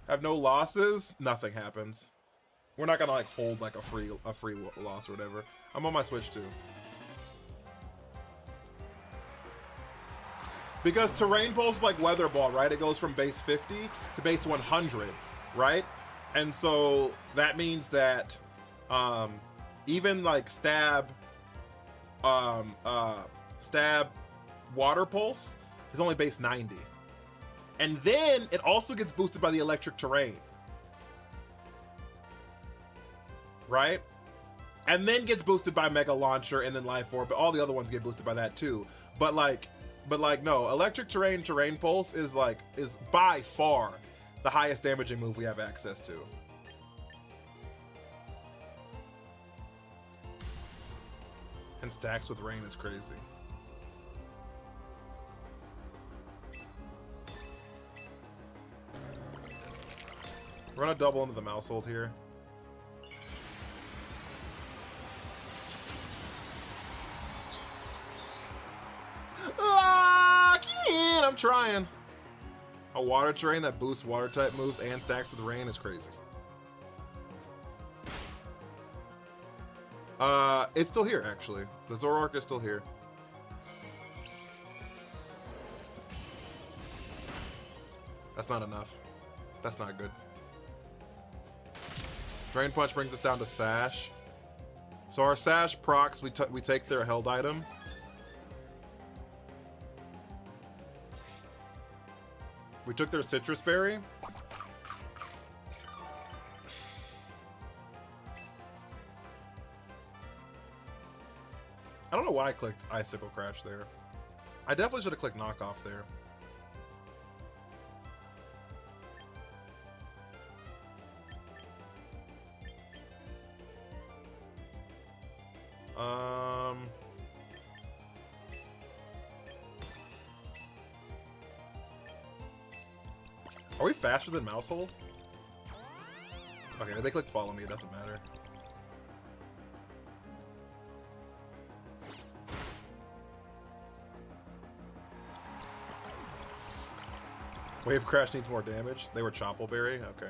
Have no losses, nothing happens. We're not gonna like hold like a free loss or whatever. I'm on my Switch too. Because terrain pulse is like weather ball, right? It goes from base 50 to base 100, right? And so that means that even like stab water pulse is only base 90. And then it also gets boosted by the electric terrain. Right? And then gets boosted by Mega Launcher and then Life Orb, but all the other ones get boosted by that too. But no, electric terrain pulse is by far the highest damaging move we have access to. And stacks with rain is crazy. We're gonna double into the mouse hold here. I'm trying. A water terrain that boosts water type moves and stacks with rain is crazy. It's still here actually. The Zoroark is still here. That's not enough. That's not good. Drain Punch brings us down to Sash. So our Sash procs, we take their held item. We took their Citrus Berry. I don't know why I clicked Icicle Crash there. I definitely should have clicked Knockoff there. Are we faster than Mousehold? Okay, they clicked follow me, it doesn't matter. Wave Crash needs more damage. They were Choppleberry. Okay.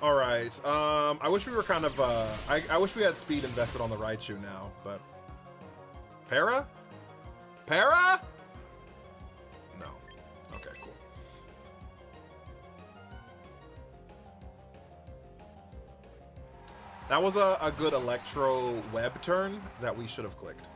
All right. I wish we were kind of. I wish we had speed invested on the Raichu now, but. Para? Para? No. Okay, cool. That was a good Electro Web turn that we should have clicked.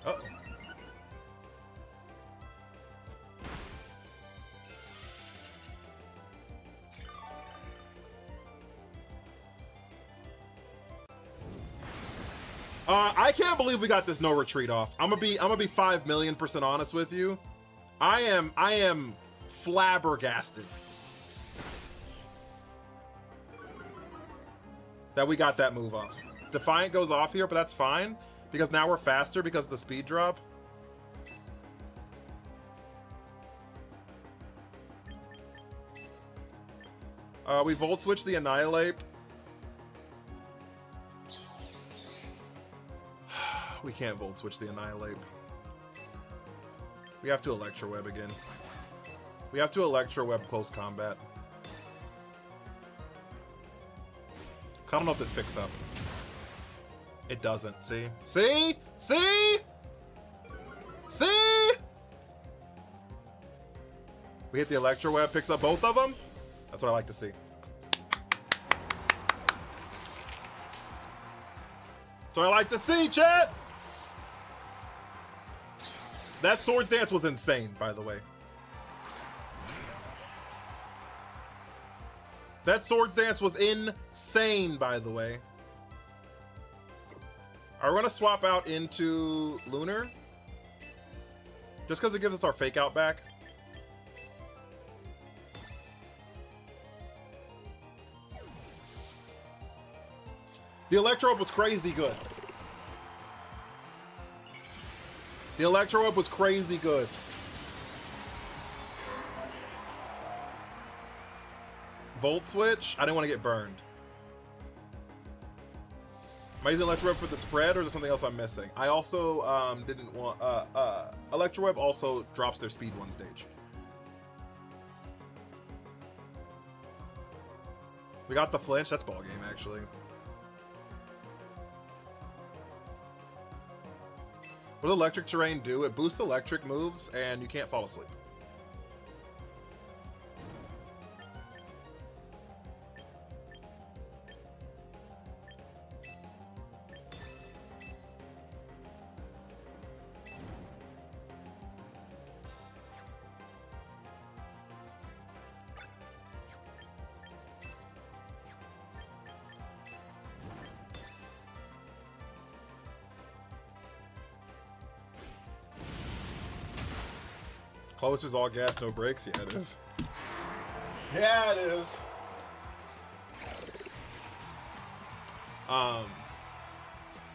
Uh-oh. I can't believe we got this no retreat off. I'm gonna be 5,000,000% honest with you. I am flabbergasted that we got that move off. Defiant goes off here, but that's fine because now we're faster because of the speed drop. We Volt Switch the Annihilate. We can't Volt Switch the Annihilate. We have to Electro Web again. We have to Electro Web close combat. I don't know if this picks up. It doesn't. See? See? See? See? We hit the Electro Web, picks up both of them? That's what I like to see. That's what I like to see, chat! That Swords Dance was insane, by the way. That Swords Dance was insane, by the way. Are we gonna swap out into Lunar? Just because it gives us our Fake Out back? The Electro Up was crazy good. The Electro Up was crazy good. Volt Switch? I didn't want to get burned. Am I using Electro Web for the spread or is there something else I'm missing? I also didn't want... Electro Web also drops their speed one stage. We got the flinch. That's ball game, actually. What does Electric Terrain do? It boosts electric moves and you can't fall asleep. Closer's all gas, no brakes. Yeah, it is. Yeah, it is.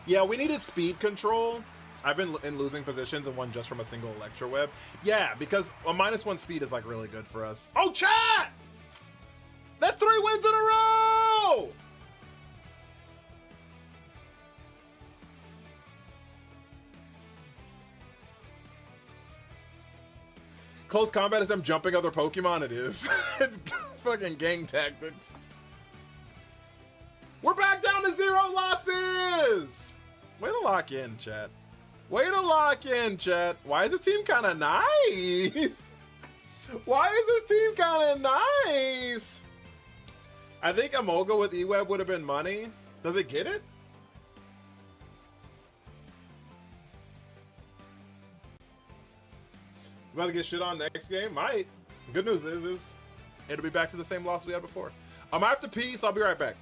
Yeah, we needed speed control. I've been in losing positions and won just from a single Electro Web. Yeah, because a -1 speed is like really good for us. Oh, chat! That's 3 wins in a row! Close combat is them jumping other Pokemon? It is. It's fucking gang tactics. We're back down to 0 losses! Way to lock in, chat. Way to lock in, chat. Why is this team kind of nice? Why is this team kind of nice? I think Emolga with E-Web would have been money. Does it get it? We about to get shit on next game? Might. Good news is it'll be back to the same loss we had before. I have to pee, so I'll be right back.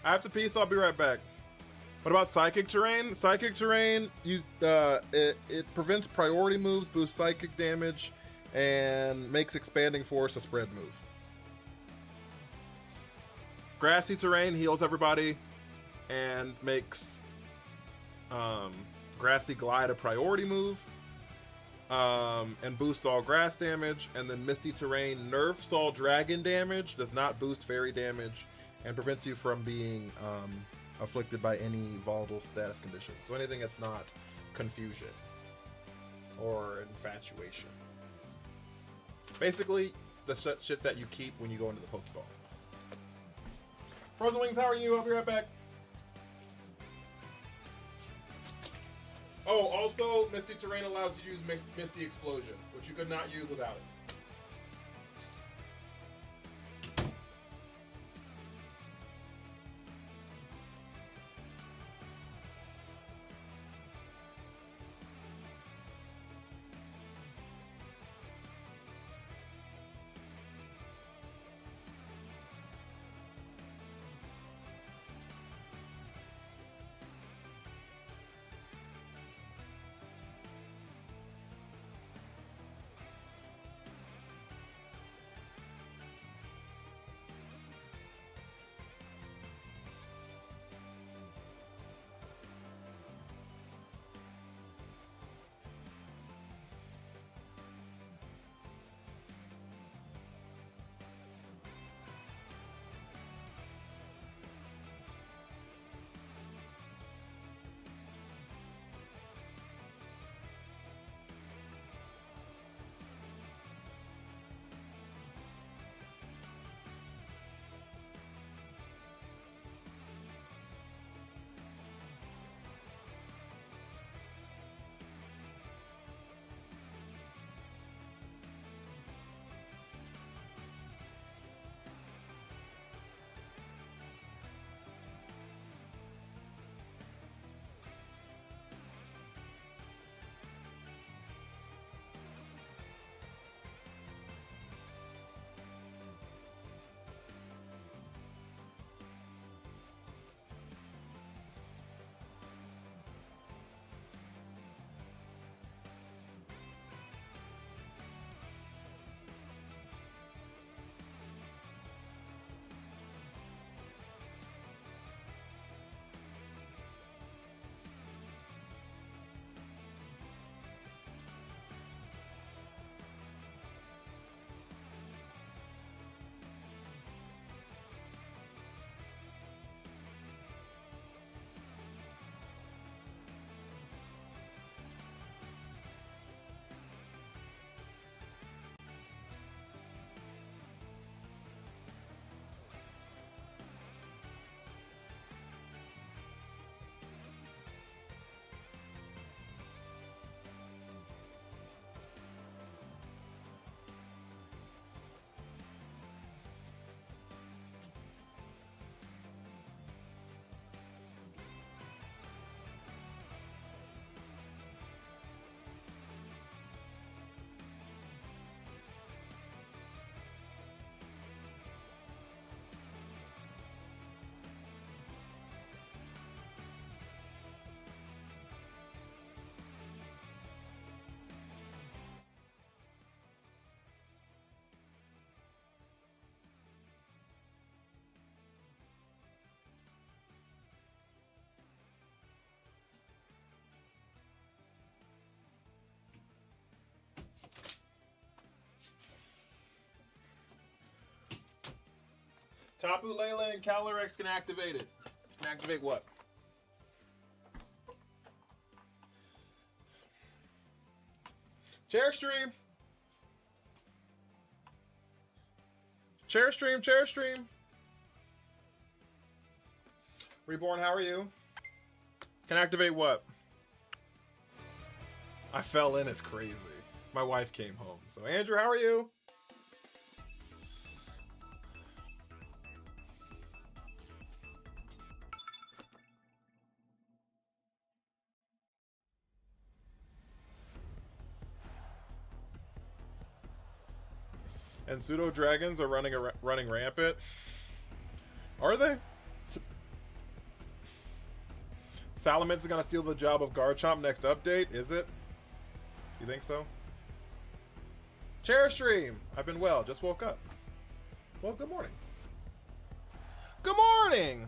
I have to pee, so I'll be right back. What about Psychic Terrain? Psychic Terrain, it prevents priority moves, boosts psychic damage, and makes Expanding Force a spread move. grassy terrain heals everybody and makes Grassy Glide a priority move, and boosts all grass damage. And then Misty Terrain nerfs all dragon damage, does not boost fairy damage, and prevents you from being afflicted by any volatile status conditions. So anything that's not confusion or infatuation. Basically, the shit that you keep when you go into the Pokeball. Frozen Wings, how are you? I'll be right back. Oh, also, Misty Terrain allows you to use Misty Explosion, which you could not use without it. Tapu Lele and Calyrex can activate it. Can activate what? Chair stream. Chair stream, chair stream. Reborn, how are you? Can activate what? I fell in, it's crazy. My wife came home. So Andrew, how are you? And pseudo dragons are running rampant. Are they? Salamence is gonna steal the job of Garchomp next update, is it? You think so? Chair stream! I've been well, just woke up. Well, good morning. Good morning.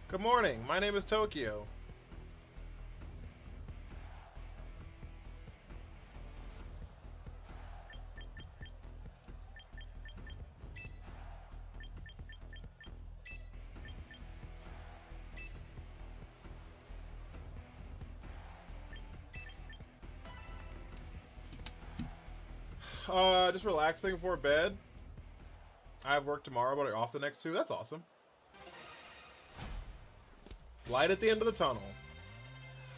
Good morning. My name is Tokyo. Just relaxing before bed. I have work tomorrow, but I'm off the next two. That's awesome. Light at the end of the tunnel.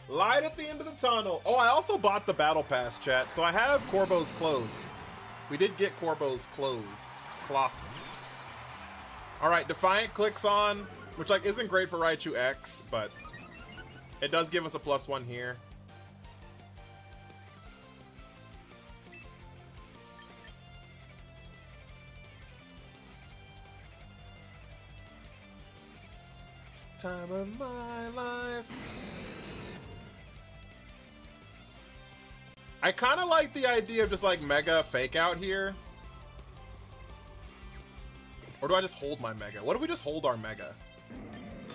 Light at the end of the tunnel. Oh, I also bought the battle pass, chat. So I have Corbo's clothes. We did get Corbo's clothes. Cloths. Alright, Defiant clicks on, which like isn't great for Raichu X, but it does give us a +1 here. Time of my life. I kind of like the idea of just like Mega Fake Out here. Or do I just hold my Mega? What if we just hold our Mega?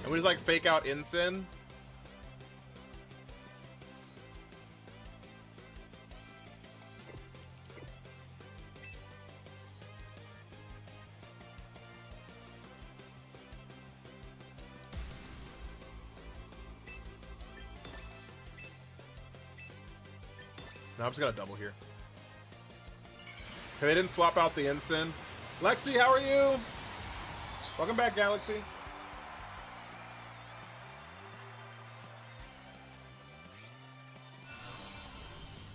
And we just like Fake Out Incin? No, I'm just gonna double here. Okay, they didn't swap out the Incin. Lexi, how are you? Welcome back, Galaxy.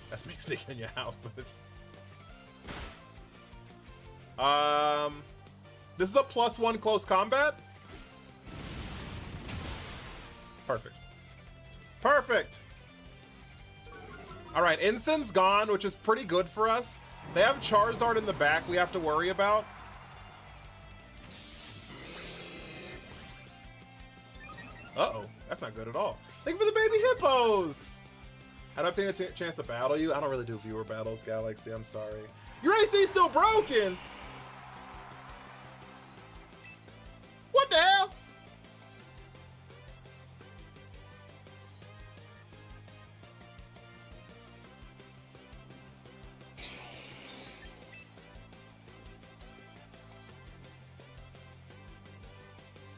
That's me sneaking in your house, bitch. This is a +1 close combat. Perfect. Perfect. All right, Incin's gone, which is pretty good for us. They have Charizard in the back we have to worry about. Uh-oh, that's not good at all. Thank you for the baby hippos. How do I obtain a chance to battle you? I don't really do viewer battles, Galaxy. I'm sorry. Your AC's still broken. What the hell?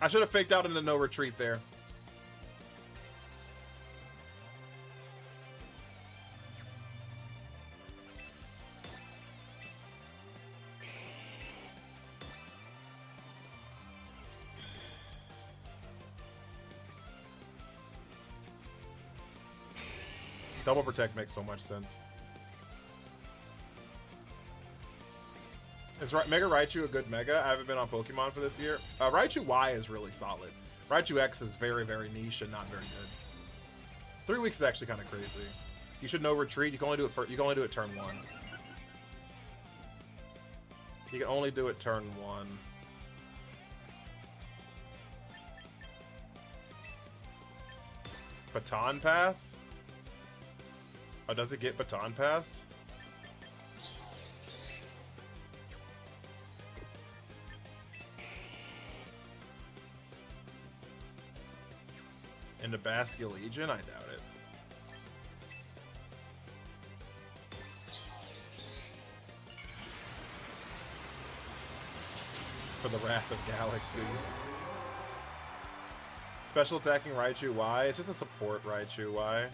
I should have faked out into no retreat there. Double Protect makes so much sense. Is Mega Raichu a good Mega? I haven't been on Pokemon for this year. Raichu Y is really solid. Raichu X is very, very niche and not very good. 3 weeks is actually kind of crazy. You should know retreat. You can only do it turn 1. You can only do it turn 1. Baton Pass? Oh, does it get Baton Pass? Into Basque Legion? I doubt it. For the Wrath of Galaxy. Special attacking Raichu Y. It's just a support Raichu Y.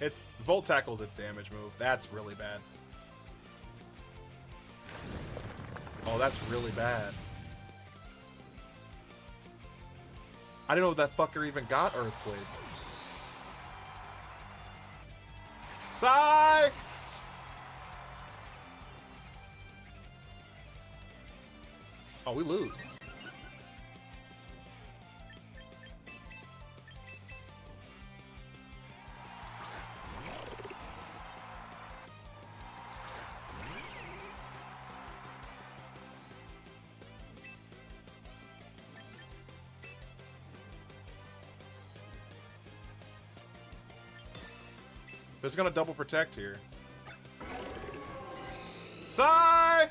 It's Volt Tackle's its damage move. That's really bad. Oh, that's really bad. I didn't know if that fucker even got Earthquake. Sigh! Oh, we lose. They're just gonna double protect here. Sigh!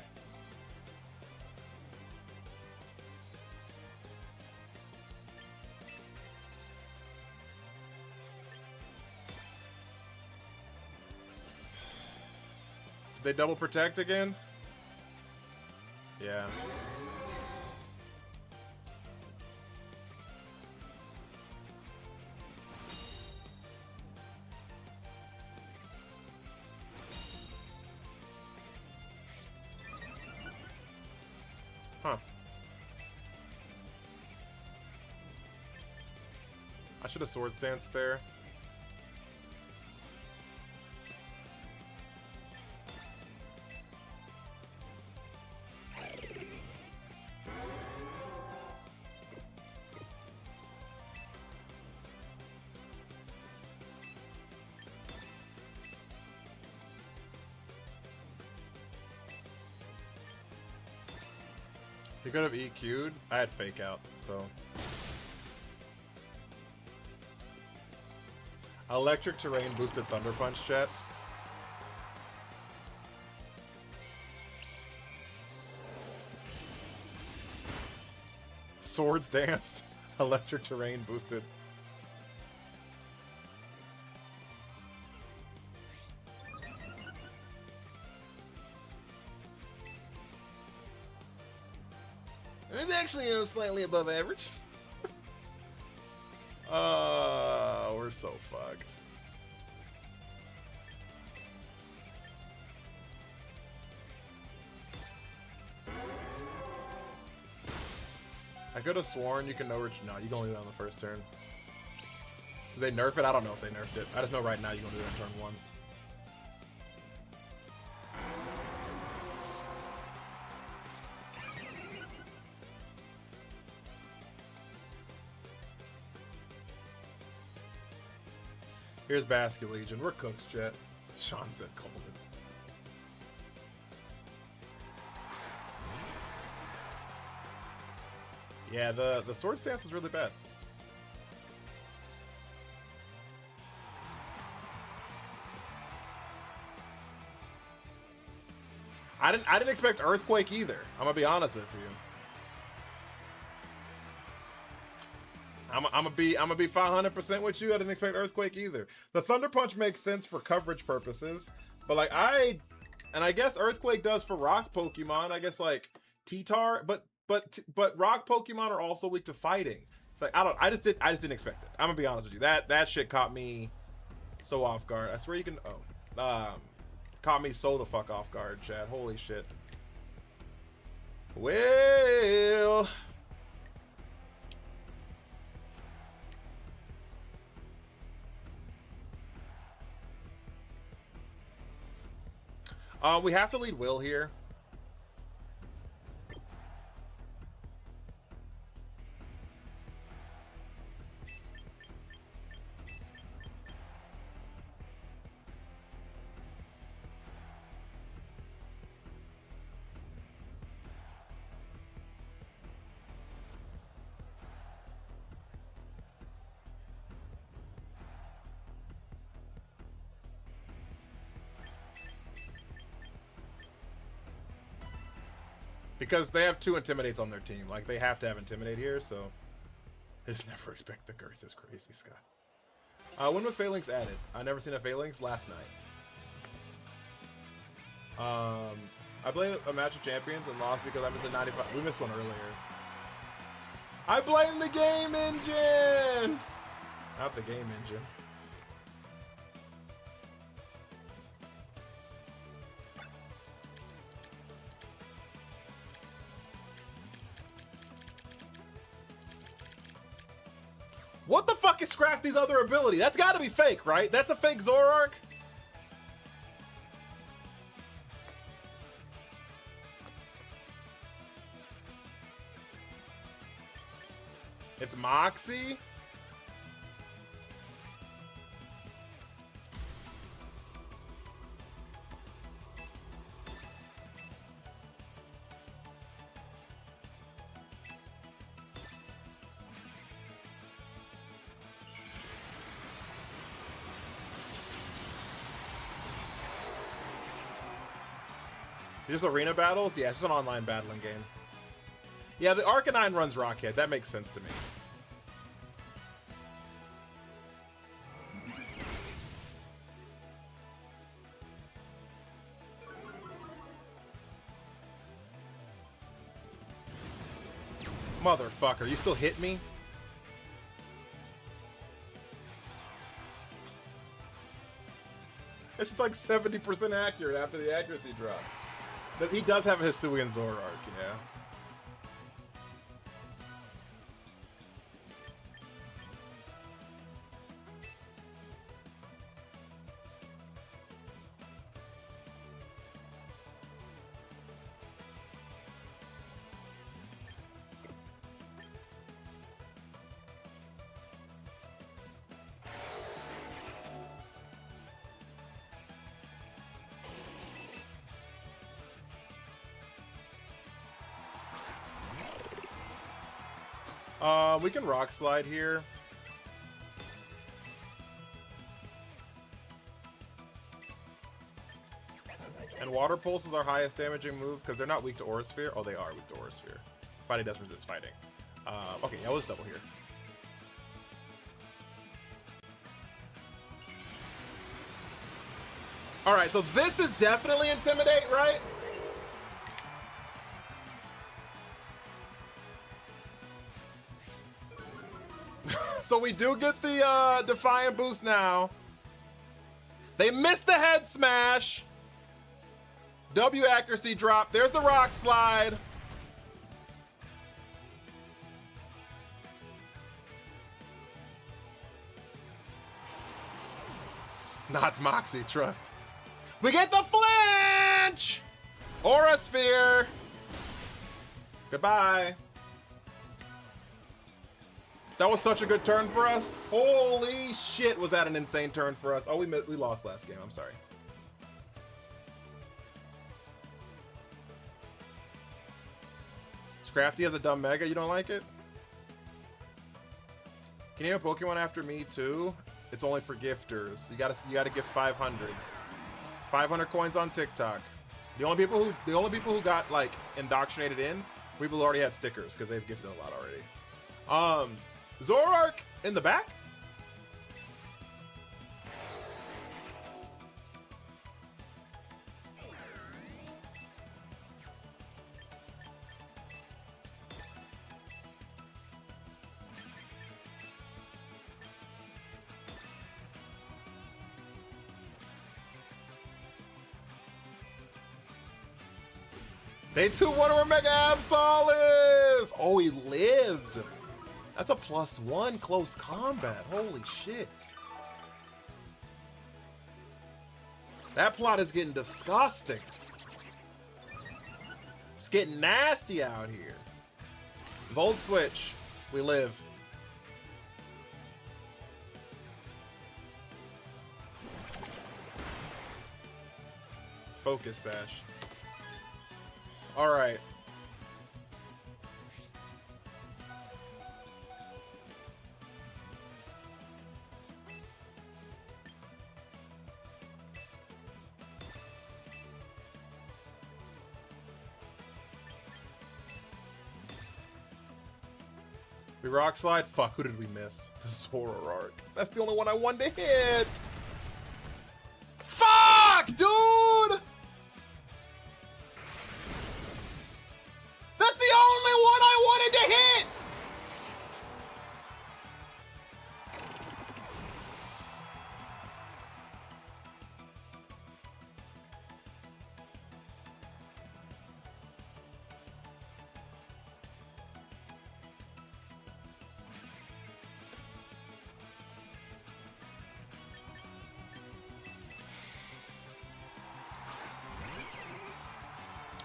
Did they double protect again? Yeah. Huh. I should have sword stanced there. He could have EQ'd. I had fake out, so. Electric terrain boosted Thunder Punch, chat. Swords Dance. Electric terrain boosted. It's actually slightly above average. We're so fucked. I could have sworn you can no. You can only do it on the first turn. Did they nerf it? I don't know if they nerfed it. I just know right now you can do it on turn 1. Here's Basket Legion. We're cooked, Jet. Sean said Colden. Yeah, the sword stance was really bad. I didn't expect Earthquake either. I'm gonna be honest with you. I'm gonna be 500% with you. I didn't expect Earthquake either. The Thunder Punch makes sense for coverage purposes, but like I guess Earthquake does for rock Pokemon. I guess like T-Tar, but rock Pokemon are also weak to fighting. It's like I just didn't expect it. I'm gonna be honest with you. That shit caught me so off guard. I swear you can. Caught me so the fuck off guard, Chad. Holy shit. Well. We have to lead Will here. Because they have 2 Intimidates on their team. Like, they have to have Intimidate here, so... I just never expect the girth is crazy, Scott. When was Phalanx added? I never seen a Phalanx. Last night. I played a match of champions and lost because I missed a 95. We missed one earlier. I blame the game engine! Not the game engine. What the fuck is Scrafty's other ability? That's gotta be fake, right? That's a fake Zoroark? It's Moxie? Just arena battles? Yeah, it's just an online battling game. Yeah, the Arcanine runs Rockhead. That makes sense to me. Motherfucker, you still hit me? It's just like 70% accurate after the accuracy drop. But he does have a Hisuian Zoroark, yeah. We can Rock Slide here. And Water Pulse is our highest damaging move because they're not weak to Aura Sphere. Oh, they are weak to Aura Sphere. Fighting does resist fighting. Okay, yeah, we'll just double here. Alright, so this is definitely Intimidate, right? So we do get the Defiant boost now. They missed the Head Smash. W accuracy drop. There's the Rock Slide. Not Moxie, trust. We get the flinch! Aura Sphere. Goodbye. That was such a good turn for us. Holy shit, was that an insane turn for us. Oh, we lost last game. I'm sorry. Scrafty has a dumb Mega. You don't like it? Can you have a Pokemon after me too? It's only for gifters. You gotta gift 500. 500 coins on TikTok. The only people who got like indoctrinated in, people who already had stickers because they've gifted a lot already. Zoroark in the back. Day 2 Wonder Mega Absolus! Oh, he lived! That's a +1 close combat. Holy shit. That plot is getting disgusting. It's getting nasty out here. Volt Switch. We live. Focus Sash. Alright. We Rock Slide? Fuck, who did we miss? The Zoroark. That's the only one I wanted to hit! Fuck, dude! That's the only one I wanted to hit!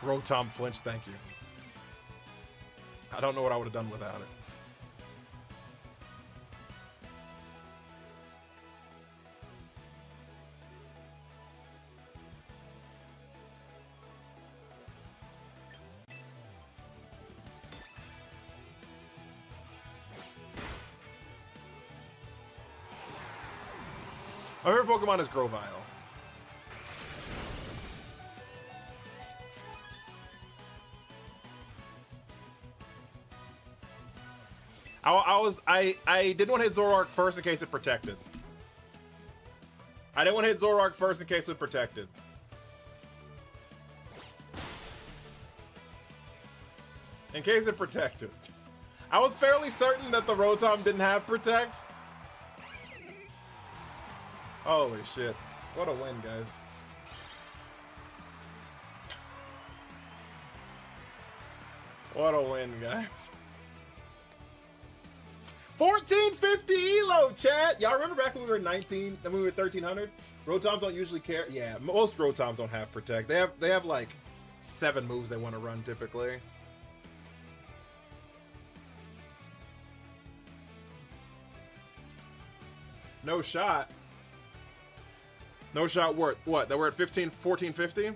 Rotom flinch, thank you. I don't know what I would have done without it. My favorite Pokemon is Grovyle. I didn't want to hit Zoroark first in case it protected. I didn't want to hit Zoroark first in case it protected. In case it protected. I was fairly certain that the Rotom didn't have protect. Holy shit. What a win, guys. What a win, guys. 1450 elo, chat. Y'all remember back when we were 19, when we were 1300? Rotoms don't usually care. Yeah, most Rotoms don't have protect. They have like 7 moves they want to run typically. No shot. No shot worth what? That we're at 1450?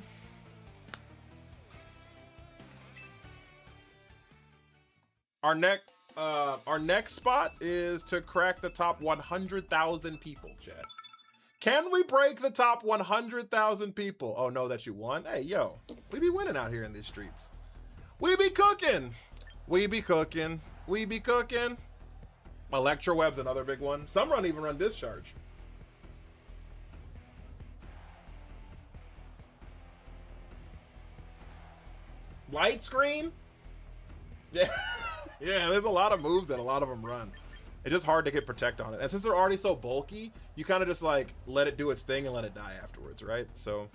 Our next spot is to crack the top 100,000 people, chat. Can we break the top 100,000 people? Oh, no, that you won? Hey, yo, we be winning out here in these streets. We be cooking. We be cooking. We be cooking. Electroweb's another big one. Some even run Discharge. Light Screen? Yeah. Yeah, there's a lot of moves that a lot of them run. It's just hard to get protect on it. And since they're already so bulky, you kind of just like let it do its thing and let it die afterwards, right? So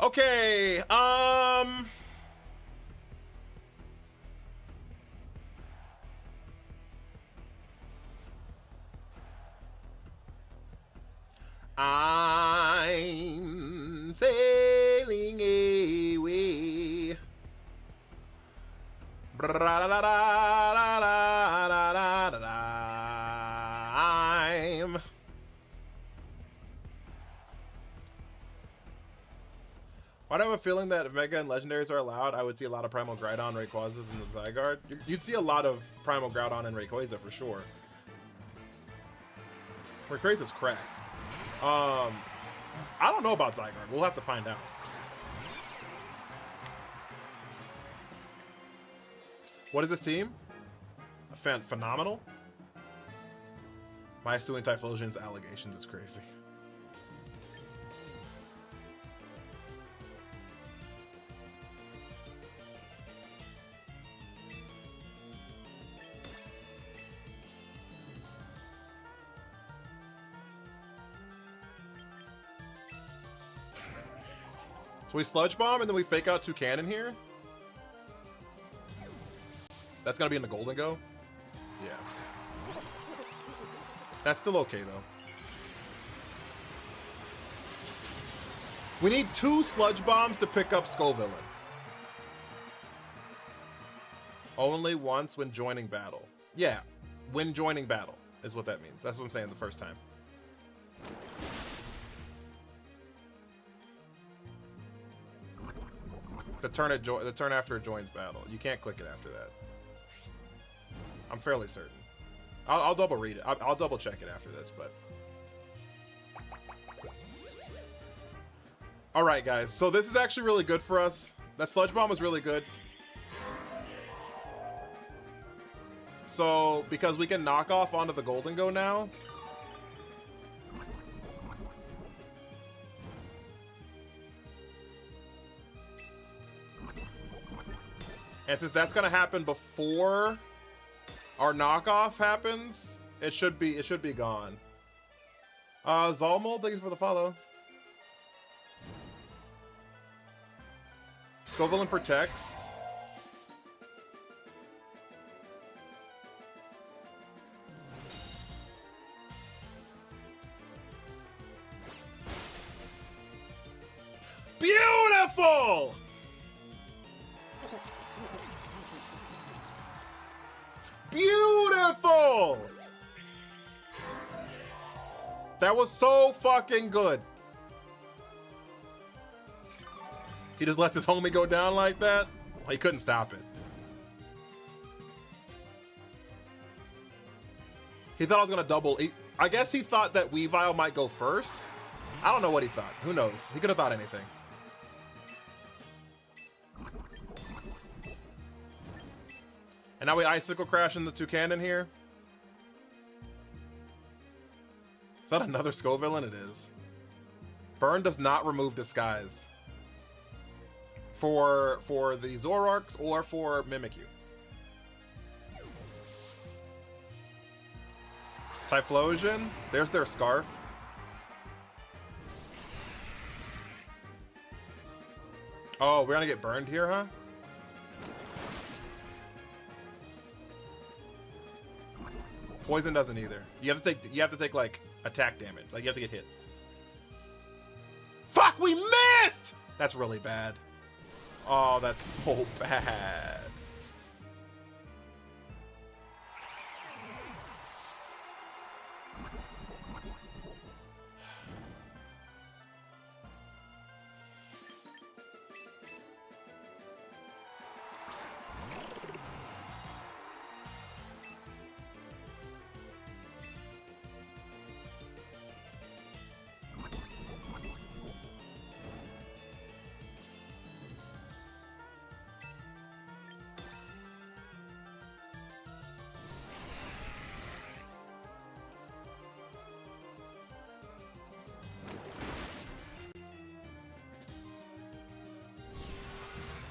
okay, I'm sailing away. I'm. Why do I have a feeling that if Mega and Legendaries are allowed, I would see a lot of Primal Groudon, Rayquazas, and the Zygarde? You'd see a lot of Primal Groudon and Rayquaza for sure. Rayquaza's cracked. I don't know about Zygarde. We'll have to find out. What is this team? Phenomenal? My suing Typhlosion's allegations is crazy. So we Sludge Bomb and then we fake out 2 cannon here. That's gonna be in the Golden Go. Yeah. That's still okay though. We need 2 Sludge Bombs to pick up Scovillain. Only once when joining battle. Yeah, when joining battle is what that means. That's what I'm saying the first time. The turn after it joins battle. You can't click it after that. I'm fairly certain. I'll double read it. I'll double check it after this, but. All right, guys. So this is actually really good for us. That Sludge Bomb was really good. So because we can knock off onto the Golden Go now. And since that's gonna happen before our knockoff happens, it should be gone. Zalmold, thank you for the follow. Scovillain protects. Beautiful! Beautiful! That was so fucking good. He just lets his homie go down like that? He couldn't stop it. He thought I was gonna double. I guess he thought that Weavile might go first. I don't know what he thought. Who knows? He could have thought anything. now we icicle crash in the Toucannon here. Is that another Skull villain? It is. Burn does not remove disguise for the Zoroarks or for Mimikyu. Typhlosion, there's their Scarf. Oh, we're gonna get burned here, huh? Poison doesn't either. You have to take like attack damage. Like you have to get hit. Fuck, we missed! That's really bad. Oh, that's so bad.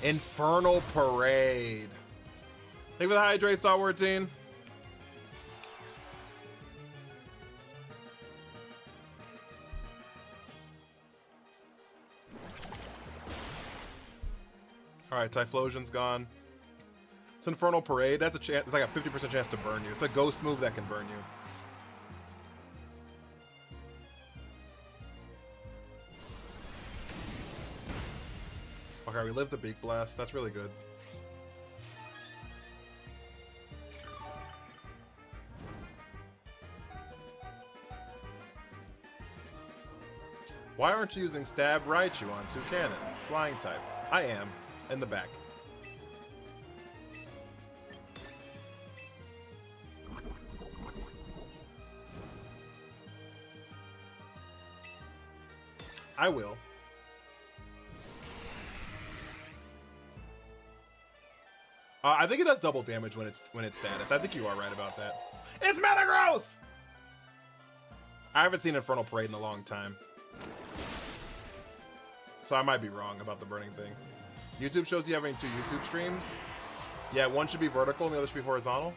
Infernal Parade. Thank you for the hydrate, Star Wars team. All right, Typhlosion's gone. It's Infernal Parade. That's a chance. It's like a 50% chance to burn you. It's a ghost move that can burn you. Okay, we lived the Beak Blast. That's really good. Why aren't you using Stab Raichu on Toucannon? Flying type. I am. In the back. I will. I think it does double damage when it's status. I think you are right about that. It's Metagross! I haven't seen Infernal Parade in a long time. So I might be wrong about the burning thing. YouTube shows you having 2 YouTube streams. Yeah, one should be vertical and the other should be horizontal.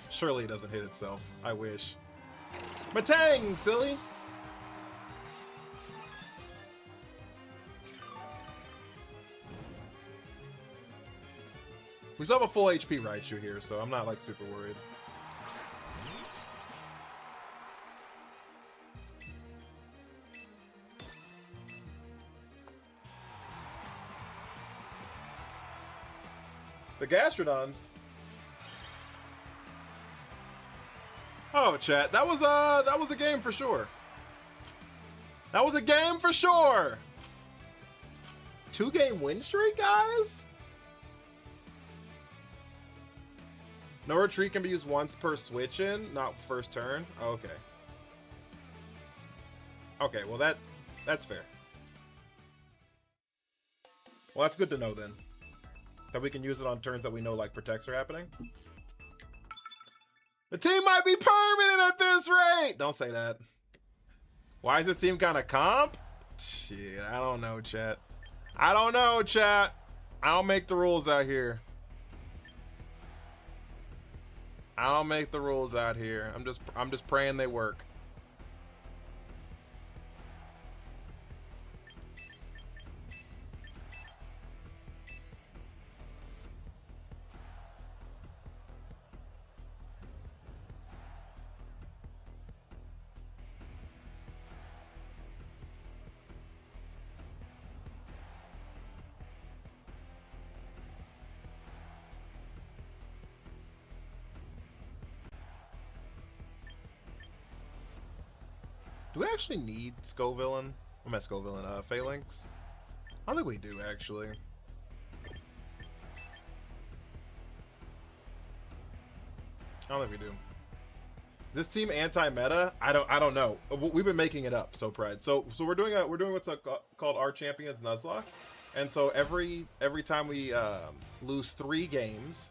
Surely it doesn't hit itself. I wish. Matang, silly! We still have a full HP Raichu here, so I'm not like super worried. The Gastrodons. Oh, chat, that was a game for sure. That was a game for sure. 2-game win streak, guys. No retreat can be used once per switch in, not first turn. Oh, okay. Okay, well that's fair. Well, that's good to know then. That we can use it on turns that we know like protects are happening. The team might be permanent at this rate! Don't say that. Why is this team kind of comp? Shit, I don't know, chat. I don't know, chat. I don't make the rules out here. I don't make the rules out here. I'm just praying they work. Do we actually need Scovillain? I'm at Scovillain, Phalanx? I don't think we do, actually. I don't know if we do. This team anti-meta? I don't know. We've been making it up. So Pride. So we're doing what's called our Champions Nuzlocke, and so every time we lose 3 games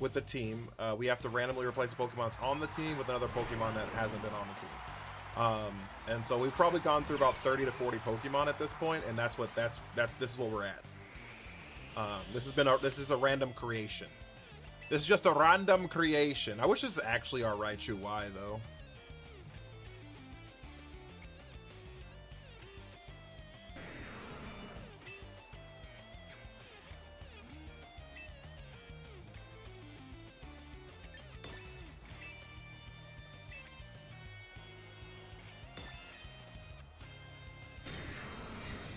with the team, we have to randomly replace a Pokemon that's on the team with another Pokemon that hasn't been on the team. And so we've probably gone through about 30 to 40 Pokemon at this point, and this is what we're at. This is a random creation. This is just a random creation. I wish this is actually our Raichu Y, though.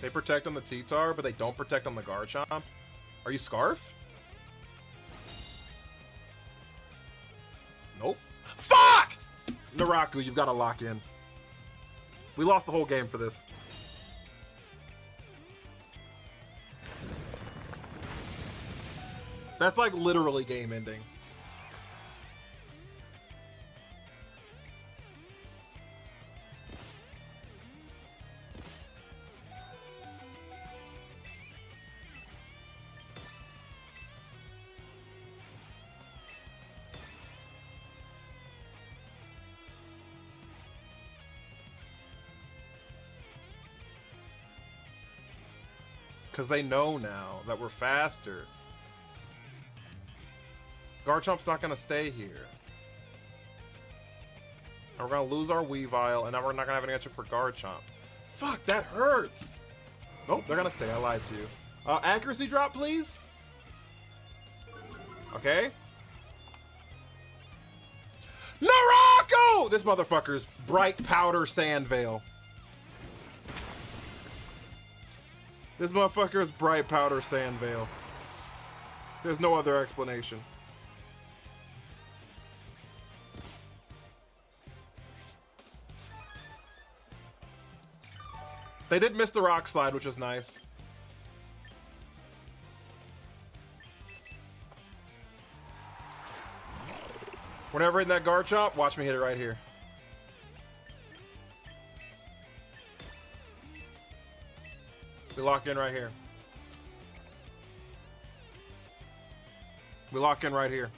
They protect on the T-Tar, but they don't protect on the Garchomp. Are you Scarf? Nope. Fuck! Naraku, you've got to lock in. We lost the whole game for this. That's like literally game ending. Because they know now that we're faster. Garchomp's not going to stay here. And we're going to lose our Weavile, and now we're not going to have any answer for Garchomp. Fuck, that hurts! Nope, they're going to stay. I lied to you. Accuracy drop, please? Okay. Naraku! This motherfucker's bright powder sand veil. This motherfucker is bright powder sand veil. There's no other explanation. They did miss the rock slide, which is nice. Whenever in that Garchomp, watch me hit it right here. We lock in right here. We lock in right here.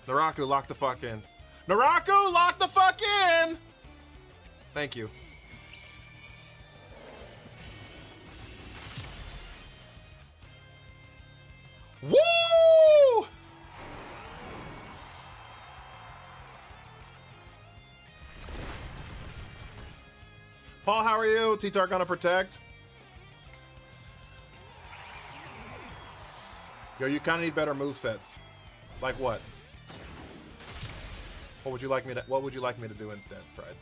Naraku, lock the fuck in. Naraku, lock the fuck in! Thank you. Woo! Paul, how are you? T-Tar gonna protect? Yo, you kind of need better movesets. Like what? What would you like me to do instead, Pride?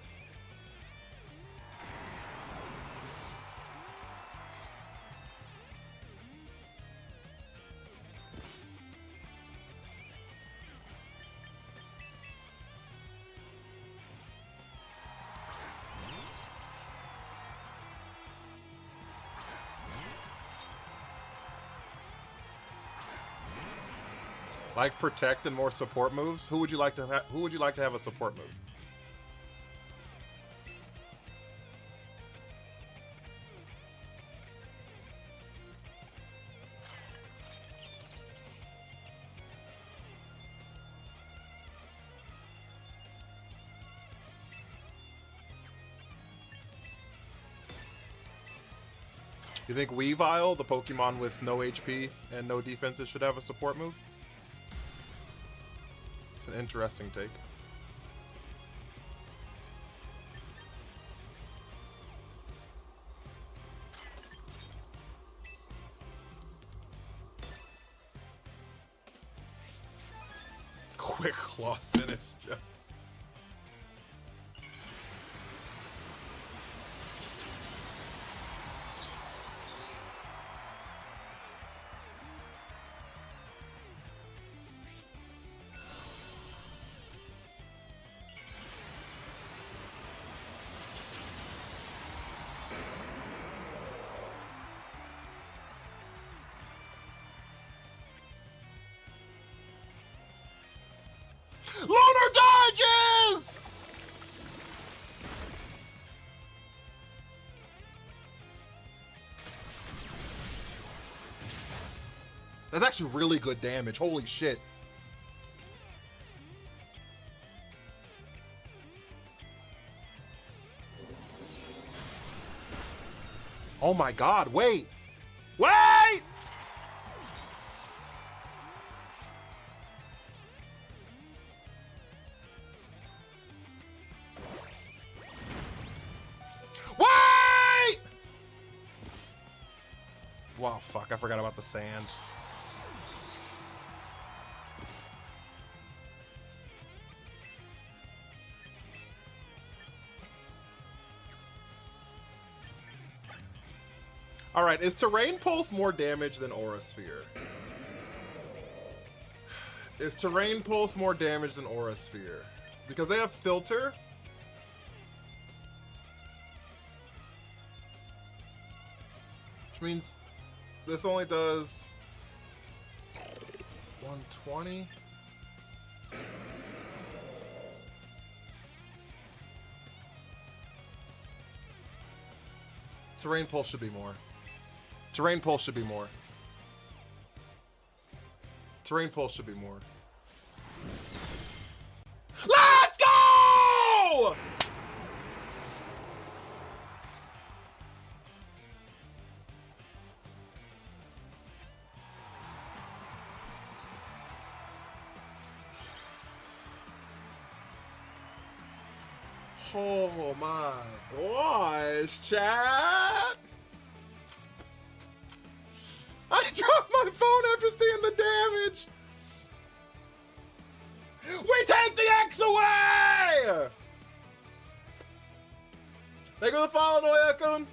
Like protect and more support moves. Who would you like to have a support move? You think Weavile, the Pokemon with no HP and no defenses, should have a support move? It's an interesting take. Quick Claw Sinistcha. That's actually really good damage. Holy shit. Oh my god, wait! Wait! Wait! Wow, fuck, I forgot about the sand. All right, is Terrain Pulse more damage than Aura Sphere? Is Terrain Pulse more damage than Aura Sphere? Because they have Filter. Which means this only does 120. Terrain Pulse should be more. Terrain Pulse should be more. Terrain Pulse should be more. Let's go! Oh my gosh, chat! I dropped my phone after seeing the damage! We take the X away! They go to follow Noyakun.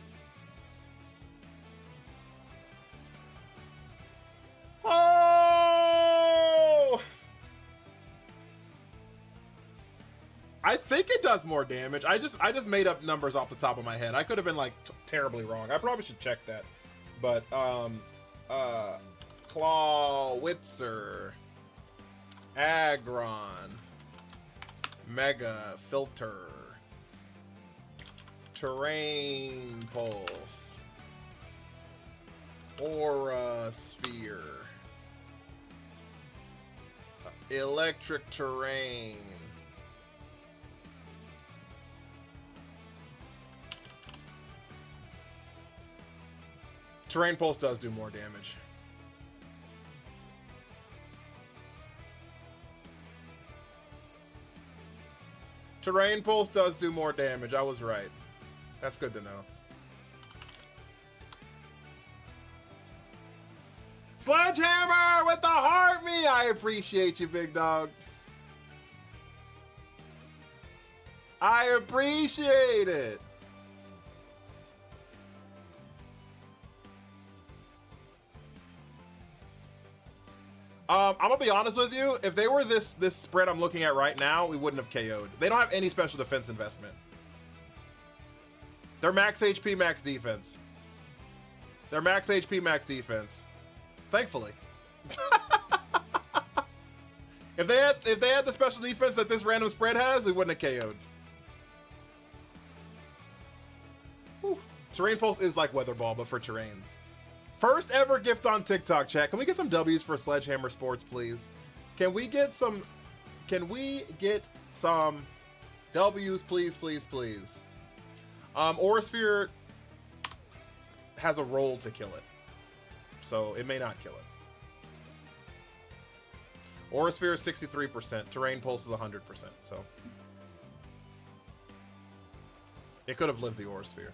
Oh! I think it does more damage. I just made up numbers off the top of my head. I could have been like terribly wrong. I probably should check that. But Clawitzer, Aggron, Mega Filter, Terrain Pulse, Aura Sphere, Electric Terrain, Terrain Pulse does do more damage. Terrain Pulse does do more damage. I was right. That's good to know. Sledgehammer with the heart me. I appreciate you, big dog. I appreciate it. I'm gonna be honest with you. If they were this spread I'm looking at right now, we wouldn't have KO'd. They don't have any special defense investment. They're max HP, max defense. They're max HP, max defense. Thankfully. If they had the special defense that this random spread has, we wouldn't have KO'd. Whew. Terrain Pulse is like Weather Ball, but for terrains. First ever gift on TikTok, chat. Can we get some W's for Sledgehammer Sports, please? Can we get some W's, please, please, please? Aura Sphere has a roll to kill it, so it may not kill it. Aura Sphere is 63%. Terrain Pulse is 100%, so it could have lived the Aura Sphere.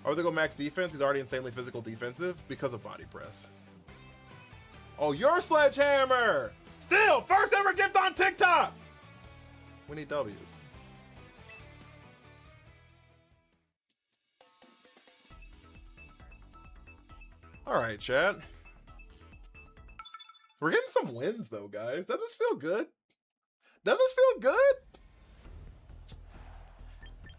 Or they go max defense. He's already insanely physical defensive because of body press. Oh, your Sledgehammer! Still, first ever gift on TikTok! We need W's. Alright, chat. We're getting some wins, though, guys. Doesn't this feel good? Doesn't this feel good?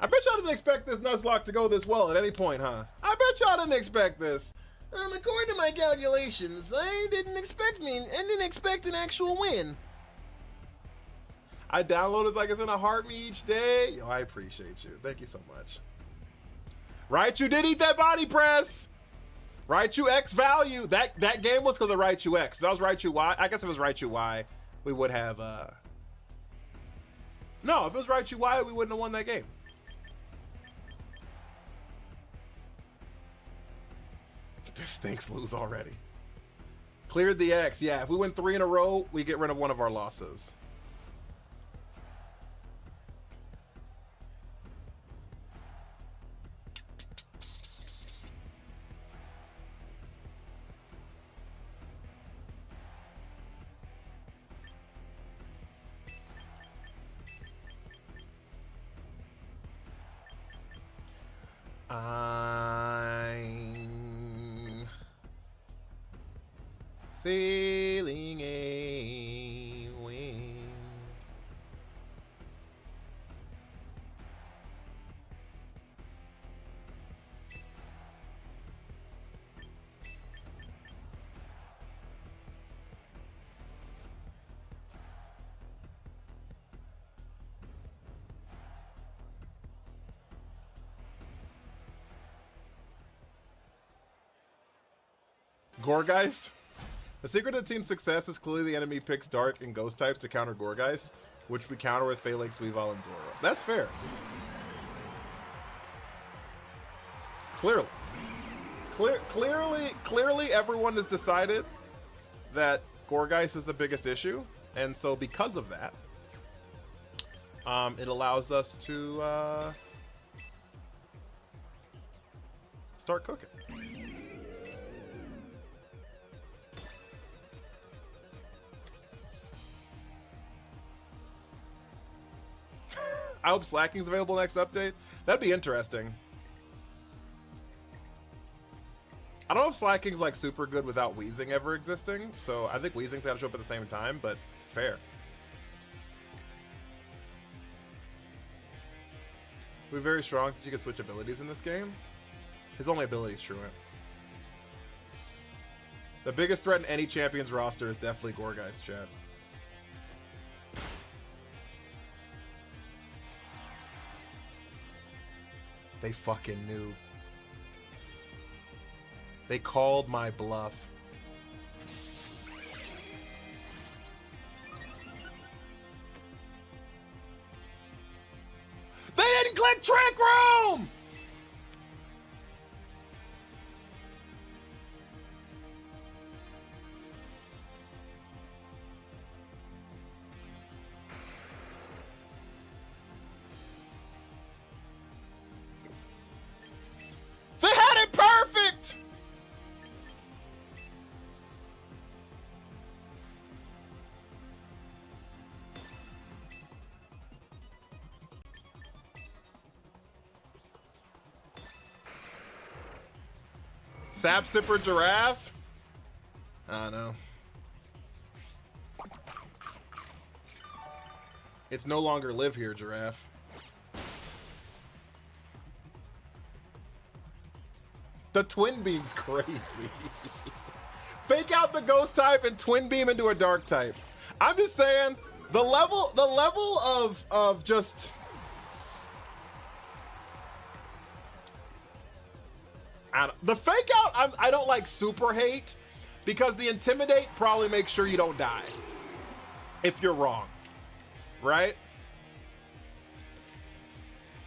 I bet y'all didn't expect this Nuzlocke to go this well at any point, huh? I bet y'all didn't expect this. According to my calculations, I didn't expect an actual win. I download it like it's in a heart me each day. Yo, I appreciate you. Thank you so much. Right, you did eat that body press. Raichu X value. That game was because of Raichu X. If that was Raichu Y. I guess if it was Raichu Y, we would have. No, if it was Raichu Y, we wouldn't have won that game. This stinks. Lose already. Cleared the X. Yeah, if we win 3 in a row, we get rid of one of our losses. I'm sailing away. Gorgeist? The secret to the team's success is clearly the enemy picks Dark and Ghost types to counter Gorgeist, which we counter with Phalanx, Weavile, and Zoro. That's fair. Clearly. Clearly everyone has decided that Gorgeist is the biggest issue, and so because of that, it allows us to start cooking. I hope Slacking's available next update. That'd be interesting. I don't know if Slacking's like super good without Wheezing ever existing, so I think Wheezing's got to show up at the same time, but fair. We're very strong since you can switch abilities in this game. His only ability is Truant. The biggest threat in any champion's roster is definitely Gorgeist, chat. They fucking knew. They called my bluff. They didn't click Trick Room! They had it perfect! Sap Sipper Giraffe? I don't know. It's no longer live here, Giraffe. The Twin Beam's crazy. Fake out the Ghost type and Twin Beam into a Dark type. I'm just saying, the level of just... the fake out, I don't like super hate, because the Intimidate probably makes sure you don't die if you're wrong, right?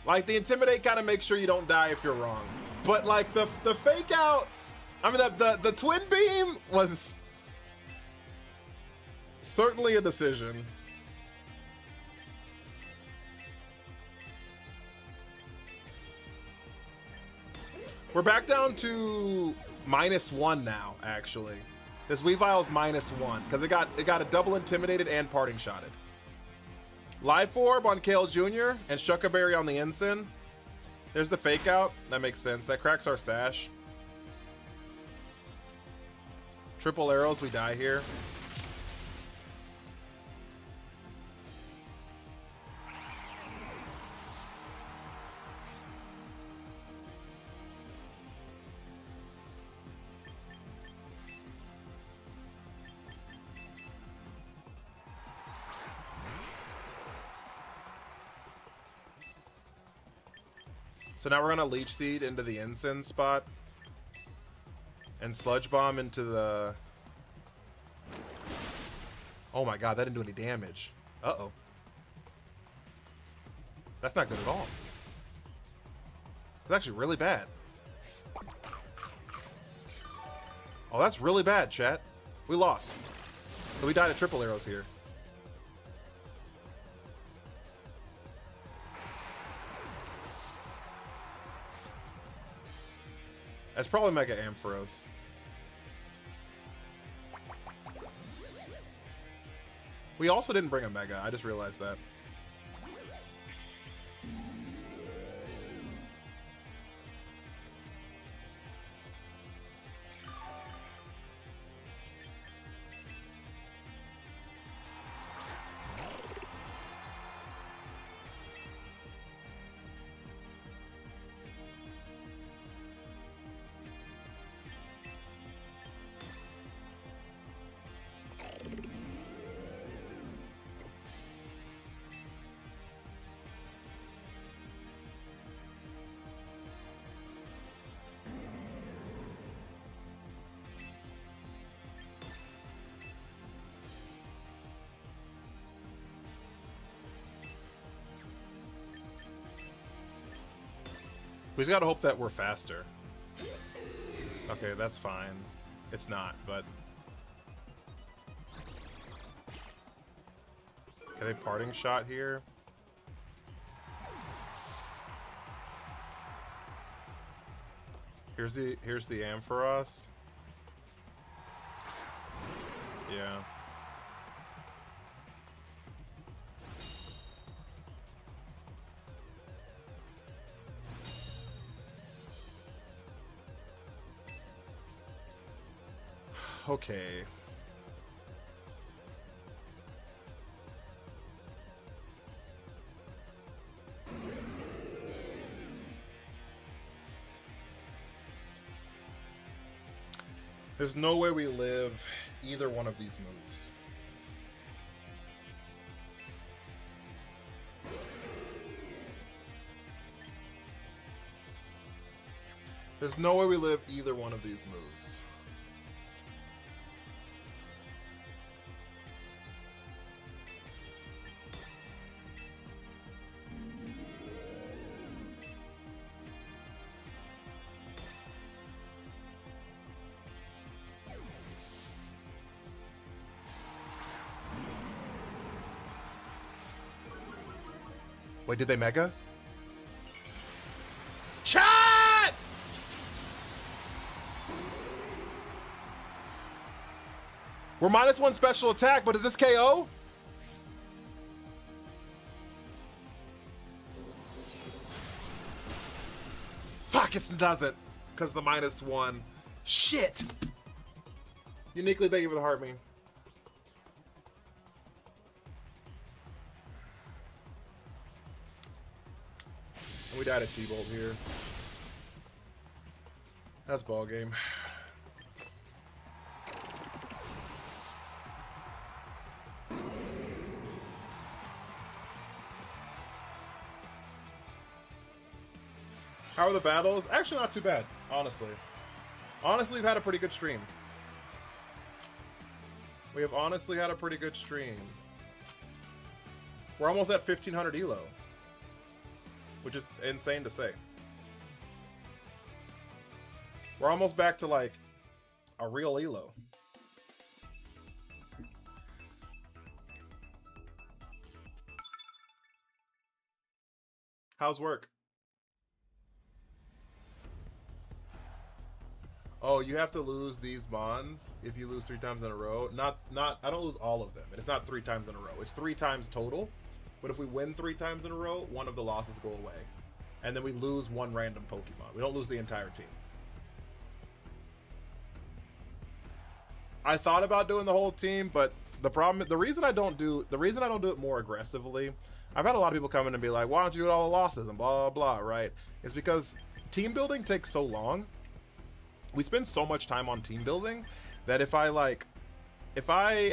Like, the Intimidate kind of makes sure you don't die if you're wrong. But like the fake out, I mean the Twin Beam was certainly a decision. We're back down to -1 now, actually. This Weavile's -1 because it got a double intimidated and parting shotted. Life Orb on Kale Jr. and Shuckaberry on the Ensign. There's the fake out. That makes sense. That cracks our sash. Triple arrows, we die here. So now we're gonna Leech Seed into the Ensign spot. And Sludge Bomb into the... Oh my god, that didn't do any damage. Uh-oh. That's not good at all. It's actually really bad. Oh, that's really bad, chat. We lost. So we died of triple arrows here. That's probably Mega Ampharos. We also didn't bring a Mega. I just realized that. We just gotta hope that we're faster. Okay, that's fine. It's not, but... Okay, parting shot here. Here's the Ampharos. Yeah. Okay. There's no way we live either one of these moves. There's no way we live either one of these moves. Wait, did they Mega? Chat! We're -1 special attack, but is this KO? Fuck, it doesn't. Because the -1. Shit! Uniquely, thank you for the heart meme. We died at T-Bolt here. That's ball game. How are the battles? Actually, not too bad, honestly. Honestly, we've had a pretty good stream. We have honestly had a pretty good stream. We're almost at 1500 elo. Which is insane to say. We're almost back to like a real elo. How's work? Oh, you have to lose these bonds if you lose 3 times in a row. Not I don't lose all of them. And it's not 3 times in a row. It's 3 times total. But if we win 3 times in a row, one of the losses go away. And then we lose 1 random Pokemon. We don't lose the entire team. I thought about doing the whole team, but the reason I don't do it more aggressively, I've had a lot of people come in and be like, why don't you do all the losses and blah, blah, blah, right? It's because team building takes so long. We spend so much time on team building that if I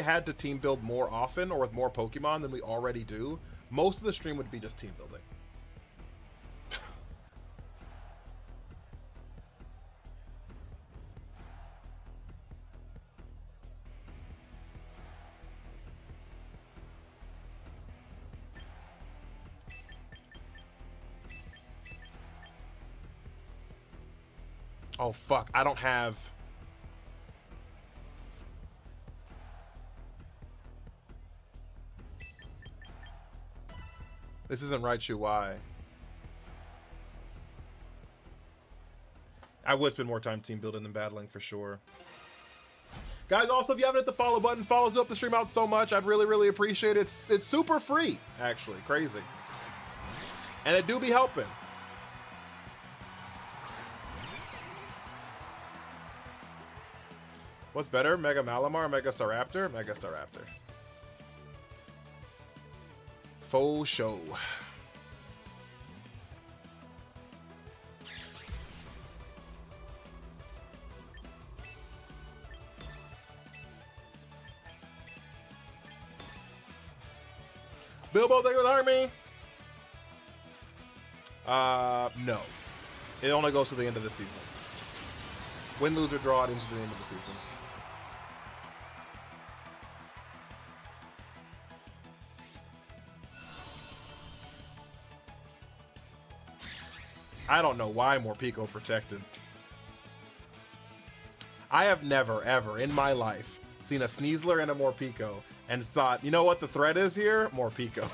had to team build more often or with more Pokemon than we already do, most of the stream would be just team building. Oh, fuck. I don't have... This isn't Raichu Y. I would spend more time team building than battling for sure. Guys, also, if you haven't hit the follow button, follows up the stream out so much. I'd really, really appreciate it. It's super free, actually. Crazy. And it do be helping. What's better, Mega Malamar or Mega Staraptor? Mega Staraptor. Faux show. Bilbo, thank you with Army. No. It only goes to the end of the season. Win, lose, or draw it into the end of the season. I don't know why Morpeko protected. I have never, ever in my life seen a Sneasler and a Morpeko and thought, you know what the threat is here? Morpeko.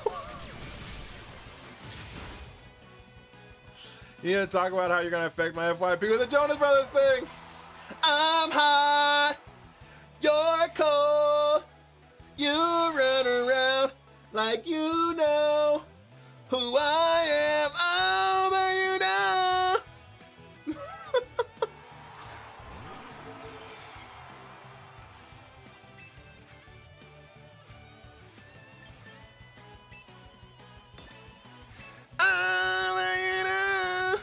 You need to talk about how you're going to affect my FYP with the Jonas Brothers thing. I'm hot. You're cold. You run around like you know who I am. Oh, but you know. Oh, but you know.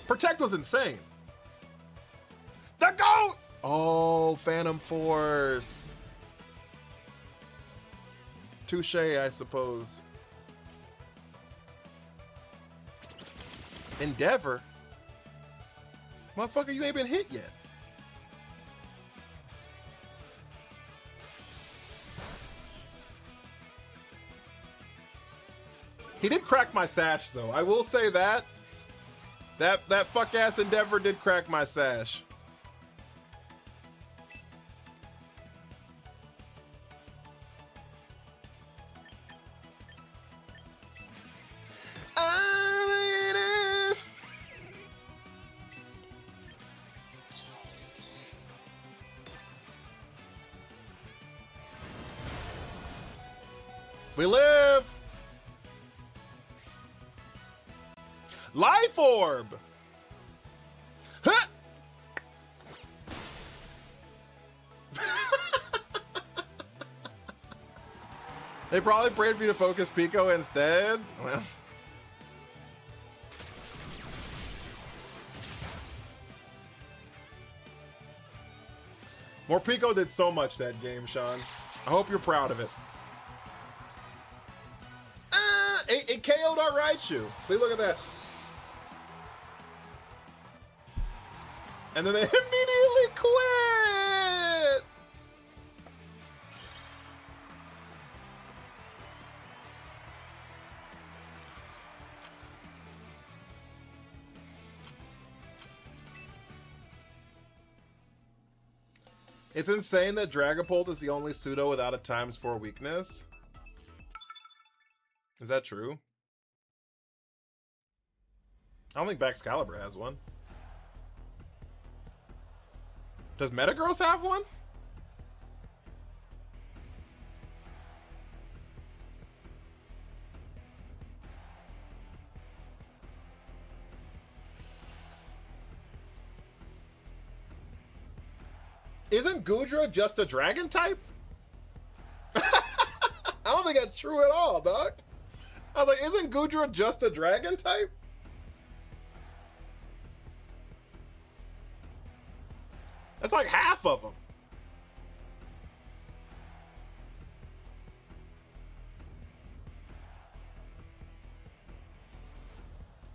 Protect was insane. The GOAT! Oh, Phantom Force. Touche, I suppose. Endeavor? Motherfucker, you ain't been hit yet. He did crack my sash, though. I will say that. That fuck-ass Endeavor did crack my sash. We live! Life Orb! Huh! They probably prayed for you to focus Pico instead. Well. Morpeko did so much that game, Sean. I hope you're proud of it. It KO'd our Raichu. See, look at that. And then they immediately quit. It's insane that Dragapult is the only pseudo without a ×4 weakness. Is that true? I don't think Baxcalibur has one. Does Metagross have one? Isn't Goodra just a dragon type? I don't think that's true at all, dog. I was like, isn't Goodra just a dragon type? That's like half of them.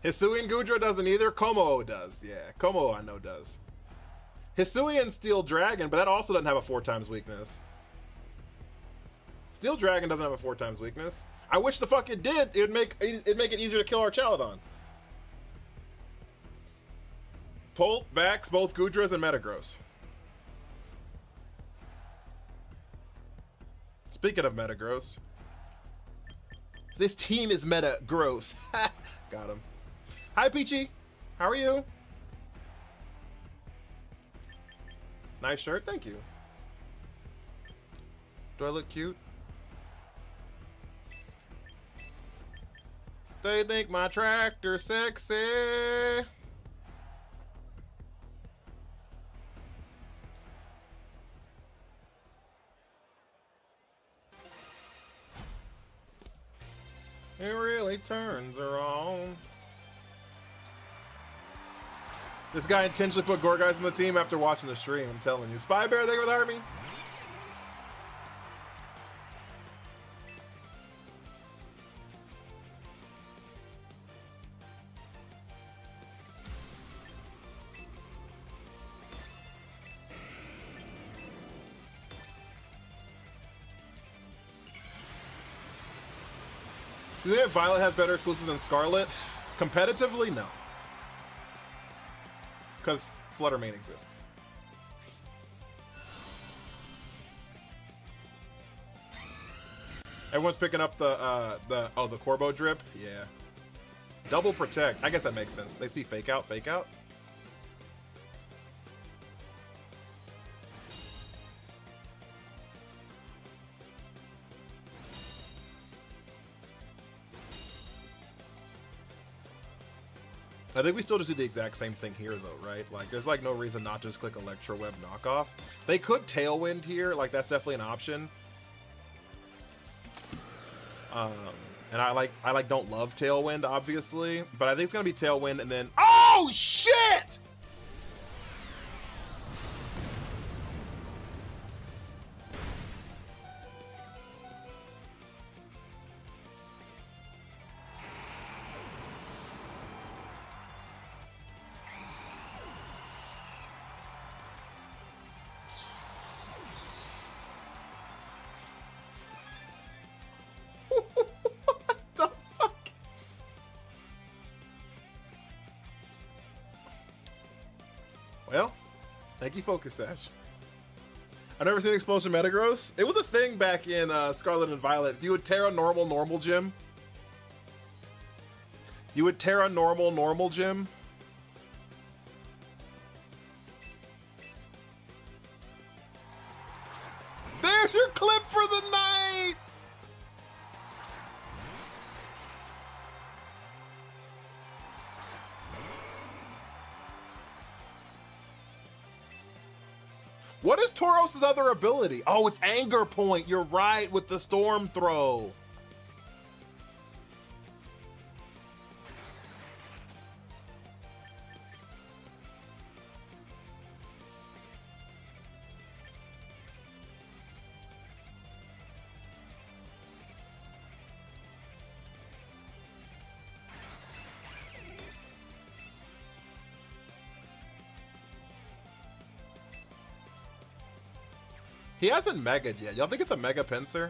Hisuian Goodra doesn't either. Como does. Yeah, Como I know does. Hisuian Steel Dragon, but that also doesn't have a 4 times weakness. Steel Dragon doesn't have a 4 times weakness. I wish the fuck it did. It'd make it easier to kill our Chaladon. Pult backs both Gudras and Metagross. Speaking of Metagross, this team is Metagross. Got him. Hi, Peachy. How are you? Nice shirt. Thank you. Do I look cute? They think my tractor's sexy. It really turns her on. This guy intentionally put Gorguys on the team after watching the stream, I'm telling you. Spy Bear, thank you for the army. Do you think Violet has better exclusives than Scarlet? Competitively, no. Because Flutter Mane exists. Everyone's picking up the Corbo drip? Yeah. Double protect. I guess that makes sense. They see fake out, fake out. I think we still just do the exact same thing here, though, right? Like, there's, like, no reason not to just click Electro Web knockoff. They could Tailwind here. Like, that's definitely an option. And I don't love Tailwind, obviously. But I think it's going to be Tailwind and then... Oh, shit! Well, thank you, Focus Sash. I've never seen Explosion Metagross. It was a thing back in Scarlet and Violet. You would Terra normal gym. You would Terra normal gym. There's your clip for the night! What is Tauros' other ability? Oh, it's Anger Point. You're right, with the Storm Throw. He hasn't Mega'd yet. Y'all think it's a Mega Pinsir?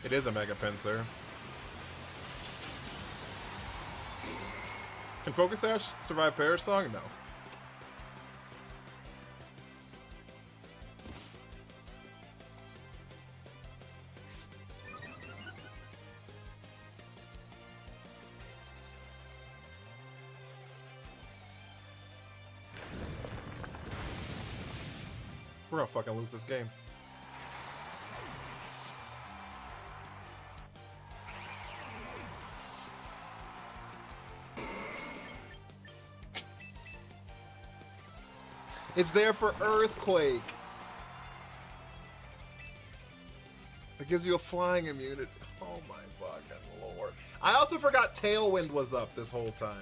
It is a Mega Pinsir. Can Focus Sash survive Perish Song? No. We're gonna fucking lose this game. It's there for Earthquake. It gives you a flying immunity. Oh my fucking lord. I also forgot Tailwind was up this whole time.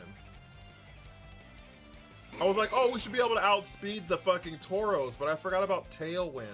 I was like, oh, we should be able to outspeed the fucking Tauros, but I forgot about Tailwind.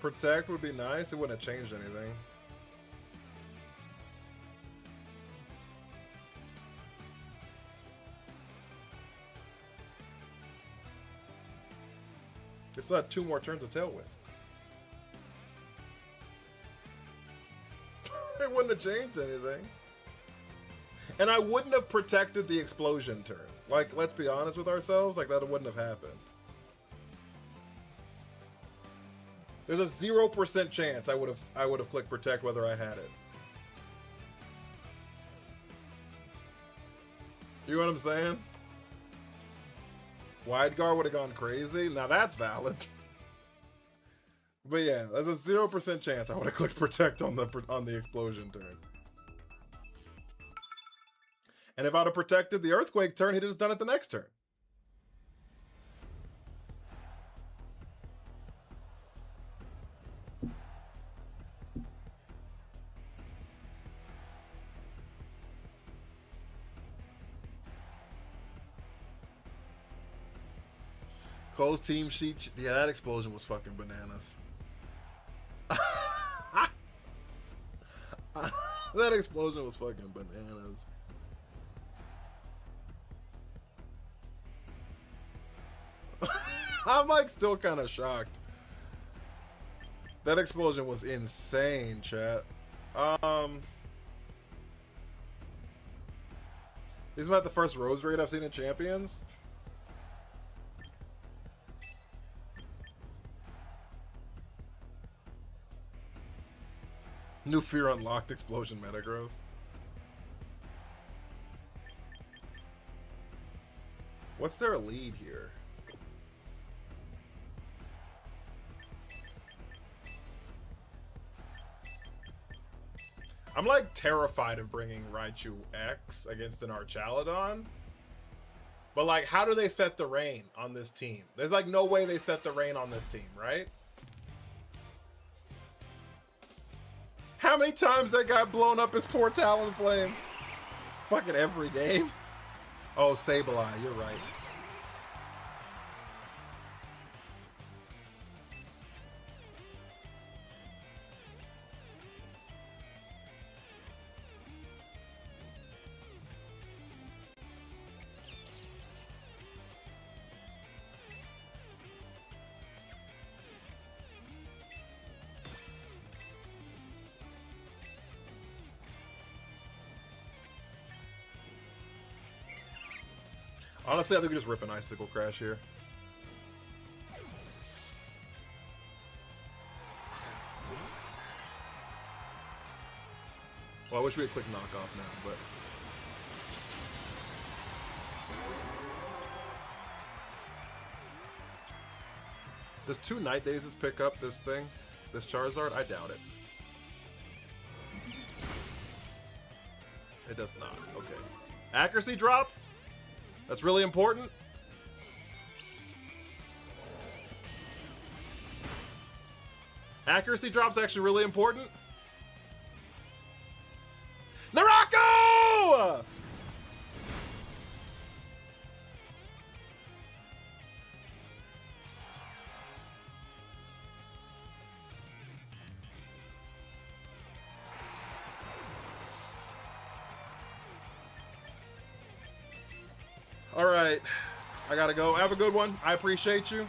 Protect would be nice. It wouldn't have changed anything. They still had 2 more turns of Tailwind. It wouldn't have changed anything. And I wouldn't have protected the explosion turn. Like, let's be honest with ourselves, like that wouldn't have happened. There's a 0% chance I would have clicked protect whether I had it. You know what I'm saying? Wide guard would have gone crazy. Now that's valid. But yeah, there's a 0% chance I would have clicked protect on the explosion turn. And if I'd have protected the earthquake turn, he'd have just done it the next turn. Closed team sheet. Yeah, that explosion was fucking bananas. That explosion was fucking bananas. I'm like still kind of shocked. That explosion was insane, chat. This is about the first Rose raid I've seen in Champions. New fear unlocked explosion metagross. What's their lead here? I'm like terrified of bringing Raichu X against an Archaludon. But like, how do they set the rain on this team? There's like no way they set the rain on this team, right? How many times that got blown up his poor Talonflame? Fucking every game. Oh, Sableye, you're right. Honestly, I think we just rip an Icicle Crash here. Well, I wish we had clicked knockoff now, but... Does 2 Night Dazes pick up this thing? This Charizard? I doubt it. It does not. Okay. Accuracy drop? That's really important. Accuracy drop's actually really important. Narako! All right, I gotta go. Have a good one. I appreciate you.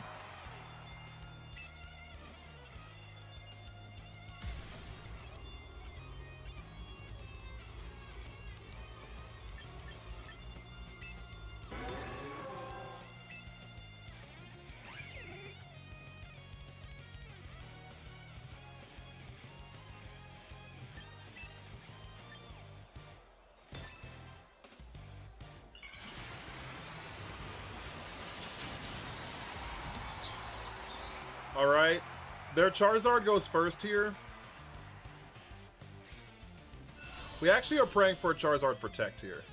All right, their Charizard goes first here. We actually are praying for a Charizard Protect here.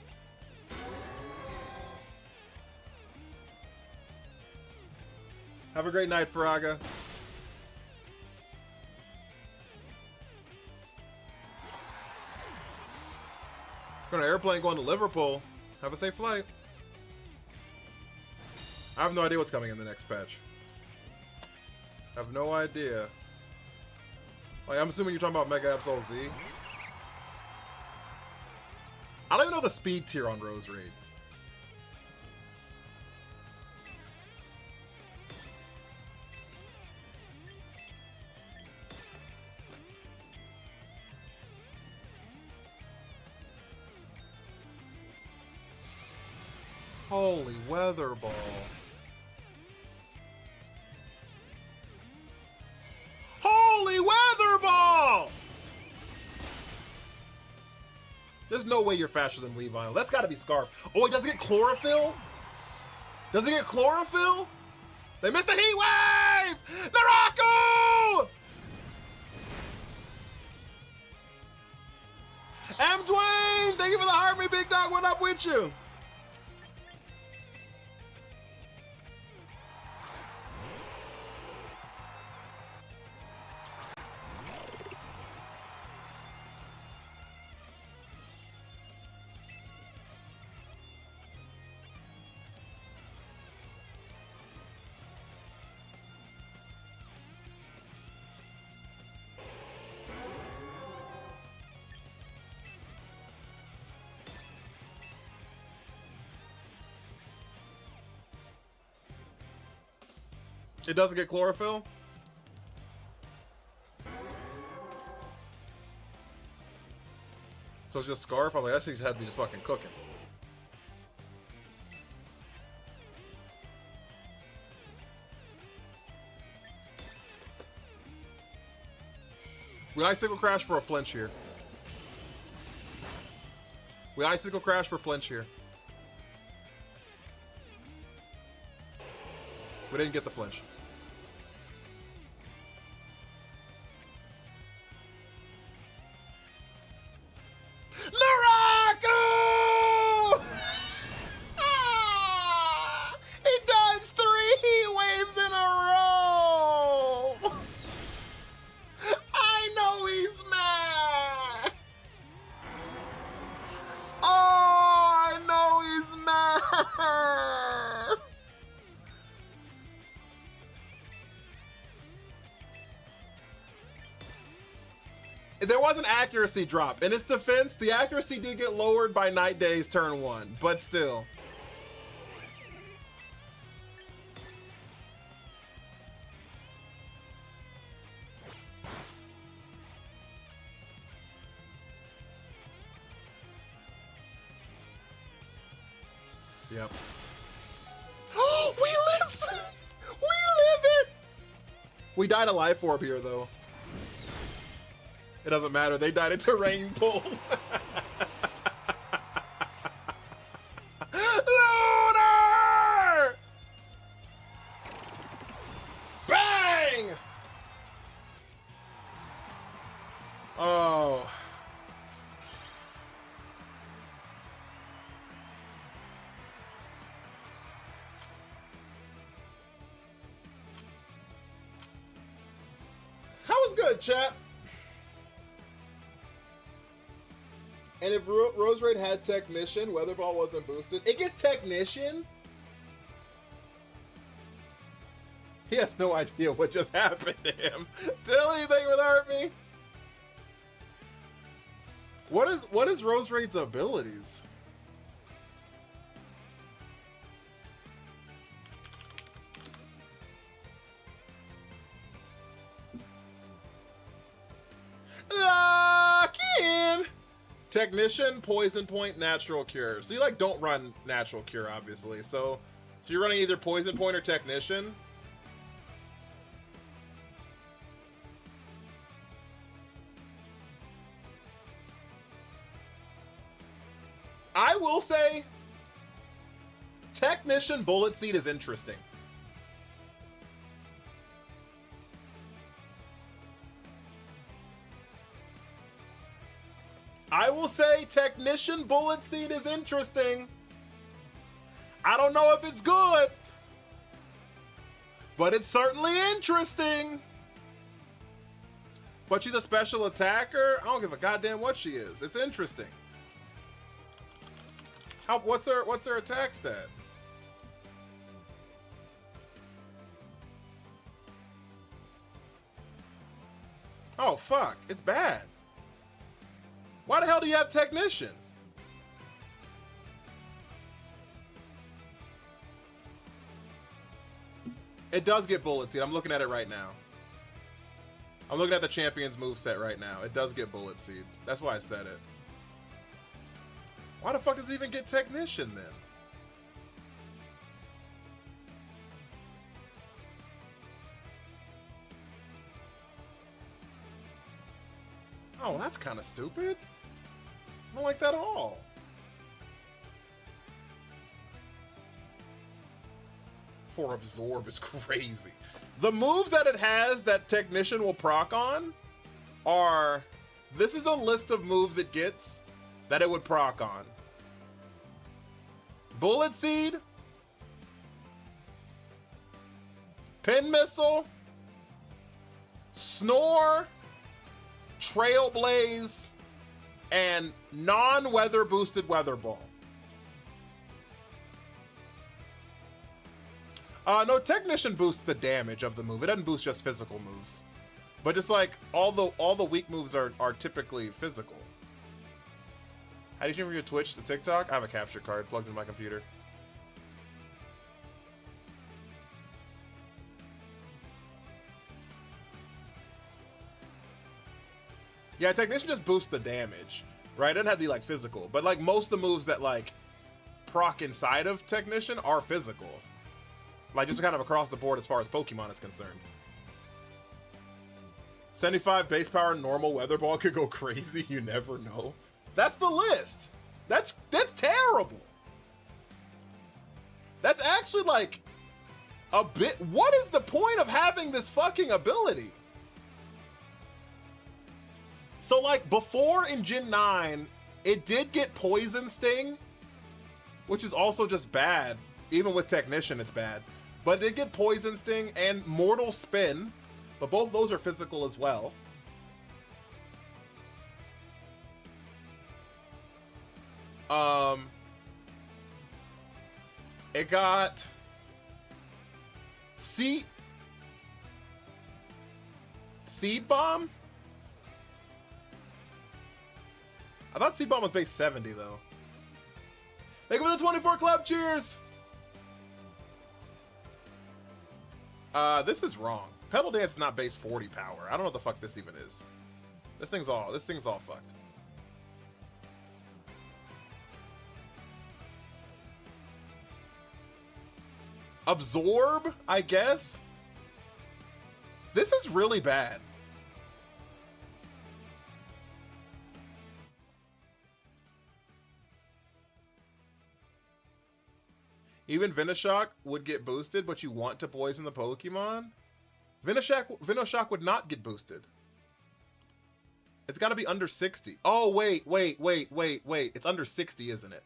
Have a great night, Faraga. Got an airplane going to Liverpool. Have a safe flight. I have no idea what's coming in the next patch. I have no idea. Like, I'm assuming you're talking about Mega Absol Z. I don't even know the speed tier on Rose Raid. Holy weather ball. Holy weather ball! There's no way you're faster than Weavile. That's gotta be Scarf. Oh, he doesn't get chlorophyll? Does he get chlorophyll? They missed the heat wave! Naraku! M. Dwayne! Thank you for the heart, me big dog. What up with you? It doesn't get chlorophyll? So it's just Scarf? I was like, that thing's had to be just fucking cooking. We Icicle Crash for a flinch here. We Icicle Crash for flinch here. We didn't get the flinch. Naraku! Ah! He dodged 3 heat waves in a row! I know he's mad! Oh, I know he's mad! There was an accuracy drop. In its defense, the accuracy did get lowered by Night Days turn 1, but still. Yep. Oh, we live! We live it! We died a life orb here, though. It doesn't matter. They died at terrain pulls. Lunar! Bang! Oh. That was good, chat. And if Rose Raid had Technician, Weather Ball wasn't boosted. It gets Technician? He has no idea what just happened to him. Tilly, thank you for the heartbeat. What is Rose Raid's abilities? Lock in! Technician, Poison Point, Natural Cure. So you like don't run Natural Cure, obviously. So you're running either Poison Point or Technician. I will say, Technician Bullet Seed is interesting. I will say Technician Bullet Seed is interesting. I don't know if it's good, but it's certainly interesting. But she's a special attacker? I don't give a goddamn what she is. It's interesting. What's her attack stat? Oh, fuck. It's bad. Why the hell do you have Technician? It does get Bullet Seed. I'm looking at it right now. I'm looking at the Champion's moveset right now. It does get Bullet Seed. That's why I said it. Why the fuck does it even get Technician then? Oh, that's kind of stupid. I don't like that at all. For Absorb is crazy. The moves that it has that Technician will proc on are... This is a list of moves it gets that it would proc on. Bullet Seed. Pin Missile. Snore. Trailblaze. And non-weather boosted Weather Ball. No, Technician boosts the damage of the move. It doesn't boost just physical moves. But just like all the weak moves are typically physical. How do you stream from your Twitch to TikTok? I have a capture card plugged into my computer. Yeah, Technician just boosts the damage, right? It doesn't have to be like physical, but like most of the moves that like proc inside of Technician are physical. Like just kind of across the board as far as Pokemon is concerned. 75 base power normal Weather Ball could go crazy. You never know. That's the list. That's terrible. That's actually like a bit. What is the point of having this fucking ability? So like before in Gen 9, it did get Poison Sting, which is also just bad. Even with Technician, it's bad. But it did get Poison Sting and Mortal Spin. But both of those are physical as well. It got Seed Bomb? I thought Seed Bomb was base 70 though. Thank you for the 24 club cheers! This is wrong. Pedal Dance is not base 40 power. I don't know what the fuck this even is. This thing's all fucked. Absorb, I guess. This is really bad. Even Venoshock would get boosted, but you want to poison the Pokemon? Venoshock would not get boosted. It's got to be under 60. Oh, wait. It's under 60, isn't it?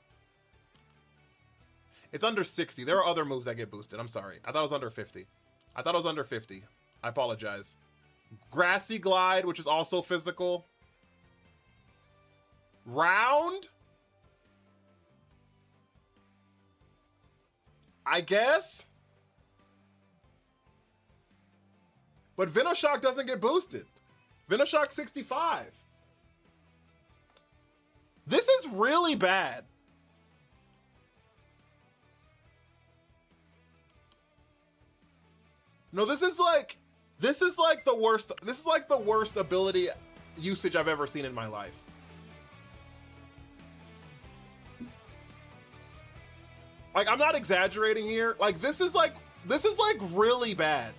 It's under 60. There are other moves that get boosted. I'm sorry. I thought it was under 50. I thought it was under 50. I apologize. Grassy Glide, which is also physical. Round? I guess? But Venoshock doesn't get boosted. Venoshock 65. This is really bad. No, this is like the worst. This is like the worst ability usage I've ever seen in my life. Like, I'm not exaggerating here. Like, this is like really bad.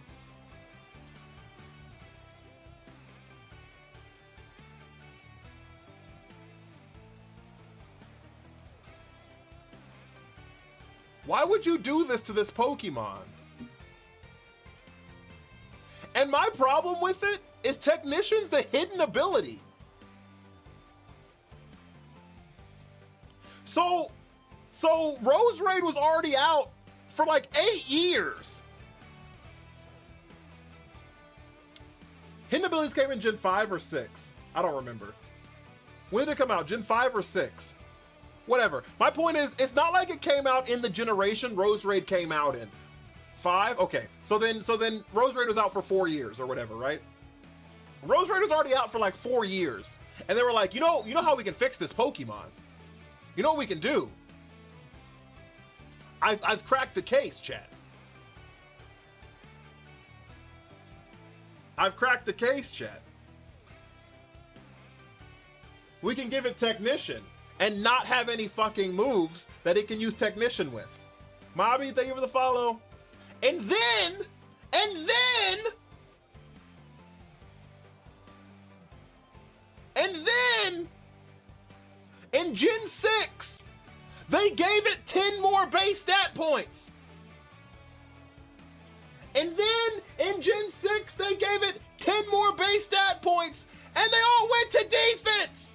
Why would you do this to this Pokemon? And my problem with it is Technician's the hidden ability. So Rose Raid was already out for like 8 years. Hidden abilities came in Gen 5 or 6. I don't remember. When did it come out? Gen 5 or 6? Whatever. My point is, it's not like it came out in the generation Rose Raid came out in. 5? Okay. So then Rose Raid was out for 4 years or whatever, right? Rose Raider's already out for like 4 years. And they were like, you know how we can fix this Pokemon? You know what we can do? I've cracked the case, chat. I've cracked the case, chat. We can give it Technician and not have any fucking moves that it can use Technician with. Mobby, thank you for the follow. And then, in Gen 6, they gave it 10 more base stat points. And then in Gen 6, they gave it 10 more base stat points, and they all went to defense.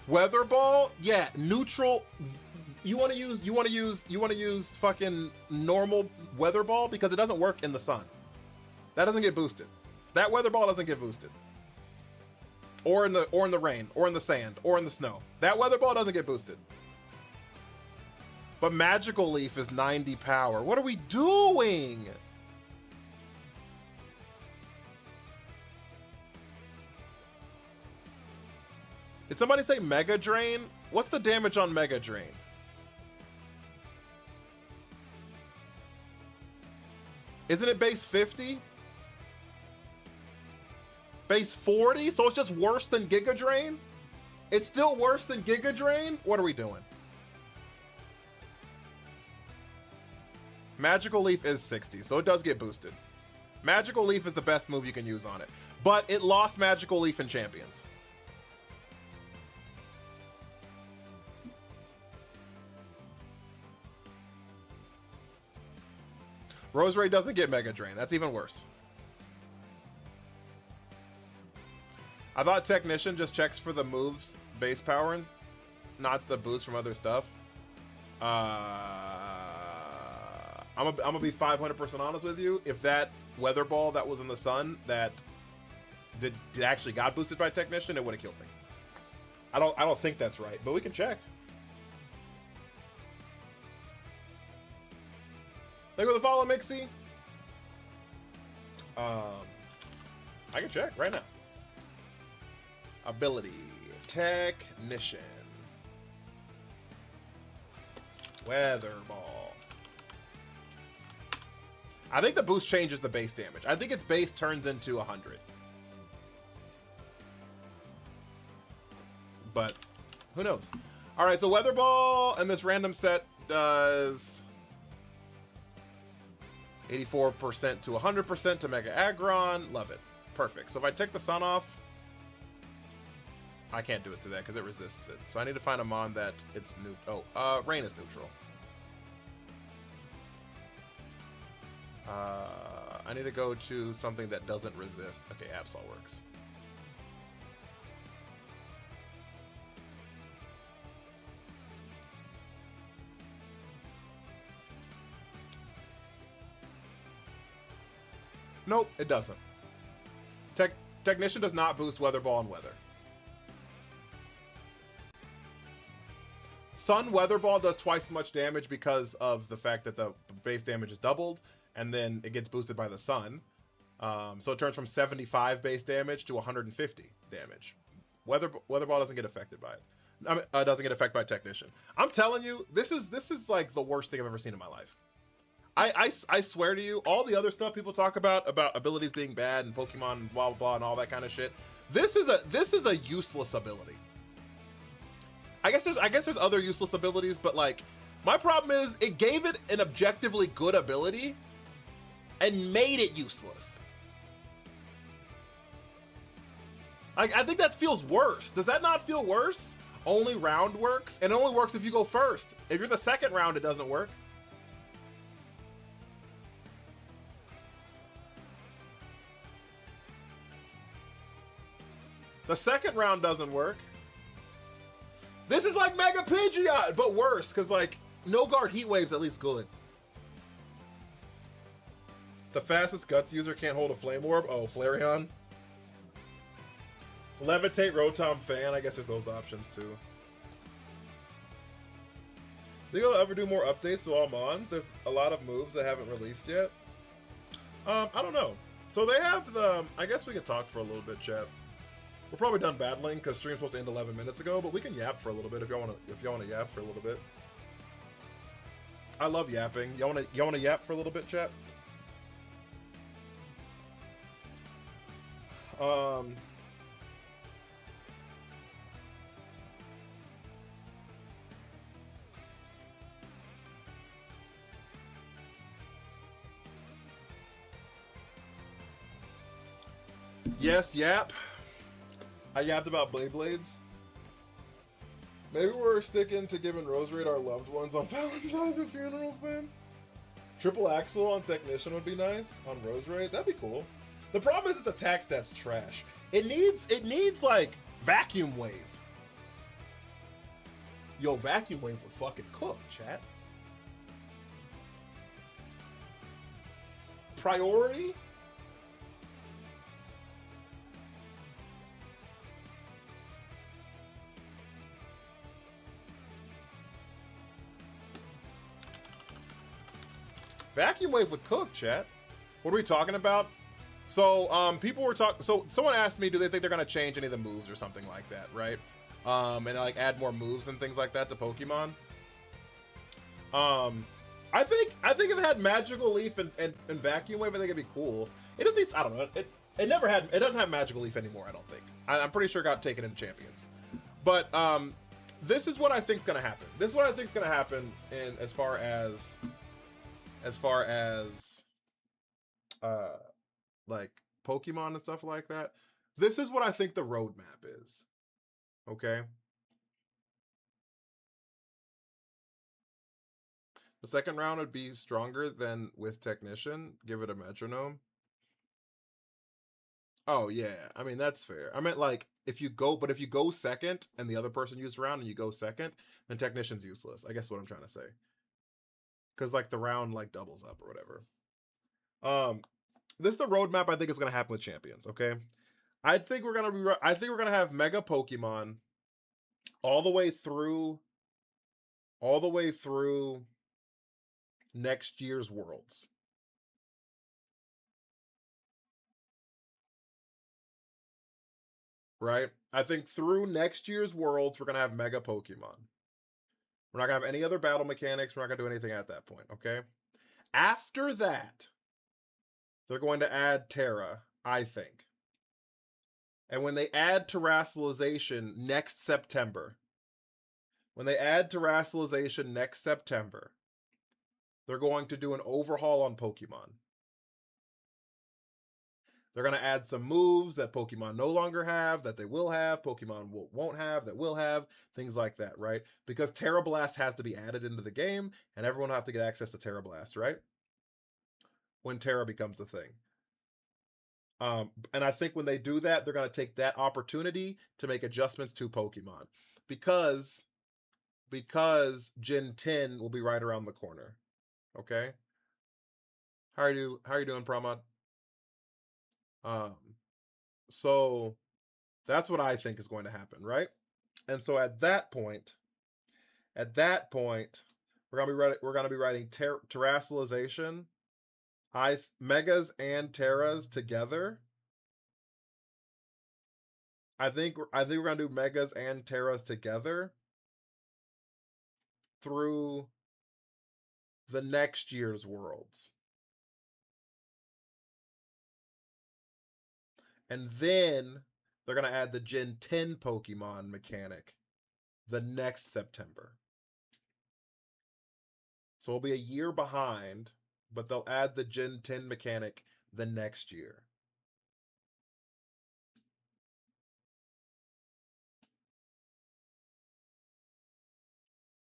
Weather Ball, yeah, neutral. You want to use fucking normal Weather Ball because it doesn't work in the sun. That doesn't get boosted. That Weather Ball doesn't get boosted. Or in the rain, or in the sand, or in the snow. That Weather Ball doesn't get boosted. But Magical Leaf is 90 power. What are we doing? Did somebody say Mega Drain? What's the damage on Mega Drain? Isn't it base 50? Base 40? So it's just worse than Giga Drain? It's still worse than Giga Drain? What are we doing? Magical Leaf is 60, so it does get boosted. Magical Leaf is the best move you can use on it. But it lost Magical Leaf in Champions. Roserade doesn't get Mega Drain. That's even worse. I thought Technician just checks for the moves base power and not the boost from other stuff. I'm gonna be 500% honest with you. If that Weather Ball that was in the sun that did actually got boosted by Technician, it would have killed me. I don't think that's right, but we can check. Thank you for the follow, Mixie. I can check right now. Ability, Technician, Weather Ball. I think the boost changes the base damage. I think its base turns into 100. But who knows? All right, so Weather Ball and this random set does 84% to 100% to Mega Aggron. Love it. Perfect. So if I take the sun off, I can't do it to that because it resists it. So I need to find a mon that it's new. Oh, rain is neutral. I need to go to something that doesn't resist. Okay, Absol works. Nope, it doesn't. Technician does not boost Weather Ball and Weather. Sun Weather Ball does twice as much damage because of the fact that the base damage is doubled, and then it gets boosted by the sun. So it turns from 75 base damage to 150 damage. Weather Ball doesn't get affected by it. I mean, doesn't get affected by Technician. I'm telling you, this is like the worst thing I've ever seen in my life. I swear to you, all the other stuff people talk about abilities being bad and Pokemon blah blah blah and all that kind of shit. This is a useless ability. I guess there's other useless abilities, but like my problem is it gave it an objectively good ability and made it useless. I think that feels worse. Does that not feel worse? Only round works, and it only works if you go first. If you're the second round, it doesn't work. The second round doesn't work. This is like Mega Pidgeot, but worse, because like no guard Heat Wave's at least good. The fastest Guts user can't hold a Flame Orb. Oh, Flareon. Levitate, Rotom, Fan. I guess there's those options too. Think they'll ever do more updates to all Mons? There's a lot of moves that haven't released yet. I don't know. So they have the. I guess we could talk for a little bit, chat. We're probably done battling because stream's supposed to end 11 minutes ago, but we can yap for a little bit if y'all want to yap for a little bit. I love yapping. Y'all want to yap for a little bit, chat? Yes, yap. I yapped about Blades. Maybe we're sticking to giving Roserade our loved ones on Valentine's and funerals then? Triple Axle on Technician would be nice on Roserade. That'd be cool. The problem is that the attack stat's trash. It needs like Vacuum Wave. Yo, Vacuum Wave would fucking cook, chat. Priority? Vacuum Wave would cook, chat. What are we talking about? So, people were talking. So, someone asked me, do they think they're gonna change any of the moves or something like that, right? And like add more moves and things like that to Pokemon. I think if it had Magical Leaf and Vacuum Wave, I think it'd be cool. It just needs. I don't know. It never had. It doesn't have Magical Leaf anymore. I don't think. I'm pretty sure it got taken in Champions. But this is what I think's gonna happen. This is what I think's gonna happen in as far as like Pokemon and stuff like that. This is what I think the roadmap is. Okay. The second round would be stronger than with Technician. Give it a metronome. Oh yeah, I mean that's fair. I meant like if you go second and the other person used round and you go second, then Technician's useless. I guess what I'm trying to say. Because like the round like doubles up or whatever. This is the roadmap I think is gonna happen with Champions. Okay, I think we're gonna have Mega Pokemon all the way through next year's Worlds. Right? I think through next year's Worlds we're gonna have Mega Pokemon. We're not gonna have any other battle mechanics. We're not gonna do anything at that point. Okay. After that, they're going to add Terra, I think. And when they add Terrassalization next September, they're going to do an overhaul on Pokemon. They're going to add some moves that Pokemon no longer have, that they will have, Pokemon won't have, that will have, things like that, right? Because Terra Blast has to be added into the game, and everyone will have to get access to Terra Blast, right? When Terra becomes a thing. And I think when they do that, they're going to take that opportunity to make adjustments to Pokemon. Because Gen 10 will be right around the corner. Okay? How are you doing, Pramod? So that's what I think is going to happen, right? And so at that point, we're gonna be writing Terrassalization, Megas and Terras together. I think we're gonna do Megas and Terras together through the next year's Worlds. And then they're going to add the Gen 10 Pokemon mechanic the next September. So we'll be a year behind, but they'll add the Gen 10 mechanic the next year.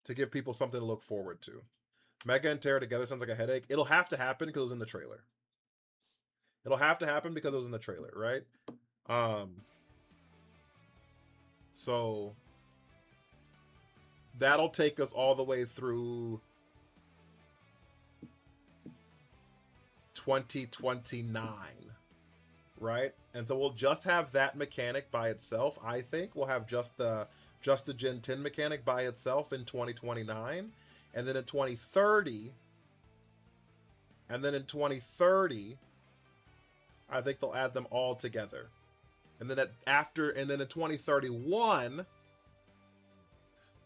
To give people something to look forward to. Mega and Terra together sounds like a headache. It'll have to happen because it was in the trailer. Right? So that'll take us all the way through 2029, right? And so we'll just have that mechanic by itself. I think we'll have just the Gen 10 mechanic by itself in 2029, and then in 2030, I think they'll add them all together. And then in 2031,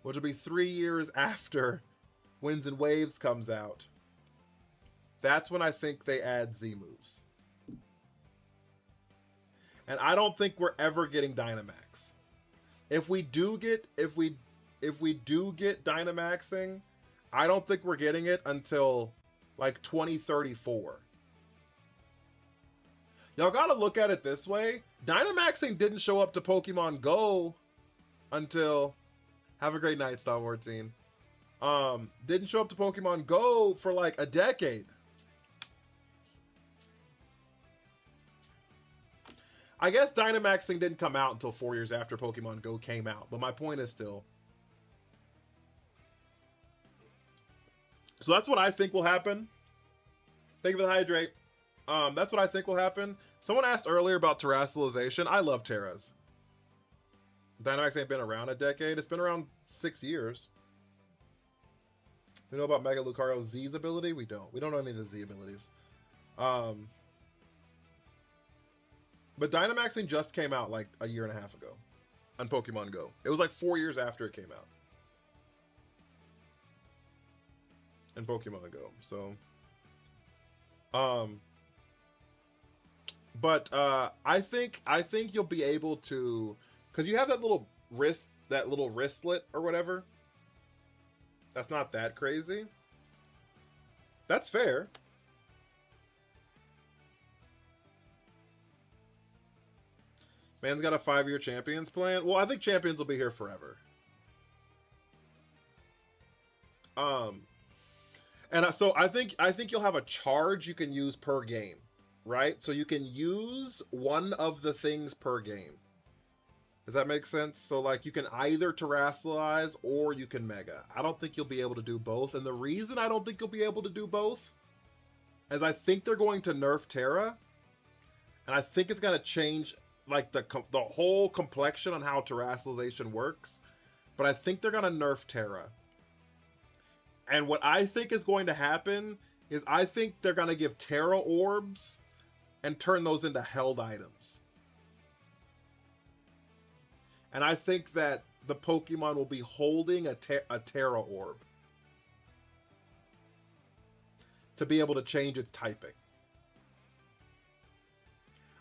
which will be 3 years after Winds and Waves comes out, that's when I think they add Z moves. And I don't think we're ever getting Dynamax. If we do get Dynamaxing, I don't think we're getting it until like 2034. Y'all gotta look at it this way. Dynamaxing didn't show up to Pokemon Go until, have a great night, Star Wars Team. Didn't show up to Pokemon Go for like a decade. I guess Dynamaxing didn't come out until 4 years after Pokemon Go came out, but my point is still. So that's what I think will happen. Thank you for the hydrate. That's what I think will happen. Someone asked earlier about terrestrialization. I love Terras. Dynamax ain't been around a decade. It's been around 6 years. We know about Mega Lucario's Z's ability? We don't. We don't know any of the Z abilities. But Dynamaxing just came out like a year and a half ago on Pokemon Go. It was like 4 years after it came out. In Pokemon Go. So I think you'll be able to, because you have that little wristlet or whatever. That's not that crazy. That's fair. Man's got a 5-year Champions plan. Well, I think Champions will be here forever. And so I think you'll have a charge you can use per game, right? So you can use one of the things per game. Does that make sense? So like you can either terrestrialize or you can mega. I don't think you'll be able to do both. And the reason I don't think you'll be able to do both is I think they're going to nerf Terra. And I think it's going to change like the whole complexion on how terrestrialization works. But I think they're going to nerf Terra. And what I think is going to happen is I think they're going to give Terra orbs and turn those into held items. And I think that the Pokemon will be holding a Terra orb to be able to change its typing.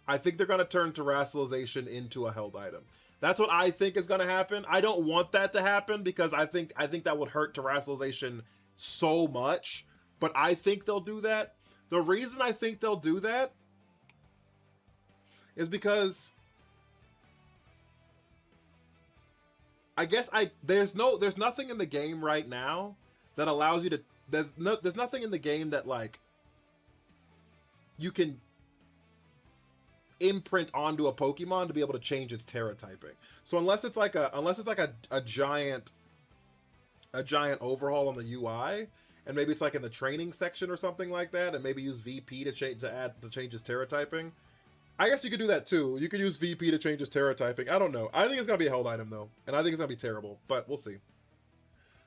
I think they're going to turn terrestrialization into a held item. That's what I think is going to happen. I don't want that to happen because I think that would hurt terrestrialization so much, but I think they'll do that. The reason I think they'll do that is because I guess there's nothing in the game right now that allows you to, there's nothing in the game that like you can imprint onto a Pokemon to be able to change its Terra typing. So unless it's like a giant overhaul on the UI, and maybe it's like in the training section or something like that, and maybe use VP to change his Terra typing. I guess you could do that too. You could use VP to change his Terra typing. I don't know. I think it's gonna be a held item though, and I think it's gonna be terrible, but we'll see.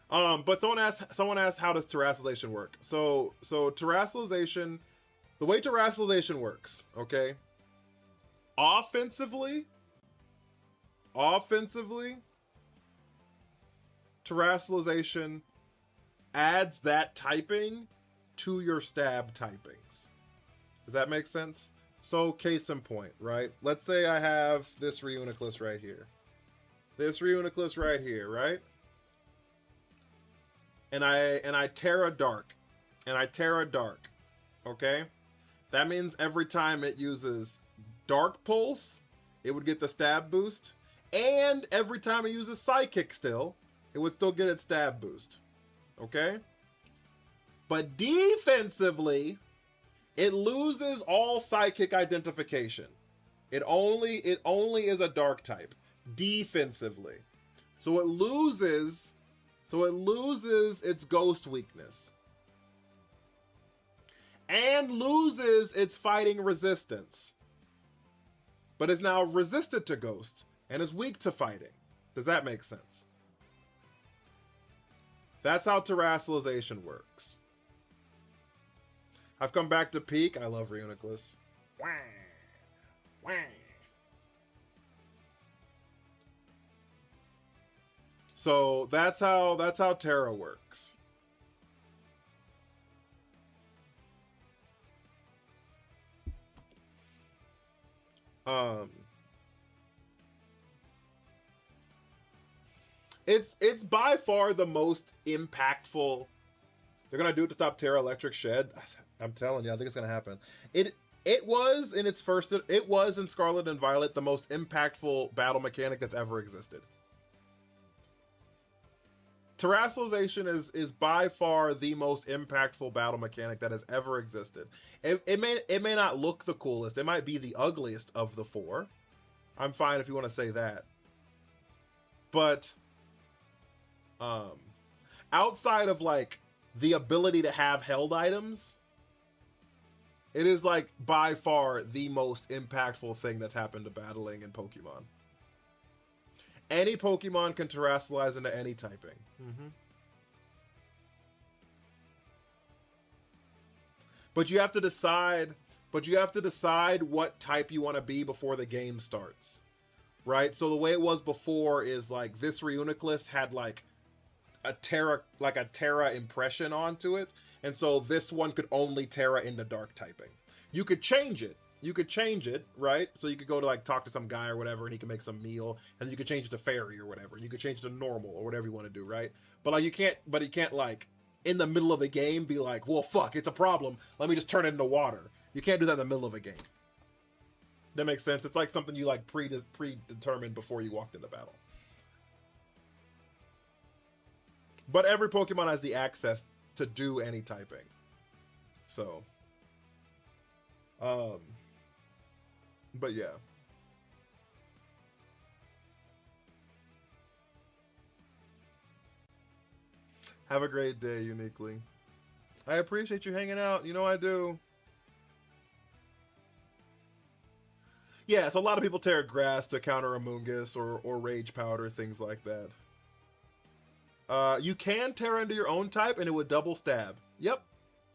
But someone asked how does terrestrialization work? So terrestrialization, the way terrestrialization works, okay? Offensively, terrestrialization adds that typing to your stab typings. Does that make sense? So case in point, right? Let's say I have this Reuniclus right here. Right? And I Terra Dark. Okay? That means every time it uses Dark Pulse, it would get the stab boost. And every time it uses Psychic still, it would still get its stab boost. Okay? But defensively, it loses all Psychic identification. It only is a Dark type. Defensively. So it loses So it loses its ghost weakness. And loses its fighting resistance. But is now resistant to ghost and is weak to fighting. Does that make sense? That's how terrestrialization works. I've come back to peak. I love Reuniclus. So that's how Terra works. It's by far the most impactful. They're gonna do it to stop Terra Electric Shed. I'm telling you, I think it's gonna happen. It was in its first. It was in Scarlet and Violet the most impactful battle mechanic that's ever existed. Terrestrialization is by far the most impactful battle mechanic that has ever existed. It may not look the coolest. It might be the ugliest of the four. I'm fine if you want to say that. But outside of like the ability to have held items, it is like by far the most impactful thing that's happened to battling in Pokemon. Any Pokemon can terrestrialize into any typing. But you have to decide. But you have to decide what type you want to be before the game starts, right? So the way it was before is like this Reuniclus had like a Terra impression onto it, and so this one could only Terra into Dark typing. You could change it. You could change it, right? So you could go to like talk to some guy or whatever, and he can make some meal, and you could change it to fairy or whatever. You could change it to normal or whatever you want to do, right? But like you can't like in the middle of the game be like, well, fuck, it's a problem. Let me just turn it into water. You can't do that in the middle of a game. That makes sense. It's like something you like predetermined before you walked into battle. But every Pokemon has the access to do any typing. So, but yeah. Have a great day, Uniquely. I appreciate you hanging out. You know I do. Yeah, so a lot of people tear grass to counter Amoonguss or Rage Powder, things like that. You can tear into your own type and it would double stab. Yep,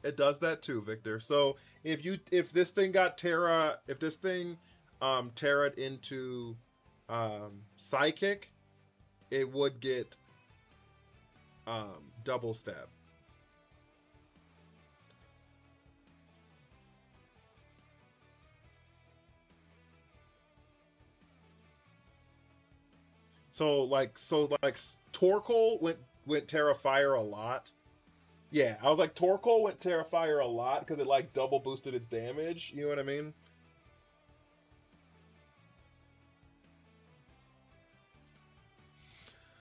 it does that too, Victor. So if this thing got Terra, if this thing Terra'd into Psychic, it would get double stab. So Torkoal went Terra Fire a lot. Yeah, I was like Torkoal went Terra Fire a lot because it like double boosted its damage. You know what I mean?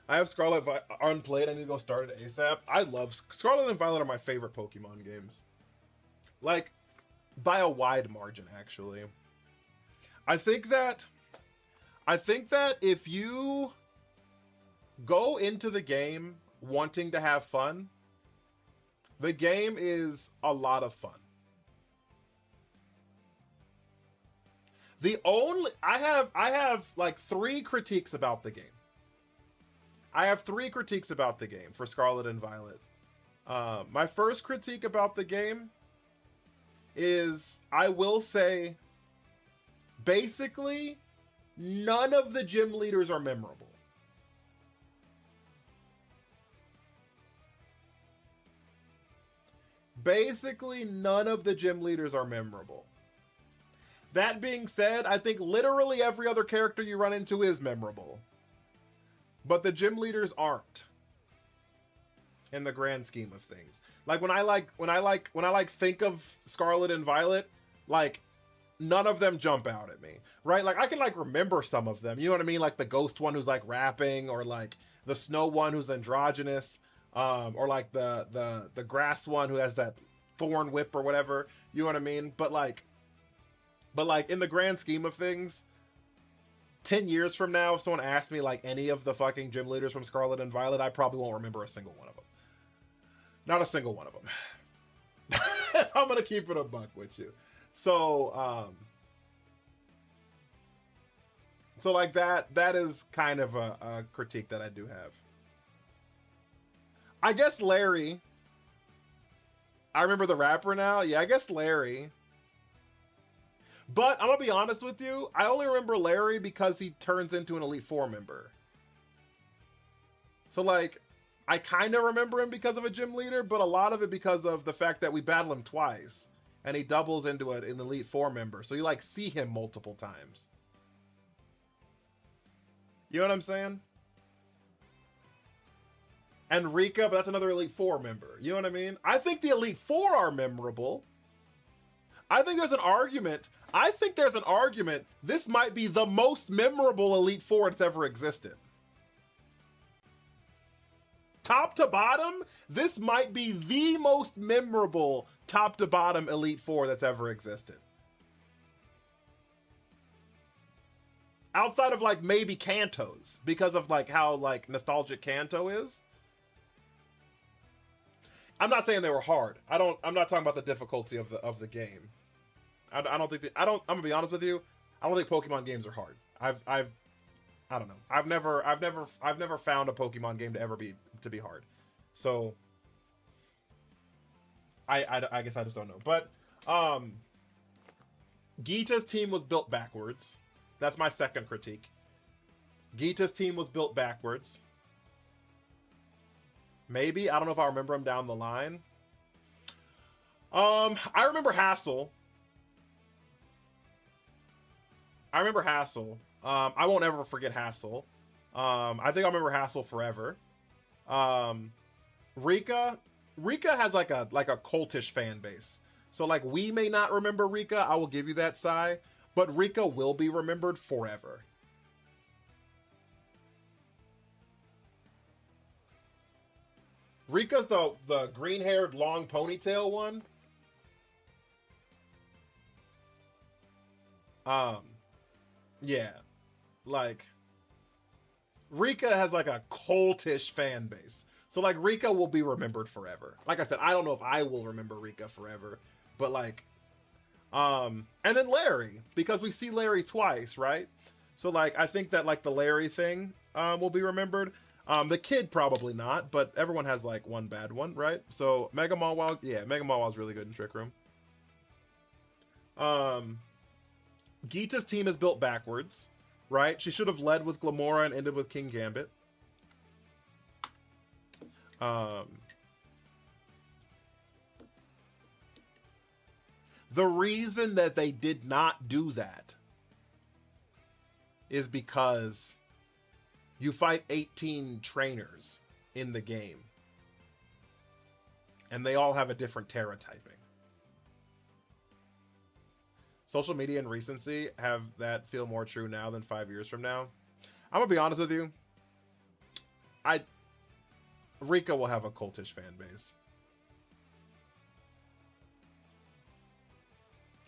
I have Scarlet unplayed. I need to go start it ASAP. I love Scarlet and Violet are my favorite Pokemon games. Like by a wide margin, actually. I think that if you go into the game wanting to have fun, the game is a lot of fun. I have like 3 critiques about the game. I have 3 critiques about the game for Scarlet and Violet. My first critique about the game is, I will say, basically, none of the gym leaders are memorable. Basically, none of the gym leaders are memorable. That being said, I think literally every other character you run into is memorable. But the gym leaders aren't. In the grand scheme of things. Like when I think of Scarlet and Violet, like none of them jump out at me. Right? Like I can like remember some of them. You know what I mean? Like the ghost one who's like rapping, or like the snow one who's androgynous, or like the grass one who has that thorn whip or whatever. You know what I mean? But like in the grand scheme of things, 10 years from now, if someone asked me like any of the fucking gym leaders from Scarlet and Violet, I probably won't remember a single one of them. Not a single one of them. If I'm gonna keep it a buck with you. So, so like that is kind of a critique that I do have. I guess Larry. I remember the rapper now. Yeah, I guess Larry. But I'm gonna be honest with you, I only remember Larry because he turns into an Elite Four member. So like, I kind of remember him because of a gym leader, but a lot of it because of the fact that we battle him twice, and he doubles into an Elite Four member. So you like see him multiple times. You know what I'm saying? And Rika, but that's another Elite Four member. You know what I mean? I think the Elite Four are memorable. I think there's an argument. This might be the most memorable Elite Four that's ever existed. Top to bottom, this might be the most memorable top to bottom Elite Four that's ever existed. Outside of like maybe Kanto's, because of like how like nostalgic Kanto is. I'm not saying they were hard. I'm not talking about the difficulty of the game. I'm gonna be honest with you. I don't think Pokemon games are hard. I don't know. I've never found a Pokemon game to ever be hard. So I guess I just don't know. But Gita's team was built backwards. That's my second critique. Gita's team was built backwards. Maybe. I don't know if I remember him down the line. I remember Hassel. I won't ever forget Hassel. I think I'll remember Hassel forever. Rika has like a cultish fan base. So like we may not remember Rika, I will give you that, Sai, but Rika will be remembered forever. Rika's the green-haired, long ponytail one. Yeah. Like, Rika has like a cultish fan base. So like Rika will be remembered forever. Like I said, I don't know if I will remember Rika forever, but like, and then Larry, because we see Larry twice, right? So like, I think that like the Larry thing, will be remembered. The kid probably not, but everyone has like one bad one, right? So Mega Mawile, yeah, Mega Mawile's really good in Trick Room. Gita's team is built backwards, right? She should have led with Glamora and ended with King Gambit. The reason that they did not do that is because you fight 18 trainers in the game, and they all have a different Terra typing. Social media and recency have that feel more true now than 5 years from now. I'm gonna be honest with you. Rika will have a cultish fan base.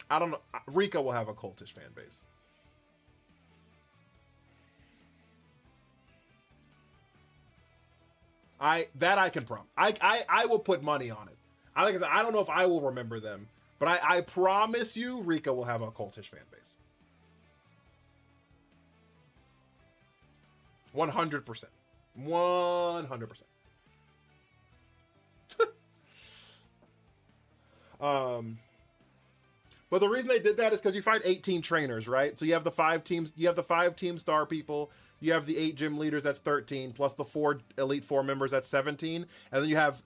I don't know. Rika will have a cultish fan base. I can promise. I will put money on it. I don't know if I will remember them, but I promise you Rika will have a cultish fan base. 100%. 100%. But the reason they did that is because you fight 18 trainers, right? So you have the 5 teams, you have the 5 team star people, you have the 8 gym leaders, that's 13, plus the 4 Elite Four members, that's 17, and then you have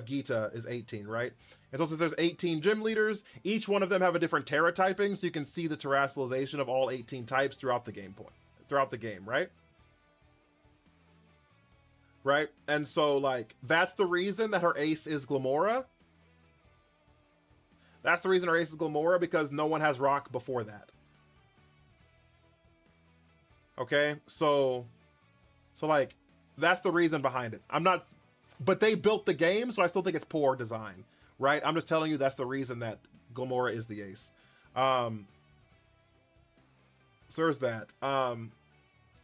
Gita is 18, right? And so since there's 18 gym leaders, each one of them have a different Terra typing, so you can see the terrestrialization of all 18 types throughout the game, right? Right? And so like that's the reason that her ace is Glamora. That's the reason her ace is Glamora, because no one has rock before that. Okay, so like that's the reason behind it. But they built the game, so I still think it's poor design, right? I'm just telling you that's the reason that Glamora is the ace. So there's that.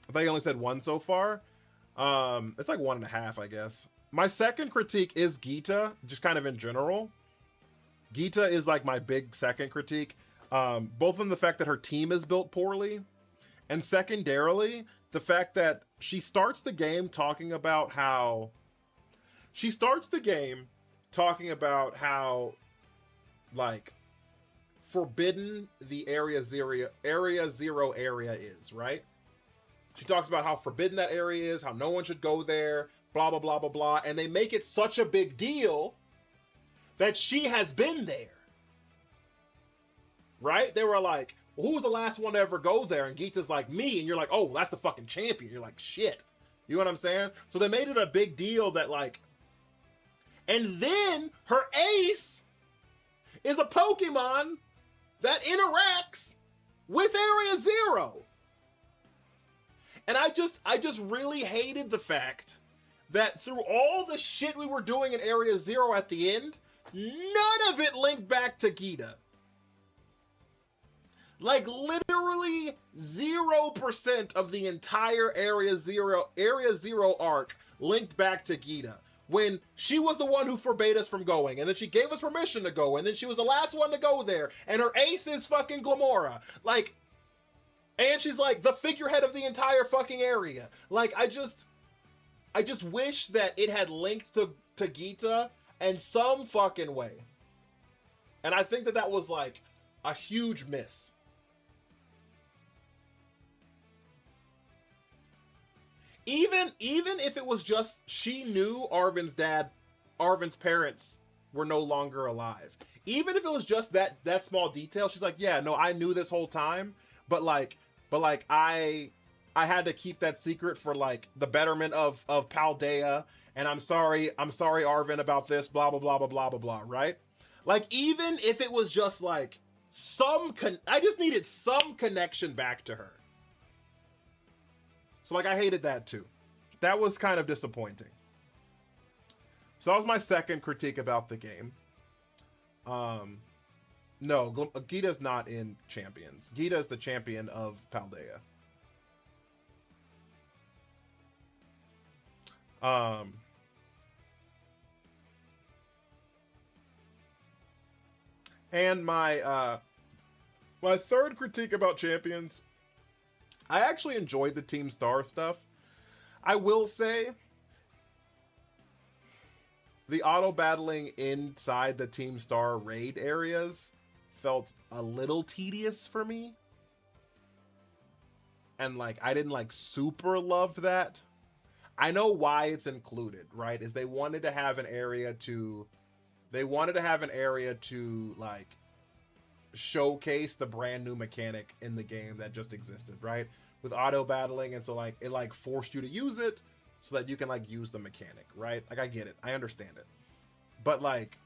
I thought you only said one so far. It's like 1.5, I guess. My second critique is Gita, just kind of in general. Gita is like my big second critique, both in the fact that her team is built poorly, and secondarily, the fact that she starts the game talking about how like forbidden the area zero area is, right? She talks about how forbidden that area is, how no one should go there, blah blah blah blah blah, and they make it such a big deal that she has been there, right? They were like, well, who was the last one to ever go there? And Gita's like, me. And you're like, oh, that's the fucking champion. You're like, shit. You know what I'm saying? So they made it a big deal that like, and then her ace is a Pokemon that interacts with Area Zero. And I just really hated the fact that through all the shit we were doing in Area Zero at the end, none of it linked back to Gita. Like literally 0% of the entire Area Zero arc linked back to Gita. When she was the one who forbade us from going, and then she gave us permission to go, and then she was the last one to go there, and her ace is fucking Glamora. Like, and she's like the figurehead of the entire fucking area. Like, I just wish that it had linked to Gita in some fucking way. And I think that was like a huge miss. Even if it was just she knew Arvin's parents were no longer alive. Even if it was just that small detail, she's like, yeah, no, I knew this whole time, but I had to keep that secret for like the betterment of Paldea, and I'm sorry Arvin about this, blah blah blah blah blah blah blah, right? Like, even if it was just like I just needed some connection back to her. So like, I hated that too. That was kind of disappointing. So that was my second critique about the game. No, Gita's not in Champions. Gita is the champion of Paldea. And my third critique about Champions, I actually enjoyed the Team Star stuff. I will say the auto battling inside the Team Star raid areas felt a little tedious for me. And like, I didn't like super love that. I know why it's included, right? Is they wanted to have an area to like showcase the brand new mechanic in the game that just existed, right? With auto battling, and so like it like forced you to use it so that you can like use the mechanic, right? Like, I get it, I understand it, but like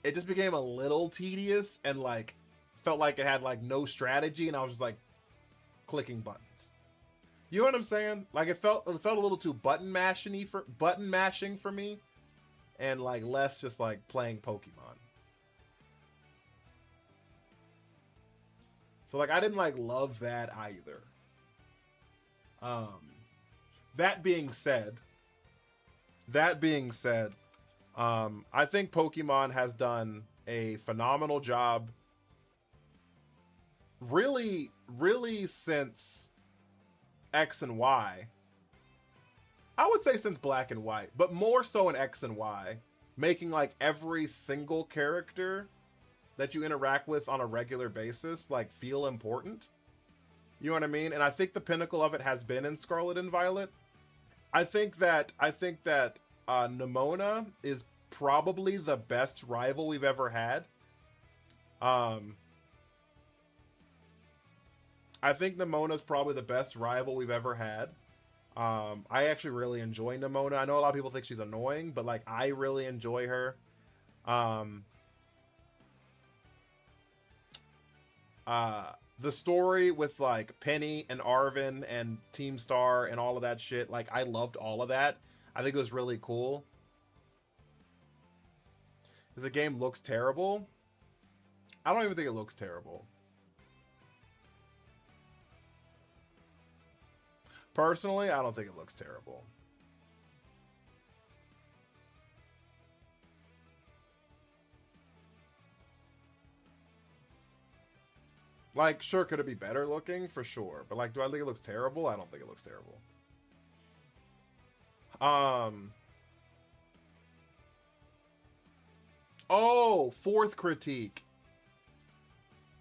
it just became a little tedious and like felt like it had like no strategy, and I was just like clicking buttons. You know what I'm saying? Like, it felt a little too button mashing for me, and like less just like playing Pokemon. So like, I didn't like love that either. That being said, I think Pokemon has done a phenomenal job really since X and Y. I would say since Black and White, but more so in X and Y, making like every single character that you interact with on a regular basis like feel important. You know what I mean? And I think the pinnacle of it has been in Scarlet and Violet. I think that Nemona is probably the best rival we've ever had. I think Nemona is probably the best rival we've ever had. I actually really enjoy Nemona. I know a lot of people think she's annoying, but like, I really enjoy her. The story with like Penny and Arvin and Team Star and all of that shit, like, I loved all of that. I think it was really cool. The game looks terrible. I don't even think it looks terrible. Personally, I don't think it looks terrible. Like, sure, could it be better looking? For sure. But, like, do I think it looks terrible? I don't think it looks terrible. Oh, fourth critique.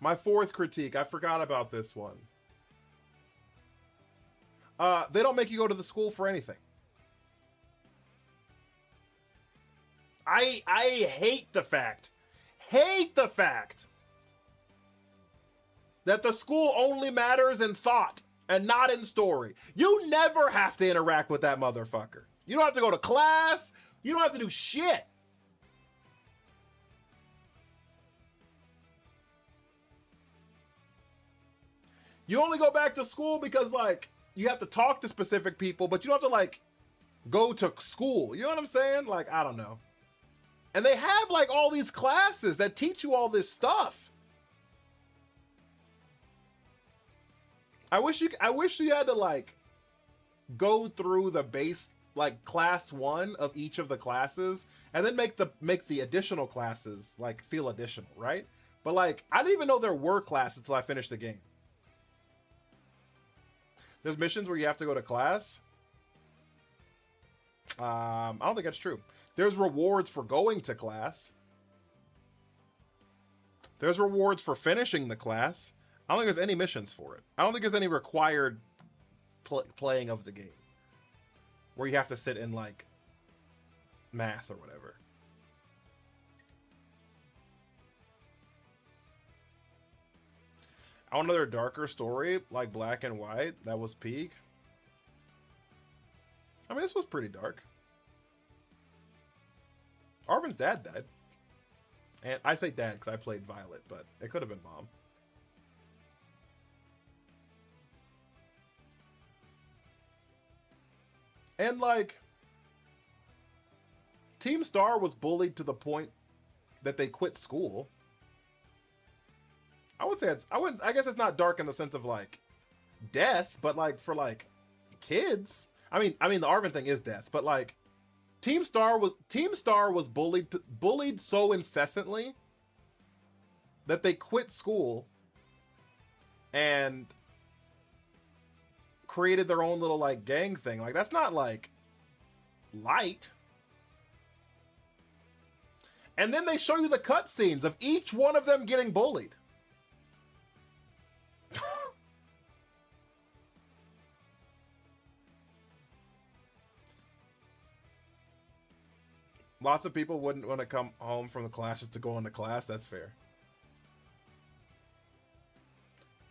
My fourth critique. I forgot about this one. They don't make you go to the school for anything. I hate the fact that the school only matters in thought and not in story. You never have to interact with that motherfucker. You don't have to go to class. You don't have to do shit. You only go back to school because, like, you have to talk to specific people, but you don't have to, like, go to school. You know what I'm saying? Like, I don't know. And they have, like, all these classes that teach you all this stuff. I wish you had to, like, go through the base, like, class 1 of each of the classes and then make the additional classes, like, feel additional, right? But, like, I didn't even know there were classes until I finished the game. There's missions where you have to go to class. I don't think that's true. There's rewards for going to class. There's rewards for finishing the class. I don't think there's any missions for it. I don't think there's any required playing of the game where you have to sit in, like, math or whatever. I want another darker story, like Black and White. That was peak. I mean, this was pretty dark. Arvin's dad died. And I say dad because I played Violet, but it could have been mom. And, like, Team Star was bullied to the point that they quit school. I would say I guess it's not dark in the sense of, like, death, but, like, for, like, kids. I mean the Arvin thing is death, but, like, Team Star was bullied so incessantly that they quit school and created their own little, like, gang thing. Like, that's not, like, light. And then they show you the cutscenes of each one of them getting bullied. Lots of people wouldn't want to come home from the classes to go into class. That's fair.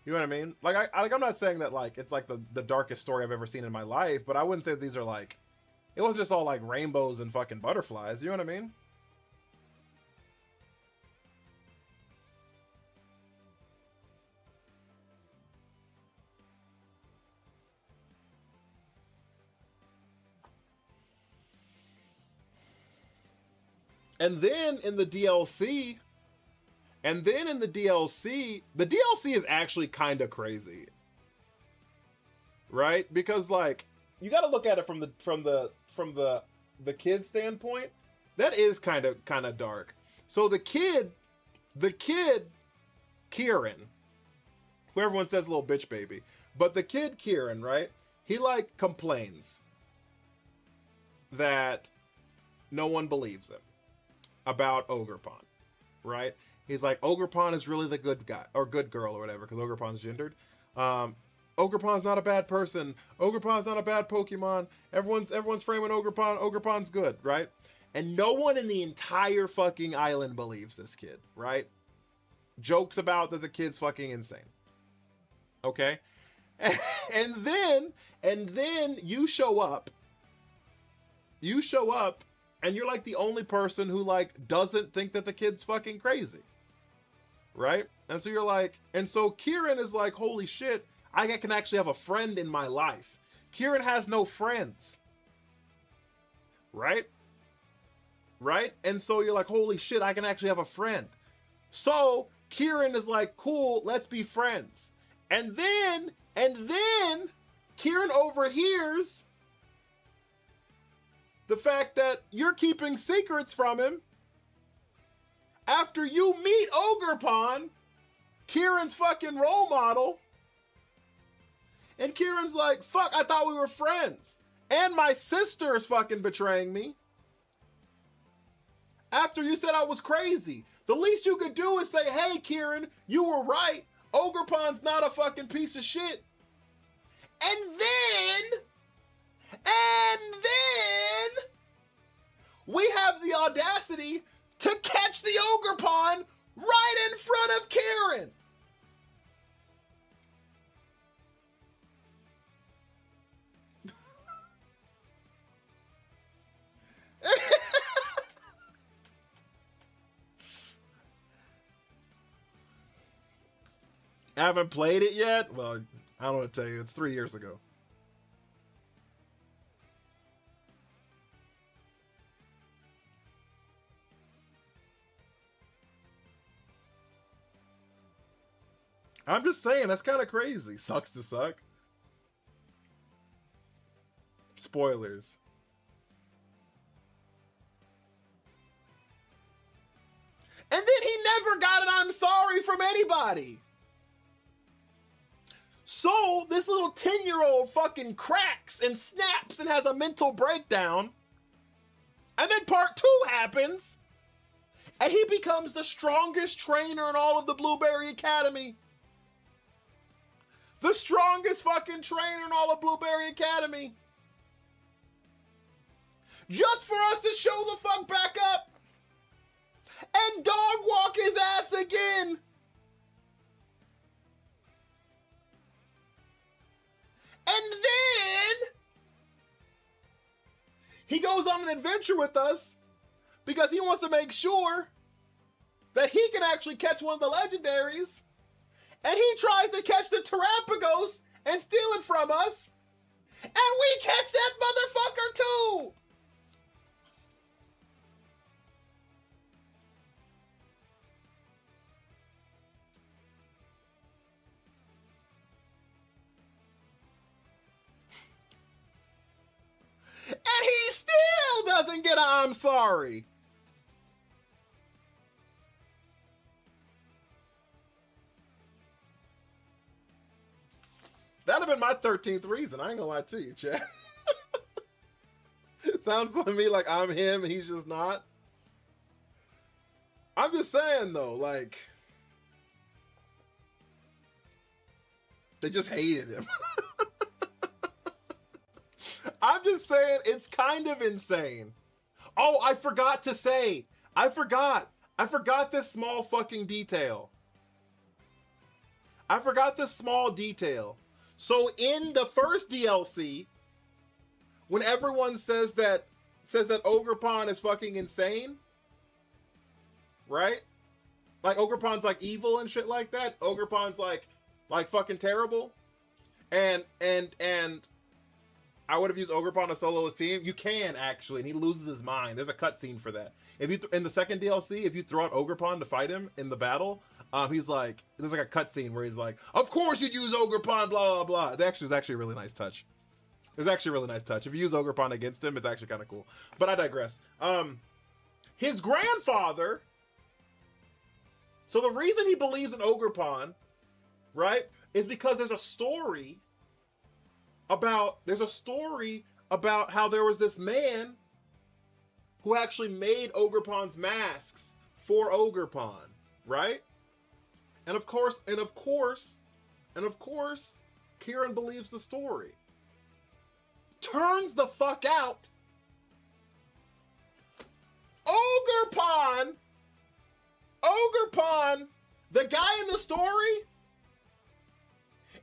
You know what I mean? Like, I'm not saying that, like, it's, like, the darkest story I've ever seen in my life, but I wouldn't say these are, like, it wasn't just all, like, rainbows and fucking butterflies. You know what I mean? And then in the DLC, the DLC is actually kind of crazy, right? Because, like, you got to look at it from the kid standpoint. That is kind of dark. So the kid, Kieran, who everyone says little bitch baby, but the kid Kieran, right? He, like, complains that no one believes him about Ogerpon, right? He's like, Ogerpon is really the good guy or good girl or whatever, because Ogerpon's gendered. Ogerpon's not a bad person. Ogerpon's not a bad Pokemon. Everyone's framing Ogerpon. Ogerpon's good, right? And no one in the entire fucking island believes this kid, right? Jokes about that the kid's fucking insane. Okay? And then you show up. And you're, like, the only person who, like, doesn't think that the kid's fucking crazy. Right? And so you're like, and so Kieran is like, holy shit, I can actually have a friend in my life. Kieran has no friends. Right? Right? And so you're like, holy shit, I can actually have a friend. So Kieran is like, cool, let's be friends. And then Kieran overhears the fact that you're keeping secrets from him after you meet Ogerpon, Kieran's fucking role model. And Kieran's like, fuck, I thought we were friends. And my sister is fucking betraying me. After you said I was crazy. The least you could do is say, hey, Kieran, you were right. Ogerpon's not a fucking piece of shit. And then we have the audacity to catch the Ogerpon right in front of Kieran. I haven't played it yet. Well, I don't want to tell you. It's 3 years ago. I'm just saying, that's kind of crazy. Sucks to suck. Spoilers. And then he never got an I'm sorry from anybody. So this little 10-year-old fucking cracks and snaps and has a mental breakdown. And then part 2 happens. And he becomes the strongest trainer in all of the Blueberry Academy. The strongest fucking trainer in all of Blueberry Academy. Just for us to show the fuck back up. And dog walk his ass again. And then he goes on an adventure with us because he wants to make sure that he can actually catch one of the legendaries. And he tries to catch the Terapagos and steal it from us. And we catch that motherfucker too. And he still doesn't get a I'm sorry. That'd have been my 13th reason. I ain't gonna lie to you, Chad. Sounds to me like I'm him and he's just not. I'm just saying though, like, they just hated him. I'm just saying, it's kind of insane. Oh, I forgot to say. I forgot this small fucking detail. I forgot this small detail. So in the first DLC, when everyone says that Ogerpon is fucking insane, right? Like Ogerpon's like evil and shit like that. Ogerpon's like fucking terrible. And I would have used Ogerpon to solo his team. You can actually, and he loses his mind. There's a cutscene for that. If you in the second DLC, if you throw out Ogerpon to fight him in the battle, he's like, there's like a cutscene where he's like, "Of course you'd use Ogerpon, blah blah blah." That is actually a really nice touch. It's actually a really nice touch. If you use Ogerpon against him, it's actually kind of cool. But I digress. His grandfather. So the reason he believes in Ogerpon, right, is because there's a story about how there was this man who actually made Ogerpon's masks for Ogerpon, right? And of course, Kieran believes the story. Turns the fuck out. Ogerpon, the guy in the story,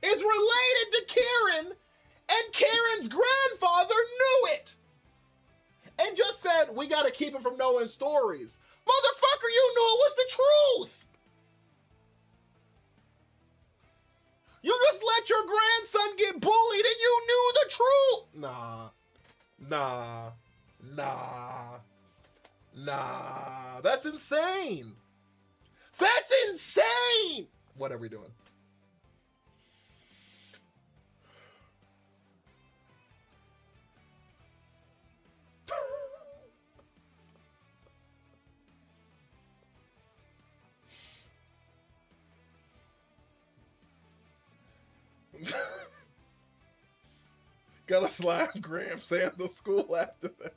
is related to Kieran. And Karen's grandfather knew it. And just said, we gotta keep him from knowing stories. Motherfucker, you knew it was the truth. You just let your grandson get bullied and you knew the truth. Nah. That's insane. That's insane. What are we doing? Gotta slap Gramps and the school after that.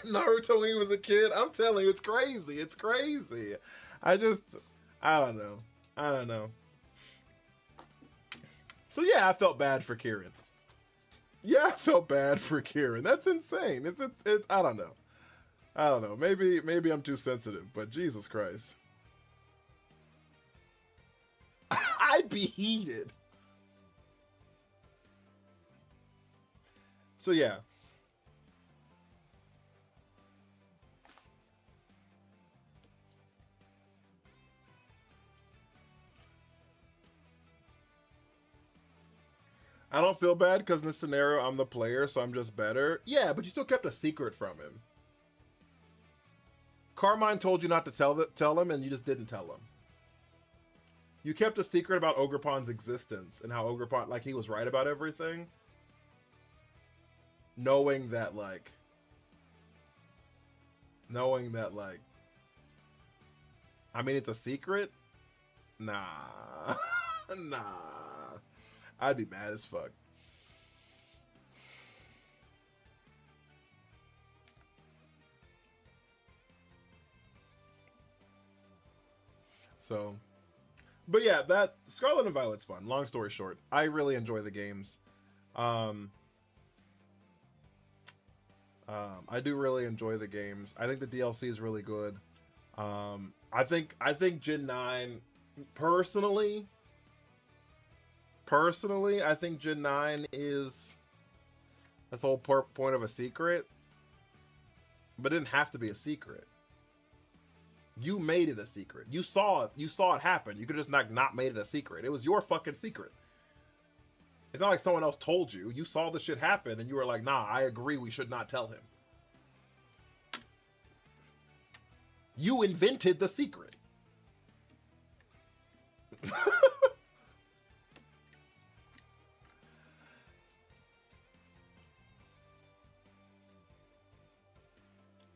Naruto when he was a kid. I'm telling you, it's crazy. It's crazy. I don't know. So yeah, I felt bad for Kieran. Yeah, I felt bad for Kieran. That's insane. It's I don't know. Maybe I'm too sensitive, but Jesus Christ. I'd be heated. So yeah. I don't feel bad because in this scenario, I'm the player, so I'm just better. Yeah, but you still kept a secret from him. Carmine told you not to tell him, and you just didn't tell him. You kept a secret about Ogrepon's existence and how Ogrepon, like, he was right about everything. Knowing that, like... I mean, it's a secret? Nah. Nah. I'd be mad as fuck. So, but yeah, that Scarlet and Violet's fun. Long story short, I really enjoy the games. I do really enjoy the games. I think the DLC is really good. I think Gen 9 personally, I think Gen 9 is that's the whole point of a secret. But it didn't have to be a secret. You made it a secret. You saw it happen. You could have just not made it a secret. It was your fucking secret. It's not like someone else told you. You saw the shit happen and you were like, nah, I agree, we should not tell him. You invented the secret.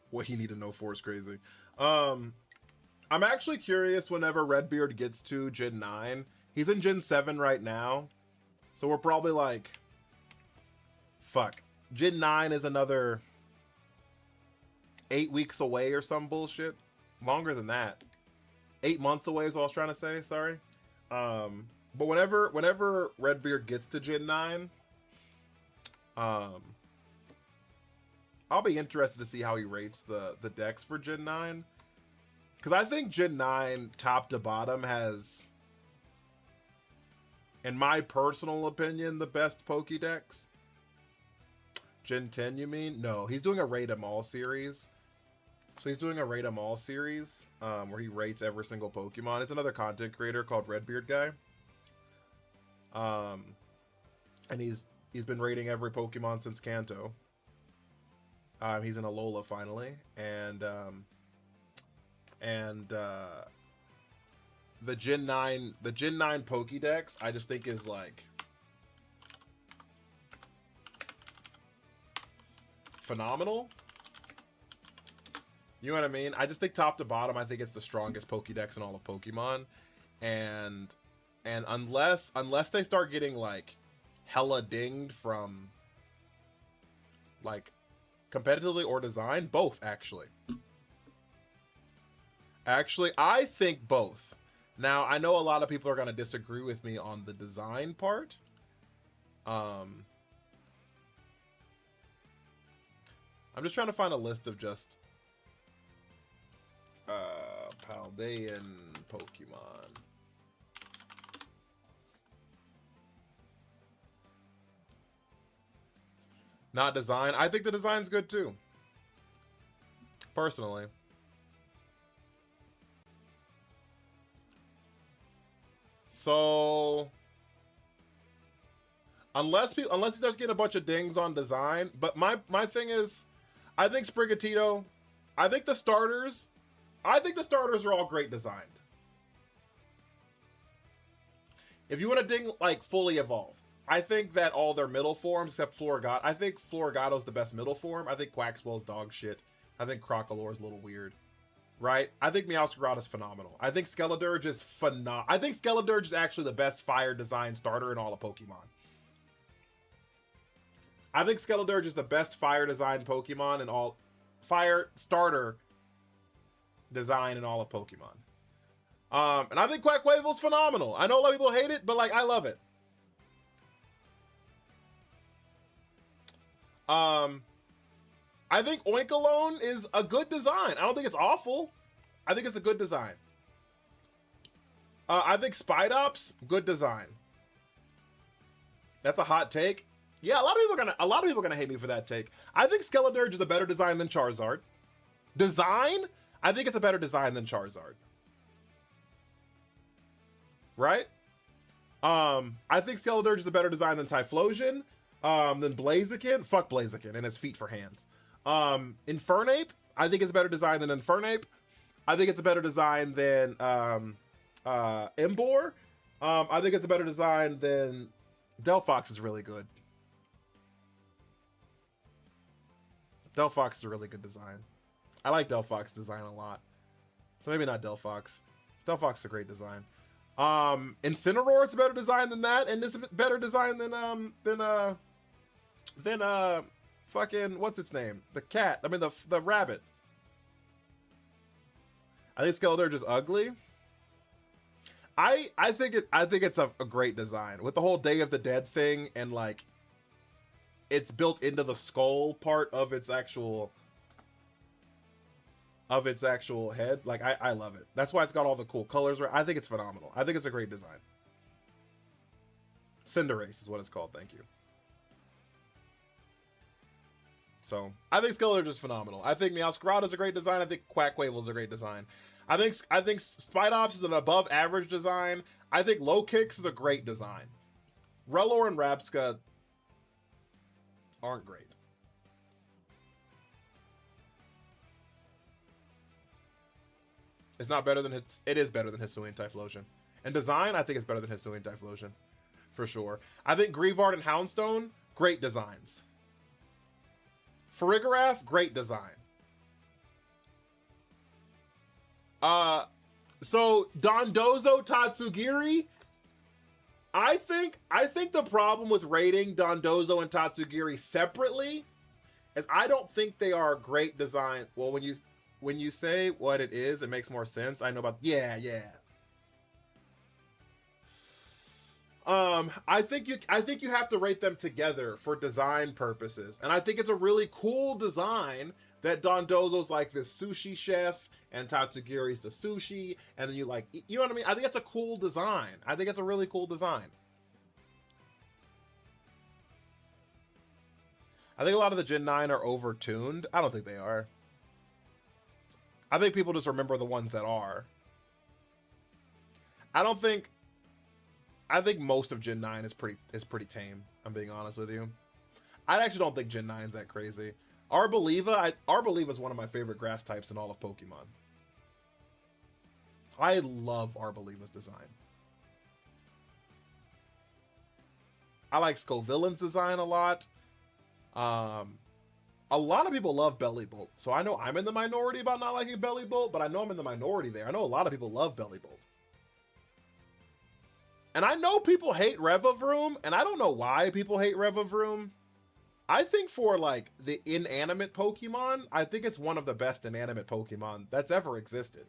What you need to know for is crazy. I'm actually curious whenever Redbeard gets to Gen 9. He's in Gen 7 right now. So we're probably like... Fuck. Gen 9 is another 8 weeks away or some bullshit. Longer than that. 8 months away is what I was trying to say, sorry. But whenever Redbeard gets to Gen 9, I'll be interested to see how he rates the decks for Gen 9. Because I think Gen 9, top to bottom, has, in my personal opinion, the best Pokédex. Gen 10, you mean? No, he's doing a Rate 'em All series. So he's doing a Rate 'em All series, where he rates every single Pokemon. It's another content creator called Redbeard Guy. And he's been rating every Pokemon since Kanto. He's in Alola finally, and the Gen 9 Pokédex I just think is like phenomenal. You know what I mean? I just think top to bottom, I think it's the strongest Pokédex in all of Pokemon, and unless they start getting like hella dinged from like competitively or design, both actually. Actually, I think both. Now, I know a lot of people are going to disagree with me on the design part. I'm just trying to find a list of just Paldean Pokemon. Not design. I think the design's good too. Personally. So unless he starts getting a bunch of dings on design, but my thing is, I think Sprigatito, I think the starters are all great designed. If you want to ding like fully evolved, I think that all their middle forms, except Floragato, I think Floragato's the best middle form. I think Quaxwell's dog shit. I think Crocolore's a little weird. Right? I think Meowscarada is phenomenal. I think Skeledirge is phenomenal. I think Skeledirge is actually the best fire design starter in all of Pokemon. I think Skeledirge is the best fire design Pokemon in all fire starter design in all of Pokemon. And I think Quackquavel's phenomenal. I know a lot of people hate it, but like I love it. I think Oinkalone is a good design. I don't think it's awful. I think it's a good design. I think Spidops, good design. That's a hot take. Yeah, a lot of people are gonna hate me for that take. I think Skeledirge is a better design than Charizard. Design? I think it's a better design than Charizard. Right? I think Skeledirge is a better design than Typhlosion, than Blaziken. Fuck Blaziken and his feet for hands. Infernape, I think it's a better design than Infernape. I think it's a better design than Emboar. I think it's a better design than Delphox is really good. Delphox is a really good design. I like Delphox design a lot. So maybe not Delphox. Delphox is a great design. Incineroar, it's a better design than that, and it's a better design than fucking what's its name? The cat. I mean the rabbit. I think Skeledirge is ugly. I think it's a great design with the whole Day of the Dead thing, and like it's built into the skull part of its actual head. Like I love it. That's why it's got all the cool colors. I think it's phenomenal. I think it's a great design. Cinderace is what it's called. Thank you. So I think Skeledirge is phenomenal. I think Meowscarada is a great design. I think Quackquavel is a great design. I think Spidops is an above average design. I think Low Kicks is a great design. Rellor and Rabsca aren't great. It's not better than it is better than Hisuian Typhlosion. And design, I think it's better than Hisuian Typhlosion. For sure. I think Greavard and Houndstone, great designs. Farigiraf, great design. So Dondozo Tatsugiri, I think the problem with rating Dondozo and Tatsugiri separately is I don't think they are great design. Well, when you say what it is, it makes more sense. I know about yeah. I think you have to rate them together for design purposes, and I think it's a really cool design that Dondozo's like this sushi chef and Tatsugiri's the sushi, and then you like, you know what I mean? I think it's a cool design. I think it's a really cool design. I think a lot of the Gen 9 are overtuned. I don't think they are. I think people just remember the ones that are. I think most of Gen 9 is pretty tame, I'm being honest with you. I actually don't think Gen 9's that crazy. Arboliva is one of my favorite grass types in all of Pokemon. I love Arboliva's design. I like Scovillain's design a lot. A lot of people love Bellibolt, so I know I'm in the minority about not liking Bellibolt, but I know I'm in the minority there. I know a lot of people love Bellibolt. And I know people hate Revavroom, and I don't know why people hate Revavroom. I think for like the inanimate Pokemon, I think it's one of the best inanimate Pokemon that's ever existed.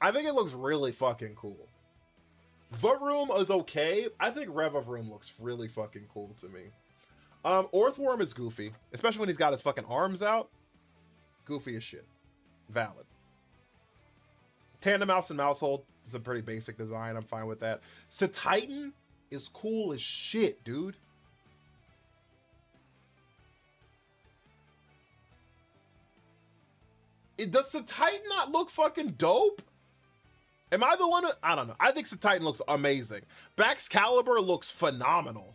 I think it looks really fucking cool. Varoom is okay. I think Revavroom looks really fucking cool to me. Orthworm is goofy, especially when he's got his fucking arms out. Goofy as shit. Valid. Tandemaus and Maushold is a pretty basic design. I'm fine with that. Titan is cool as shit, dude. Does Titan not look fucking dope? Am I the one who... I don't know. I think Titan looks amazing. Baxcalibur looks phenomenal.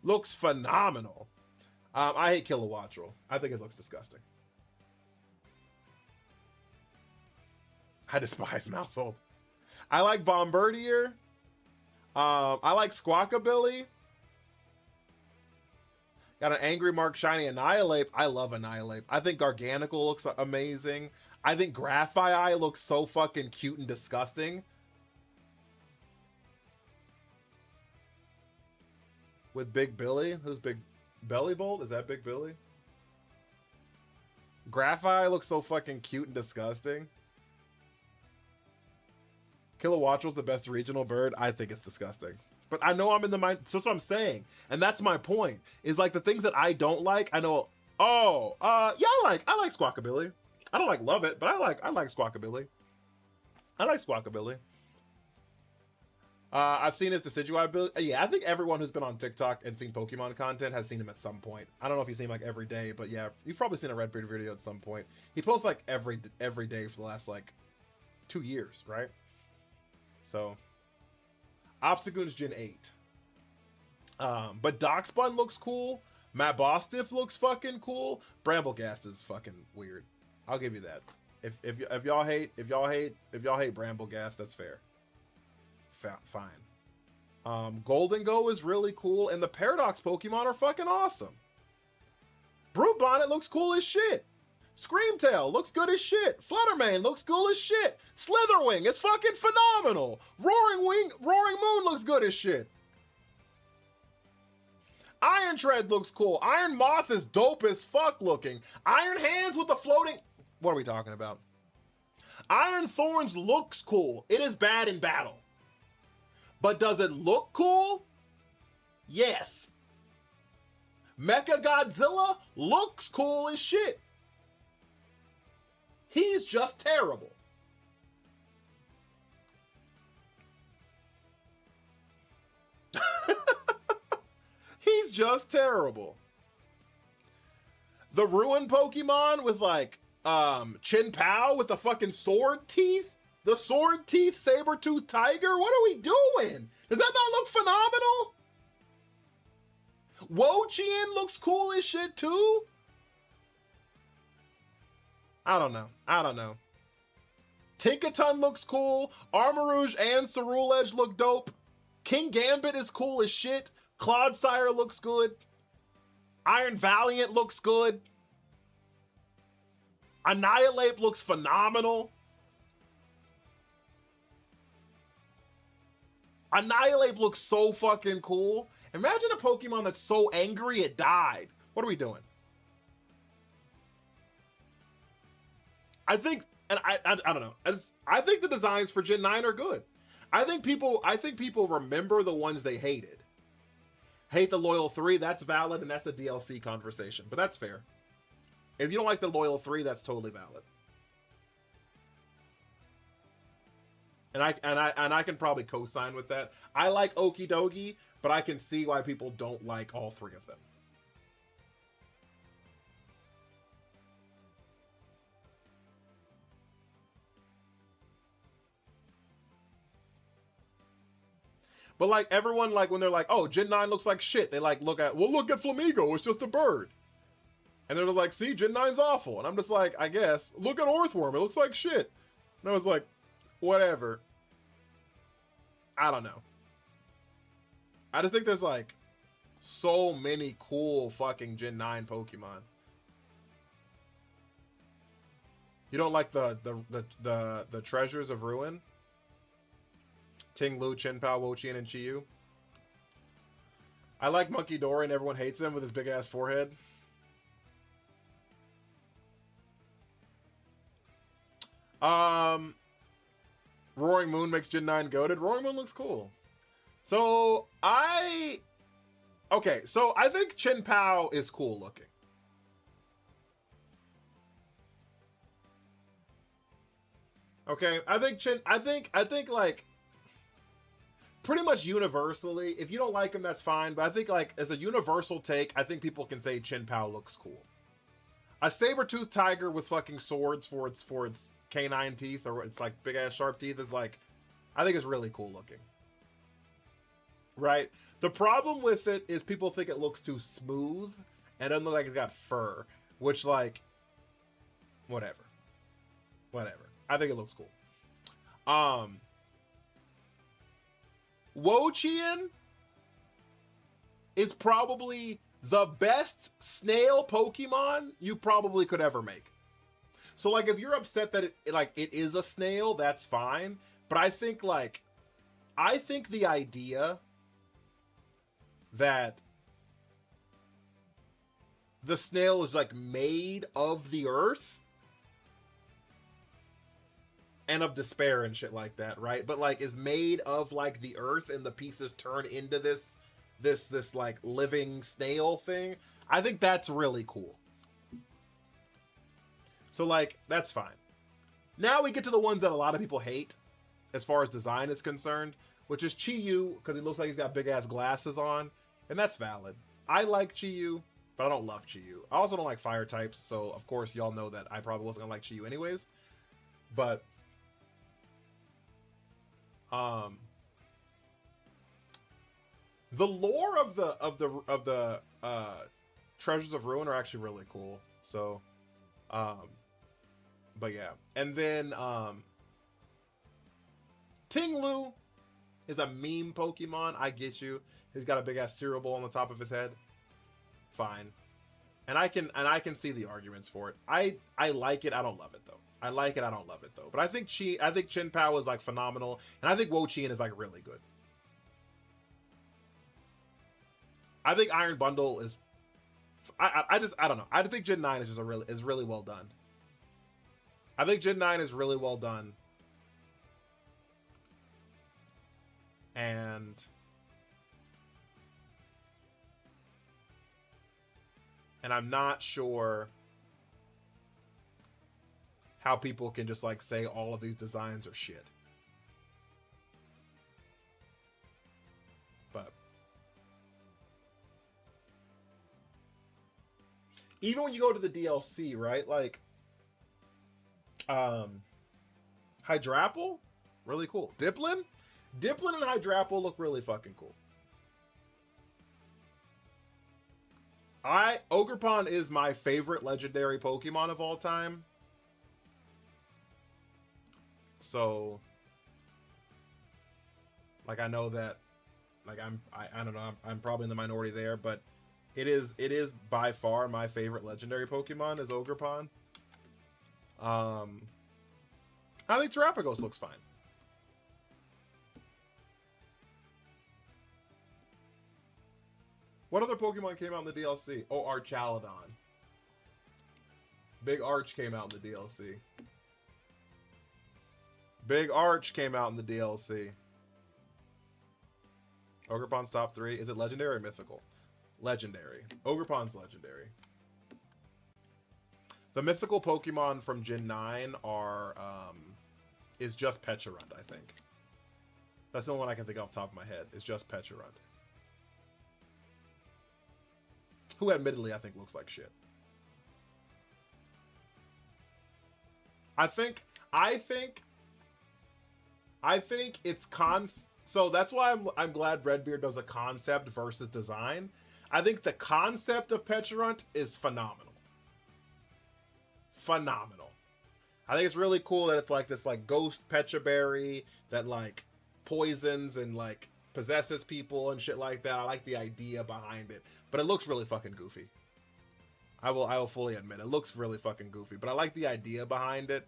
Looks phenomenal. I hate Kilowattrel. I think it looks disgusting. I despise Maushold. I like Bombardier. I like Squawkabilly. Got an Angry Mark Shiny Annihilate. I love Annihilate. I think Garganical looks amazing. I think Graphite looks so fucking cute and disgusting. With Big Billy? Who's Big Belly Bolt? Is that Big Billy? Graphite looks so fucking cute and disgusting. Kilowattrel's the best regional bird. I think it's disgusting. But I know I'm in the mind. So that's what I'm saying. And that's my point. Is like the things that I don't like, I know, yeah, I like Squawkabilly. I don't love it, but I like Squawkabilly. I like Squawkabilly. I've seen his Decidueye ability. Yeah, I think everyone who's been on TikTok and seen Pokemon content has seen him at some point. I don't know if you see him like every day, but yeah, you've probably seen a Redbeard video at some point. He posts like every day for the last like 2 years, right? So, Obstagoon's Gen 8. But Darkspun looks cool. Matt Bostiff looks fucking cool. Bramblegast is fucking weird. I'll give you that. If y'all hate Bramblegast, that's fair. Fine. Golden Go is really cool, and the Paradox Pokemon are fucking awesome. Brute Bonnet looks cool as shit. Screamtail looks good as shit. Fluttermane looks cool as shit. Slitherwing is fucking phenomenal. Roaring Moon looks good as shit. Iron Tread looks cool. Iron Moth is dope as fuck looking. Iron Hands with the floating... What are we talking about? Iron Thorns looks cool. It is bad in battle. But does it look cool? Yes. Mecha Godzilla looks cool as shit. He's just terrible. He's just terrible. The Ruin Pokemon with like Chin Pao with the fucking sword teeth. The sword teeth saber-tooth tiger. What are we doing? Does that not look phenomenal? Wo-Chien looks cool as shit too. I don't know. Tinkaton looks cool. Armarouge and Ceruledge look dope. King Gambit is cool as shit. Clodsire looks good. Iron Valiant looks good. Annihilate looks phenomenal. Annihilate looks so fucking cool. Imagine a Pokemon that's so angry it died. What are we doing? I think, and I don't know. I think the designs for Gen 9 are good. I think people remember the ones they hated. Hate the Loyal 3, that's valid, and that's a DLC conversation. But that's fair. If you don't like the Loyal 3, that's totally valid. And I can probably co-sign with that. I like Okie Dokie, but I can see why people don't like all three of them. But like everyone, like when they're like, oh, Gen 9 looks like shit, they like look at Flamigo, it's just a bird. And they're like, see, Gen 9's awful. And I'm just like, I guess. Look at Orthworm, it looks like shit. And I was like, whatever. I don't know. I just think there's like so many cool fucking Gen 9 Pokemon. You don't like the Treasures of Ruin? Ting-Lu, Chin-Pao, Wo-Chien, and Chi-Yu. I like Monkey Dory and everyone hates him with his big ass forehead. Roaring Moon makes Gen 9 goated. Roaring Moon looks cool. So I think Chin Pao is cool looking. Okay, I think like pretty much universally, if you don't like him, that's fine. But I think like as a universal take, I think people can say Chin Pao looks cool. A saber-toothed tiger with fucking swords for its canine teeth, or it's like big ass sharp teeth, is like, I think it's really cool looking. Right? The problem with it is people think it looks too smooth and doesn't look like it's got fur, which like, whatever. I think it looks cool. Wo-Chien is probably the best snail Pokemon you probably could ever make. So like if you're upset that it is a snail, that's fine. But I think the idea that the snail is like made of the earth and of despair and shit like that, right? But like is made of like the earth and the pieces turn into this like living snail thing. I think that's really cool. So like that's fine. Now we get to the ones that a lot of people hate as far as design is concerned, which is Chi-Yu, because he looks like he's got big ass glasses on, and that's valid. I like Chi-Yu, but I don't love Chi-Yu. I also don't like fire types, so of course y'all know that I probably wasn't gonna like Chi-Yu anyways. But the lore of the Treasures of Ruin are actually really cool. So but yeah. And then Ting-Lu is a meme Pokemon. I get you. He's got a big ass cereal bowl on the top of his head. Fine. And I can see the arguments for it. I like it. I don't love it though. I like it. I don't love it though. But I think Chin Pao is like phenomenal, and I think Wo-Chien is like really good. I think Iron Bundle is. I don't know. I think Gen 9 is just really well done. I think Gen 9 is really well done. And I'm not sure how people can just like say all of these designs are shit. But even when you go to the DLC, right? Like Hydrapple, really cool. Dipplin and Hydrapple look really fucking cool. Ogerpon is my favorite legendary Pokemon of all time. So like I know that like I don't know, I'm probably in the minority there, but it is by far my favorite legendary Pokemon is Ogerpon. I think Terapagos looks fine. What other Pokemon came out in the DLC? Oh, Archaludon. Big Arch came out in the DLC. Big Arch came out in the DLC. Ogerpon's top 3. Is it legendary or mythical? Legendary. Ogerpon's legendary. The mythical Pokemon from Gen 9 is just Pecharunt, I think. That's the only one I can think of off the top of my head. It's just Pecharunt. Who admittedly I think looks like shit. I think it's so that's why I'm glad Redbeard does a concept versus design. I think the concept of Pecharunt is phenomenal. Phenomenal. I think it's really cool that it's like this like ghost Pecha Berry that like poisons and like possesses people and shit like that. I like the idea behind it, but it looks really fucking goofy. I will fully admit it looks really fucking goofy, but I like the idea behind it.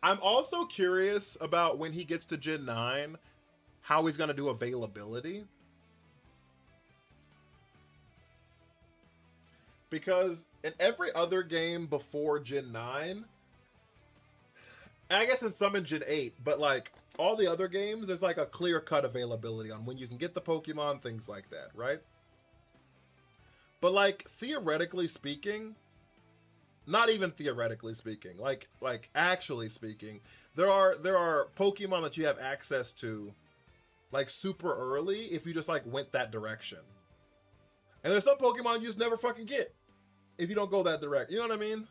I'm also curious about when he gets to Gen 9, how he's going to do availability. Because in every other game before Gen 9, and I guess in some in Gen 8, but like all the other games, there's like a clear-cut availability on when you can get the Pokemon, things like that, right? But like theoretically speaking, not even theoretically speaking, like actually speaking, there are Pokemon that you have access to like super early if you just like went that direction. And there's some Pokemon you just never fucking get if you don't go that direct. You know what I mean?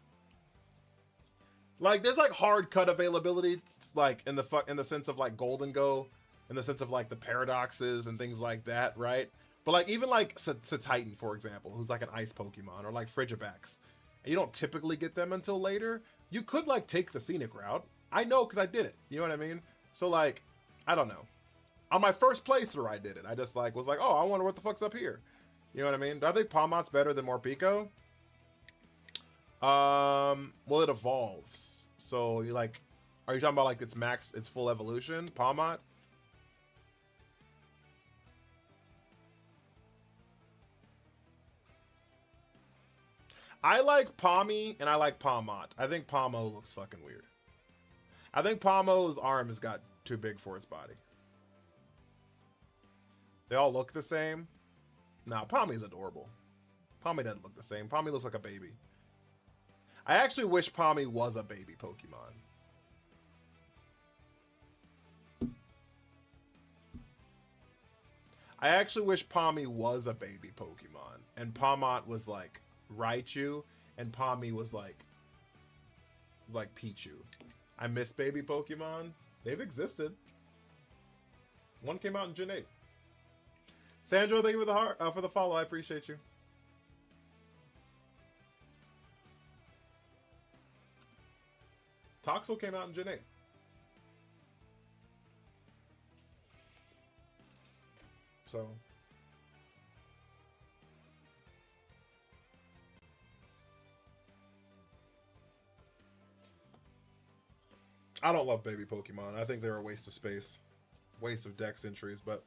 Like there's like hard cut availability, like in the sense of like Golden Go, in the sense of like the paradoxes and things like that, right? But like even like Titan, for example, who's like an ice Pokemon, or like Frigibax, and you don't typically get them until later. You could like take the scenic route. I know because I did it. You know what I mean? So like, I don't know. On my first playthrough, I did it. I just like was like, oh, I wonder what the fuck's up here. You know what I mean? Do I think Palmot's better than Morpeko? Well, it evolves. So you like, are you talking about like its full evolution, Palmot? I like Palmy and I like Palmot. I think Palmo looks fucking weird. I think Palmo's arms got too big for its body. They all look the same. Nah, Palmy's adorable. Palmy doesn't look the same. Palmy looks like a baby. I actually wish Palmy was a baby Pokemon. I actually wish Palmy was a baby Pokemon. And Palmot was like Raichu, and Palmy was like Pichu. I miss baby Pokemon. They've existed. One came out in Gen 8. Sandro, thank you for the heart, for the follow. I appreciate you. Toxel came out in Gen 8. So I don't love baby Pokemon. I think they're a waste of space, waste of dex entries, but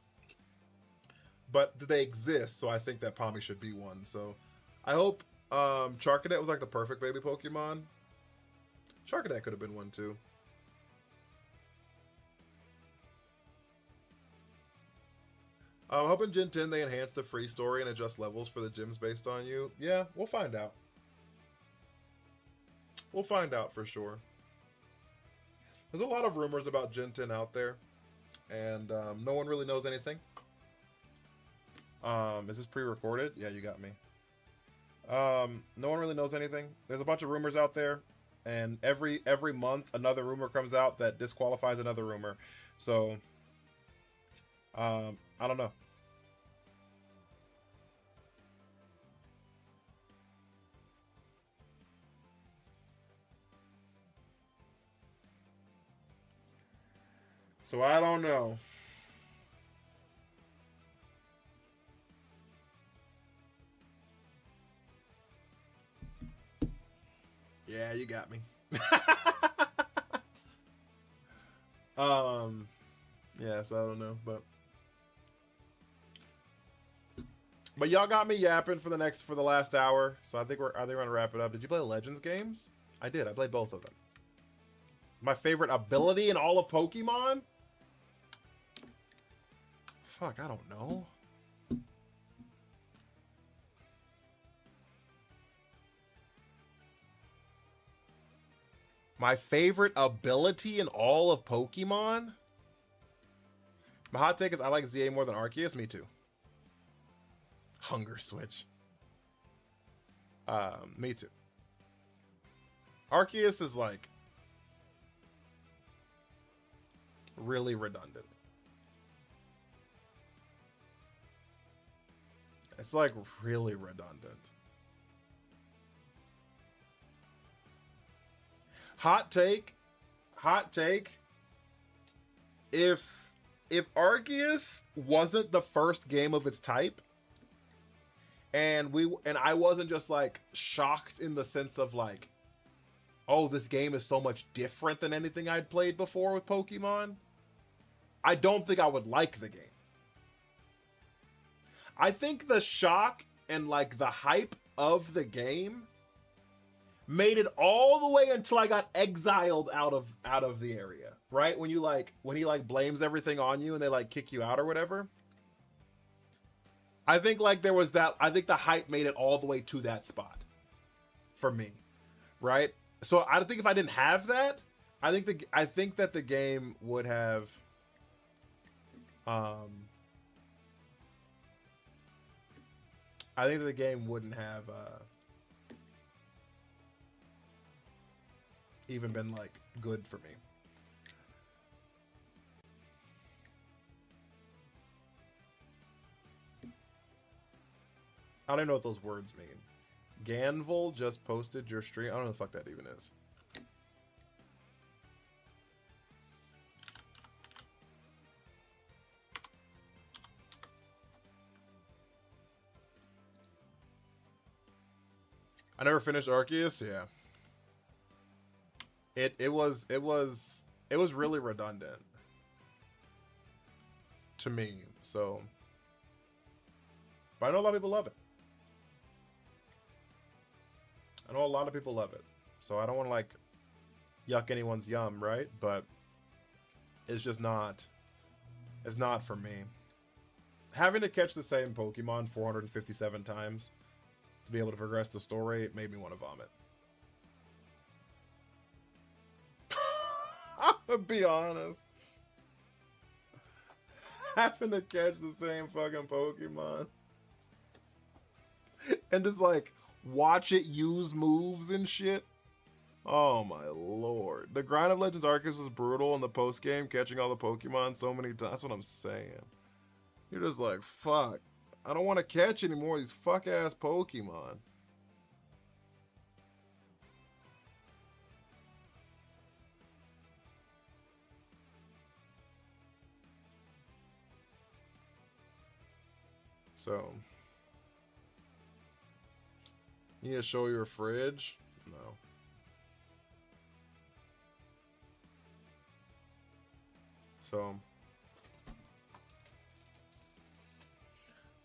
they exist, so I think that Palmy should be one. So I hope Charcadet was like the perfect baby Pokemon. Charcadet could have been one too. I'm hoping Gen 10 they enhance the free story and adjust levels for the gyms based on you. Yeah, we'll find out. We'll find out for sure. There's a lot of rumors about Gen 10 out there, and no one really knows anything. Is this pre-recorded? Yeah, you got me. No one really knows anything. There's a bunch of rumors out there, and every month another rumor comes out that disqualifies another rumor. So, I don't know. So I don't know. Yeah, you got me. Yes, I don't know, but y'all got me yapping for the last hour, so I think we're gonna wrap it up. Did you play the Legends games? I did. I played both of them. My favorite ability in all of Pokemon? Fuck, I don't know. My favorite ability in all of Pokemon? My hot take is I like ZA more than Arceus. Me too. Hunger Switch. Me too. Arceus is like really redundant. It's like really redundant. Hot take. If Arceus wasn't the first game of its type, and I wasn't just like shocked in the sense of like, oh, this game is so much different than anything I'd played before with Pokemon, I don't think I would like the game. I think the shock and like the hype of the game made it all the way until I got exiled out of the area, right? When he like blames everything on you and they like kick you out or whatever. I think like there was that, I think the hype made it all the way to that spot for me, right? So I think if I didn't have that, I think that the game would have I think the game wouldn't have even been like good for me. I don't even know what those words mean. Ganville just posted your stream. I don't know what the fuck that even is. I never finished Arceus. Yeah. It was really redundant to me. So, but I know a lot of people love it. I know a lot of people love it. So I don't want to like yuck anyone's yum, right? But it's just not. It's not for me. Having to catch the same Pokemon 457 times to be able to progress the story made me want to vomit. I'm gonna be honest. Having to catch the same fucking Pokemon and just like watch it use moves and shit. Oh my lord. The grind of Legends Arceus is brutal in the post game, catching all the Pokemon so many times. That's what I'm saying. You're just like, fuck. I don't want to catch any more of these fuck ass Pokemon. So, you need to show your fridge? No. So,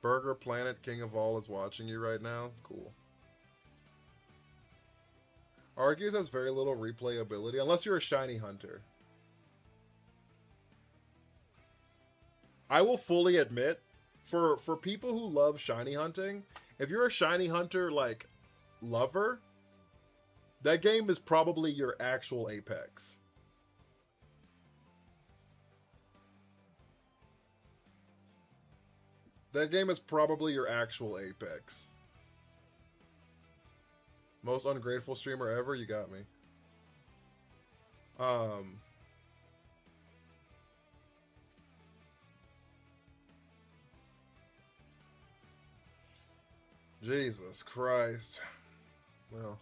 Burger Planet King of All is watching you right now. Cool. Arceus has very little replayability, unless you're a shiny hunter. I will fully admit, for people who love shiny hunting, if you're a shiny hunter like lover, that game is probably your actual apex. That game is probably your actual apex. Most ungrateful streamer ever, you got me. Jesus Christ. Well,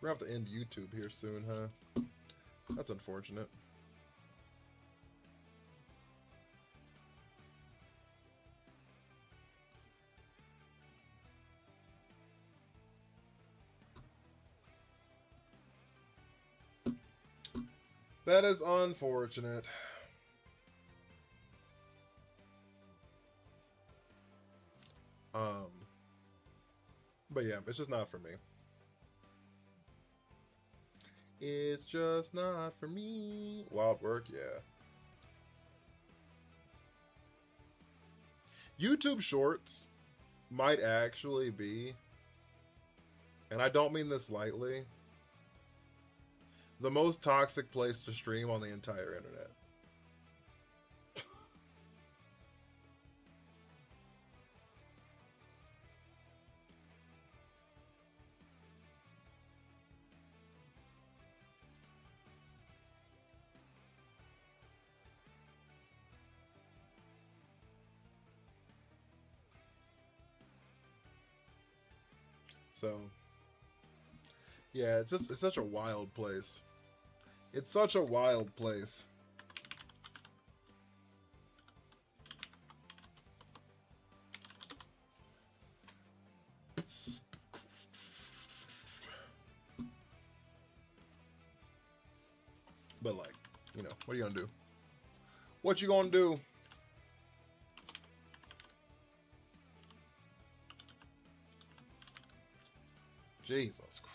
we're gonna have to end YouTube here soon, huh? That's unfortunate. That is unfortunate. But yeah, it's just not for me. It's just not for me. Wild work, yeah. YouTube Shorts might actually be, and I don't mean this lightly, the most toxic place to stream on the entire internet. So, yeah, it's such a wild place. It's such a wild place. But like, you know, what are you gonna do? What you gonna do? Jesus